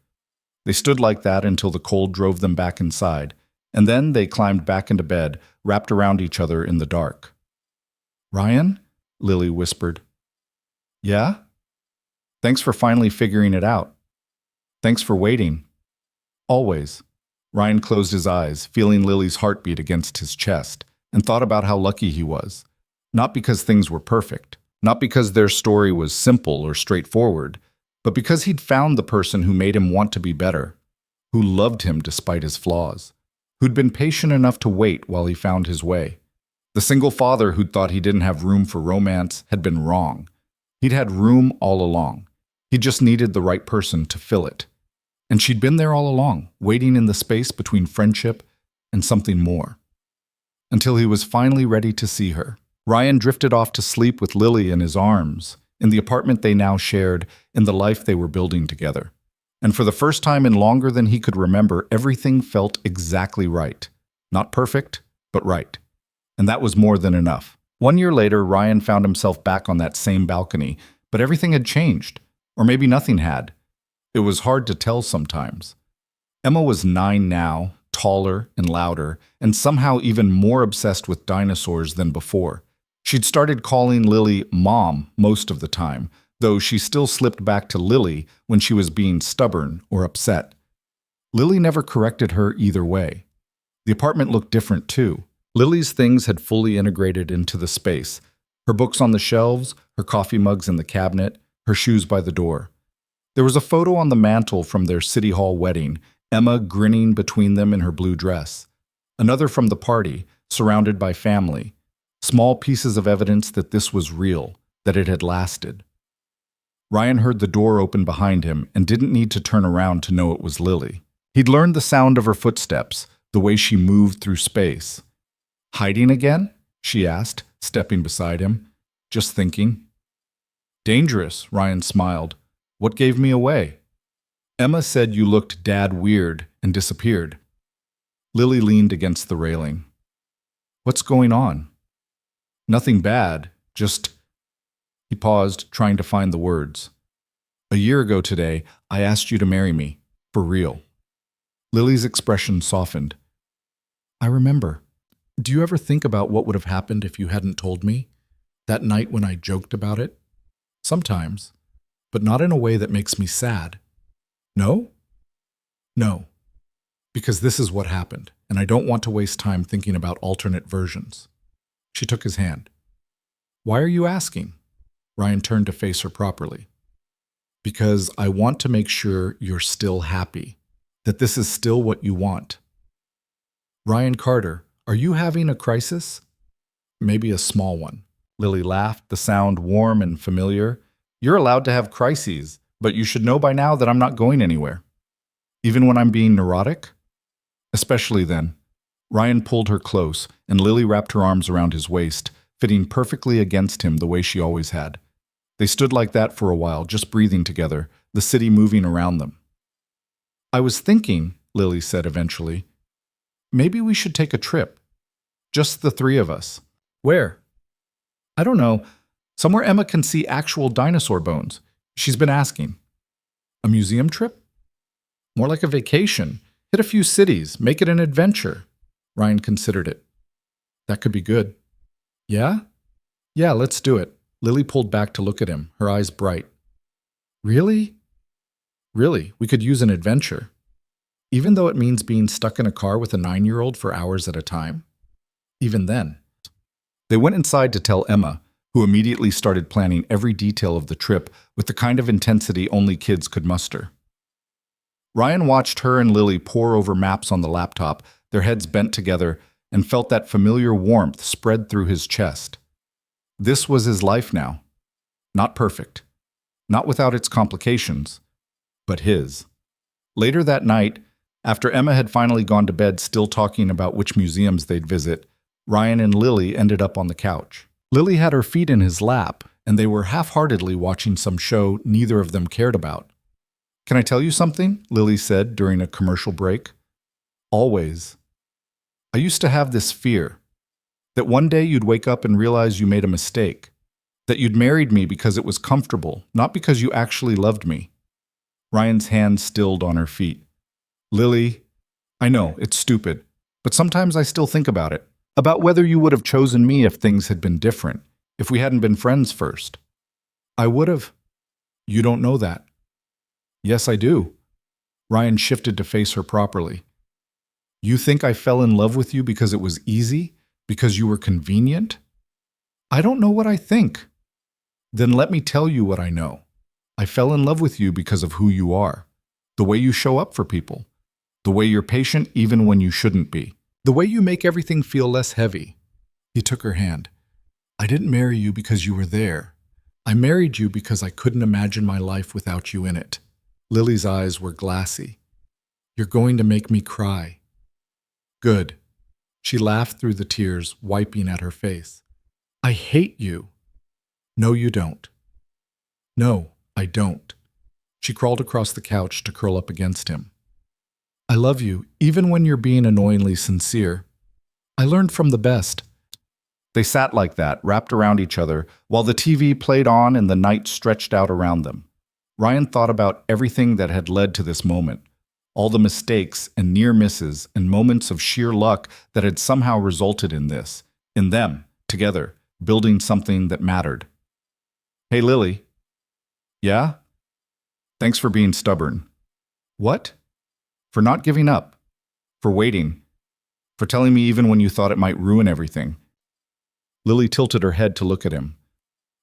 They stood like that until the cold drove them back inside, and then they climbed back into bed, wrapped around each other in the dark. Ryan? Lily whispered. Yeah? Thanks for finally figuring it out. Thanks for waiting. Always. Ryan closed his eyes, feeling Lily's heartbeat against his chest, and thought about how lucky he was. Not because things were perfect, not because their story was simple or straightforward, but because he'd found the person who made him want to be better, who loved him despite his flaws, who'd been patient enough to wait while he found his way. The single father who'd thought he didn't have room for romance had been wrong. He'd had room all along. He just needed the right person to fill it. And she'd been there all along, waiting in the space between friendship and something more. Until he was finally ready to see her. Ryan drifted off to sleep with Lily in his arms, in the apartment they now shared, in the life they were building together. And for the first time in longer than he could remember, everything felt exactly right. Not perfect, but right. And that was more than enough. 1 year later, Ryan found himself back on that same balcony, but everything had changed. Or maybe nothing had. It was hard to tell sometimes. Emma was 9 now, taller and louder, and somehow even more obsessed with dinosaurs than before. She'd started calling Lily Mom most of the time, though she still slipped back to Lily when she was being stubborn or upset. Lily never corrected her either way. The apartment looked different too. Lily's things had fully integrated into the space. Her books on the shelves, her coffee mugs in the cabinet, her shoes by the door. There was a photo on the mantel from their City Hall wedding, Emma grinning between them in her blue dress. Another from the party, surrounded by family. Small pieces of evidence that this was real, that it had lasted. Ryan heard the door open behind him and didn't need to turn around to know it was Lily. He'd learned the sound of her footsteps, the way she moved through space. Hiding again? She asked, stepping beside him. Just thinking. Dangerous, Ryan smiled. What gave me away? Emma said you looked dad weird and disappeared. Lily leaned against the railing. What's going on? Nothing bad, just... He paused, trying to find the words. A year ago today, I asked you to marry me, for real. Lily's expression softened. I remember. Do you ever think about what would have happened if you hadn't told me? That night when I joked about it? Sometimes, but not in a way that makes me sad. No? No. Because this is what happened, and I don't want to waste time thinking about alternate versions. She took his hand. Why are you asking? Ryan turned to face her properly. Because I want to make sure you're still happy, that this is still what you want. Ryan Carter, are you having a crisis? Maybe a small one. Lily laughed, the sound warm and familiar. You're allowed to have crises, but you should know by now that I'm not going anywhere. Even when I'm being neurotic? Especially then. Ryan pulled her close, and Lily wrapped her arms around his waist, fitting perfectly against him the way she always had. They stood like that for a while, just breathing together, the city moving around them. I was thinking, Lily said eventually, maybe we should take a trip. Just the three of us. Where? I don't know. Somewhere Emma can see actual dinosaur bones. She's been asking. A museum trip? More like a vacation. Hit a few cities. Make it an adventure. Ryan considered it. That could be good. Yeah? Yeah, let's do it. Lily pulled back to look at him, her eyes bright. Really? Really, we could use an adventure. even though it means being stuck in a car with a 9-year-old for hours at a time? Even then. They went inside to tell Emma, who immediately started planning every detail of the trip with the kind of intensity only kids could muster. Ryan watched her and Lily pore over maps on the laptop, their heads bent together, and felt that familiar warmth spread through his chest. This was his life now. Not perfect. Not without its complications. But his. Later that night, after Emma had finally gone to bed still talking about which museums they'd visit, Ryan and Lily ended up on the couch. Lily had her feet in his lap, and they were half-heartedly watching some show neither of them cared about. "Can I tell you something?" Lily said during a commercial break. "Always. I used to have this fear, that one day you'd wake up and realize you made a mistake, that you'd married me because it was comfortable, not because you actually loved me." Ryan's hand stilled on her feet. "Lily, I know, it's stupid, but sometimes I still think about it. About whether you would have chosen me if things had been different, if we hadn't been friends first." "I would have." "You don't know that." "Yes, I do." Ryan shifted to face her properly. "You think I fell in love with you because it was easy? Because you were convenient?" "I don't know what I think." "Then let me tell you what I know. I fell in love with you because of who you are, the way you show up for people, the way you're patient even when you shouldn't be, the way you make everything feel less heavy." He took her hand. "I didn't marry you because you were there. I married you because I couldn't imagine my life without you in it." Lily's eyes were glassy. "You're going to make me cry." "Good." She laughed through the tears, wiping at her face. "I hate you." "No, you don't." "No, I don't." She crawled across the couch to curl up against him. "I love you, even when you're being annoyingly sincere. I learned from the best." They sat like that, wrapped around each other, while the TV played on and the night stretched out around them. Ryan thought about everything that had led to this moment, all the mistakes and near misses and moments of sheer luck that had somehow resulted in this, in them, together, building something that mattered. "Hey, Lily." "Yeah?" "Thanks for being stubborn." "What?" "For not giving up. For waiting. For telling me even when you thought it might ruin everything." Lily tilted her head to look at him.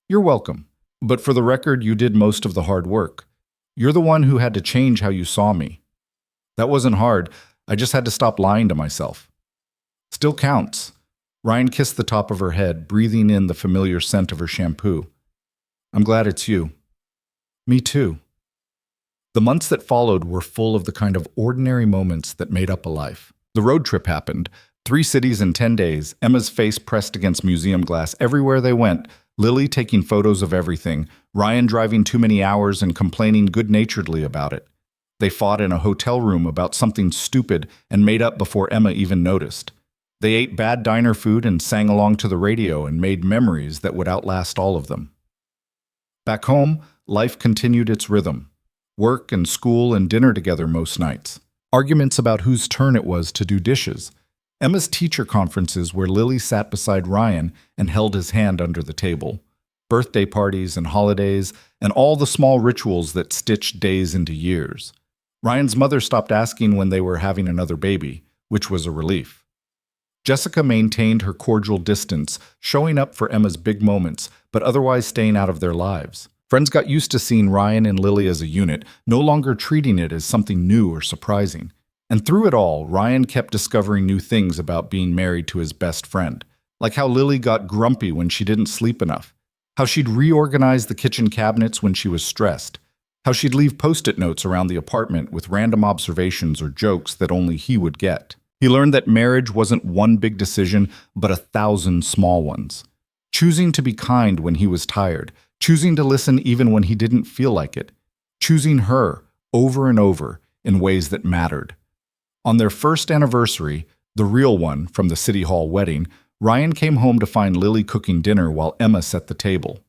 "You're welcome. But for the record, you did most of the hard work. You're the one who had to change how you saw me. That wasn't hard. I just had to stop lying to myself." "Still counts." Ryan kissed the top of her head, breathing in the familiar scent of her shampoo. "I'm glad it's you." "Me too." The months that followed were full of the kind of ordinary moments that made up a life. The road trip happened. 3 cities in 10 days, Emma's face pressed against museum glass everywhere they went, Lily taking photos of everything, Ryan driving too many hours and complaining good-naturedly about it. They fought in a hotel room about something stupid and made up before Emma even noticed. They ate bad diner food and sang along to the radio and made memories that would outlast all of them. Back home, life continued its rhythm. Work and school and dinner together most nights. Arguments about whose turn it was to do dishes. Emma's teacher conferences where Lily sat beside Ryan and held his hand under the table. Birthday parties and holidays, and all the small rituals that stitched days into years. Ryan's mother stopped asking when they were having another baby, which was a relief. Jessica maintained her cordial distance, showing up for Emma's big moments, but otherwise staying out of their lives. Friends got used to seeing Ryan and Lily as a unit, no longer treating it as something new or surprising. And through it all, Ryan kept discovering new things about being married to his best friend, like how Lily got grumpy when she didn't sleep enough, how she'd reorganize the kitchen cabinets when she was stressed, how she'd leave post-it notes around the apartment with random observations or jokes that only he would get. He learned that marriage wasn't one big decision, but 1,000 small ones. Choosing to be kind when he was tired, choosing to listen even when he didn't feel like it, choosing her over and over in ways that mattered. On their first anniversary, the real one from the City Hall wedding, Ryan came home to find Lily cooking dinner while Emma set the table.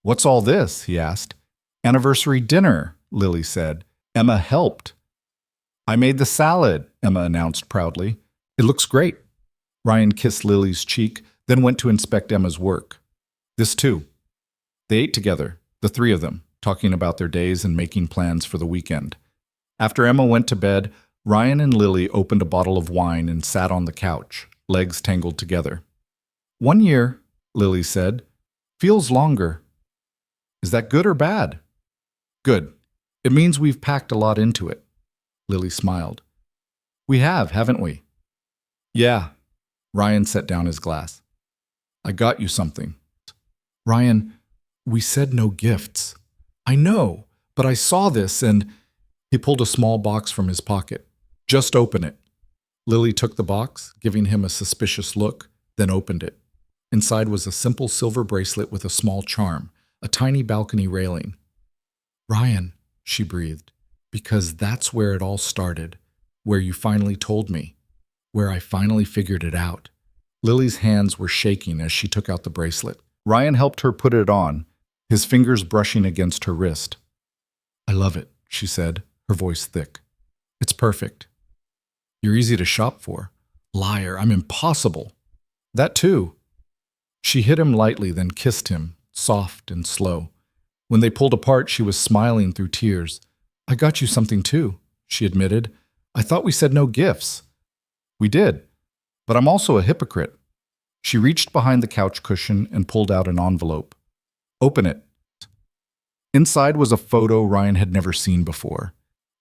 "What's all this?" he asked. "Anniversary dinner," Lily said. "Emma helped." "I made the salad," Emma announced proudly. "It looks great." Ryan kissed Lily's cheek, then went to inspect Emma's work. "This too." They ate together, the 3 of them, talking about their days and making plans for the weekend. After Emma went to bed, Ryan and Lily opened a bottle of wine and sat on the couch, legs tangled together. 1 year, Lily said. Feels longer. Is that good or bad? Good. It means we've packed a lot into it. Lily smiled. We have, haven't we? Yeah. Ryan set down his glass. I got you something. Ryan, we said no gifts. I know, but I saw this and… He pulled a small box from his pocket. Just open it. Lily took the box, giving him a suspicious look, then opened it. Inside was a simple silver bracelet with a small charm, a tiny balcony railing. Ryan, she breathed, because that's where it all started, where you finally told me, where I finally figured it out. Lily's hands were shaking as she took out the bracelet. Ryan helped her put it on, his fingers brushing against her wrist. I love it, she said, her voice thick. It's perfect. You're easy to shop for. Liar, I'm impossible. That too. She hit him lightly, then kissed him, soft and slow. When they pulled apart, she was smiling through tears. I got you something too, she admitted. I thought we said no gifts. We did, but I'm also a hypocrite. She reached behind the couch cushion and pulled out an envelope. Open it. Inside was a photo Ryan had never seen before.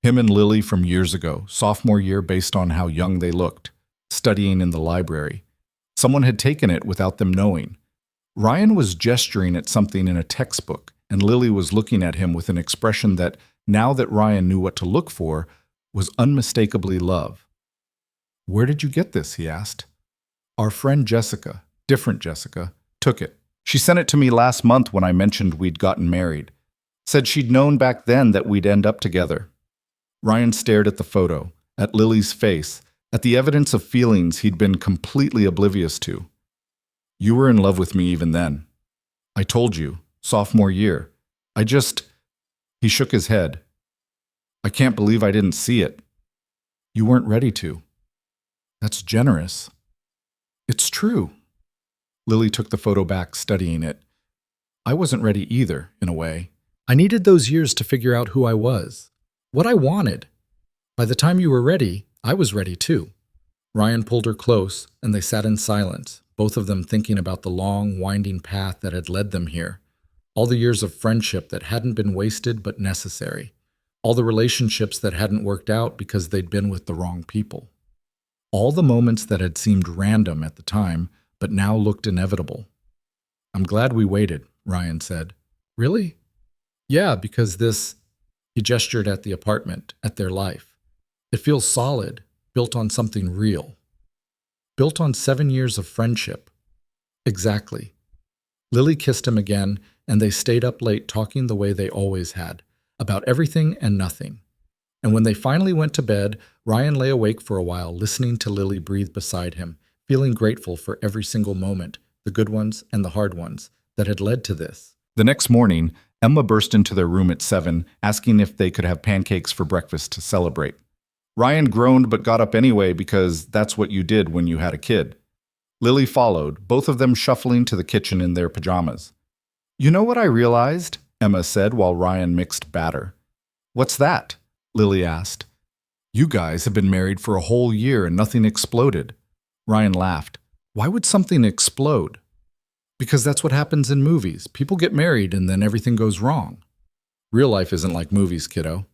Him and Lily from years ago, sophomore year based on how young they looked, studying in the library. Someone had taken it without them knowing. Ryan was gesturing at something in a textbook, and Lily was looking at him with an expression that, now that Ryan knew what to look for, was unmistakably love. Where did you get this? He asked. Our friend Jessica, different Jessica, took it. She sent it to me last month when I mentioned we'd gotten married. Said she'd known back then that we'd end up together. Ryan stared at the photo, at Lily's face, at the evidence of feelings he'd been completely oblivious to. You were in love with me even then. I told you, sophomore year. He shook his head. I can't believe I didn't see it. You weren't ready to. That's generous. It's true. Lily took the photo back, studying it. I wasn't ready either, in a way. I needed those years to figure out who I was. What I wanted. By the time you were ready, I was ready too. Ryan pulled her close, and they sat in silence, both of them thinking about the long, winding path that had led them here. All the years of friendship that hadn't been wasted but necessary. All the relationships that hadn't worked out because they'd been with the wrong people. All the moments that had seemed random at the time, but now looked inevitable. I'm glad we waited, Ryan said. Really? Yeah, because this… He gestured at the apartment, at their life. It feels solid, built on something real. Built on 7 years of friendship. Exactly. Lily kissed him again, and they stayed up late talking the way they always had, about everything and nothing. And when they finally went to bed, Ryan lay awake for a while, listening to Lily breathe beside him, feeling grateful for every single moment, the good ones and the hard ones, that had led to this. The next morning, Emma burst into their room at 7, asking if they could have pancakes for breakfast to celebrate. Ryan groaned but got up anyway because that's what you did when you had a kid. Lily followed, both of them shuffling to the kitchen in their pajamas. You know what I realized? Emma said while Ryan mixed batter. What's that? Lily asked. You guys have been married for a whole year and nothing exploded. Ryan laughed. Why would something explode? Because that's what happens in movies. People get married and then everything goes wrong. Real life isn't like movies, kiddo.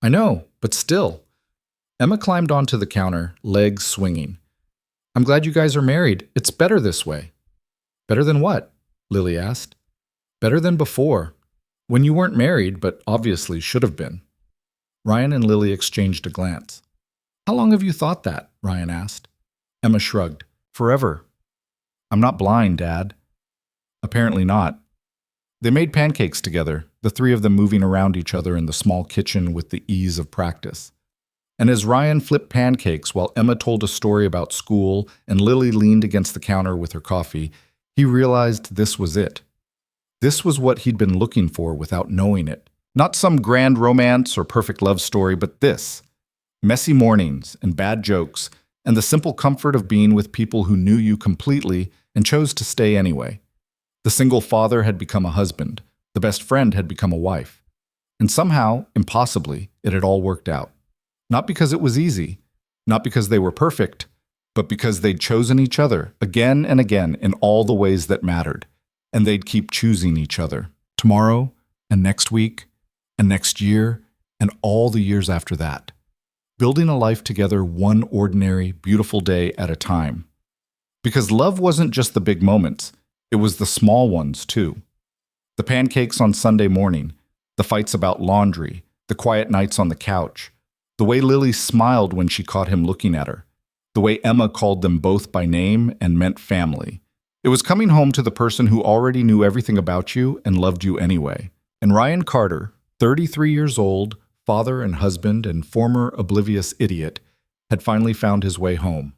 I know, but still. Emma climbed onto the counter, legs swinging. I'm glad you guys are married. It's better this way. Better than what? Lily asked. Better than before. When you weren't married, but obviously should have been. Ryan and Lily exchanged a glance. How long have you thought that? Ryan asked. Emma shrugged. Forever. I'm not blind, Dad. Apparently not. They made pancakes together, the three of them moving around each other in the small kitchen with the ease of practice. And as Ryan flipped pancakes while Emma told a story about school and Lily leaned against the counter with her coffee, he realized this was it. This was what he'd been looking for without knowing it. Not some grand romance or perfect love story, but this. Messy mornings and bad jokes and the simple comfort of being with people who knew you completely and chose to stay anyway. The single father had become a husband. The best friend had become a wife. And somehow, impossibly, it had all worked out. Not because it was easy, not because they were perfect, but because they'd chosen each other again and again in all the ways that mattered, and they'd keep choosing each other. Tomorrow, and next week, and next year, and all the years after that. Building a life together one ordinary, beautiful day at a time. Because love wasn't just the big moments, it was the small ones too. The pancakes on Sunday morning, the fights about laundry, the quiet nights on the couch, the way Lily smiled when she caught him looking at her, the way Emma called them both by name and meant family. It was coming home to the person who already knew everything about you and loved you anyway. And Ryan Carter, 33 years old, father and husband and former oblivious idiot, had finally found his way home.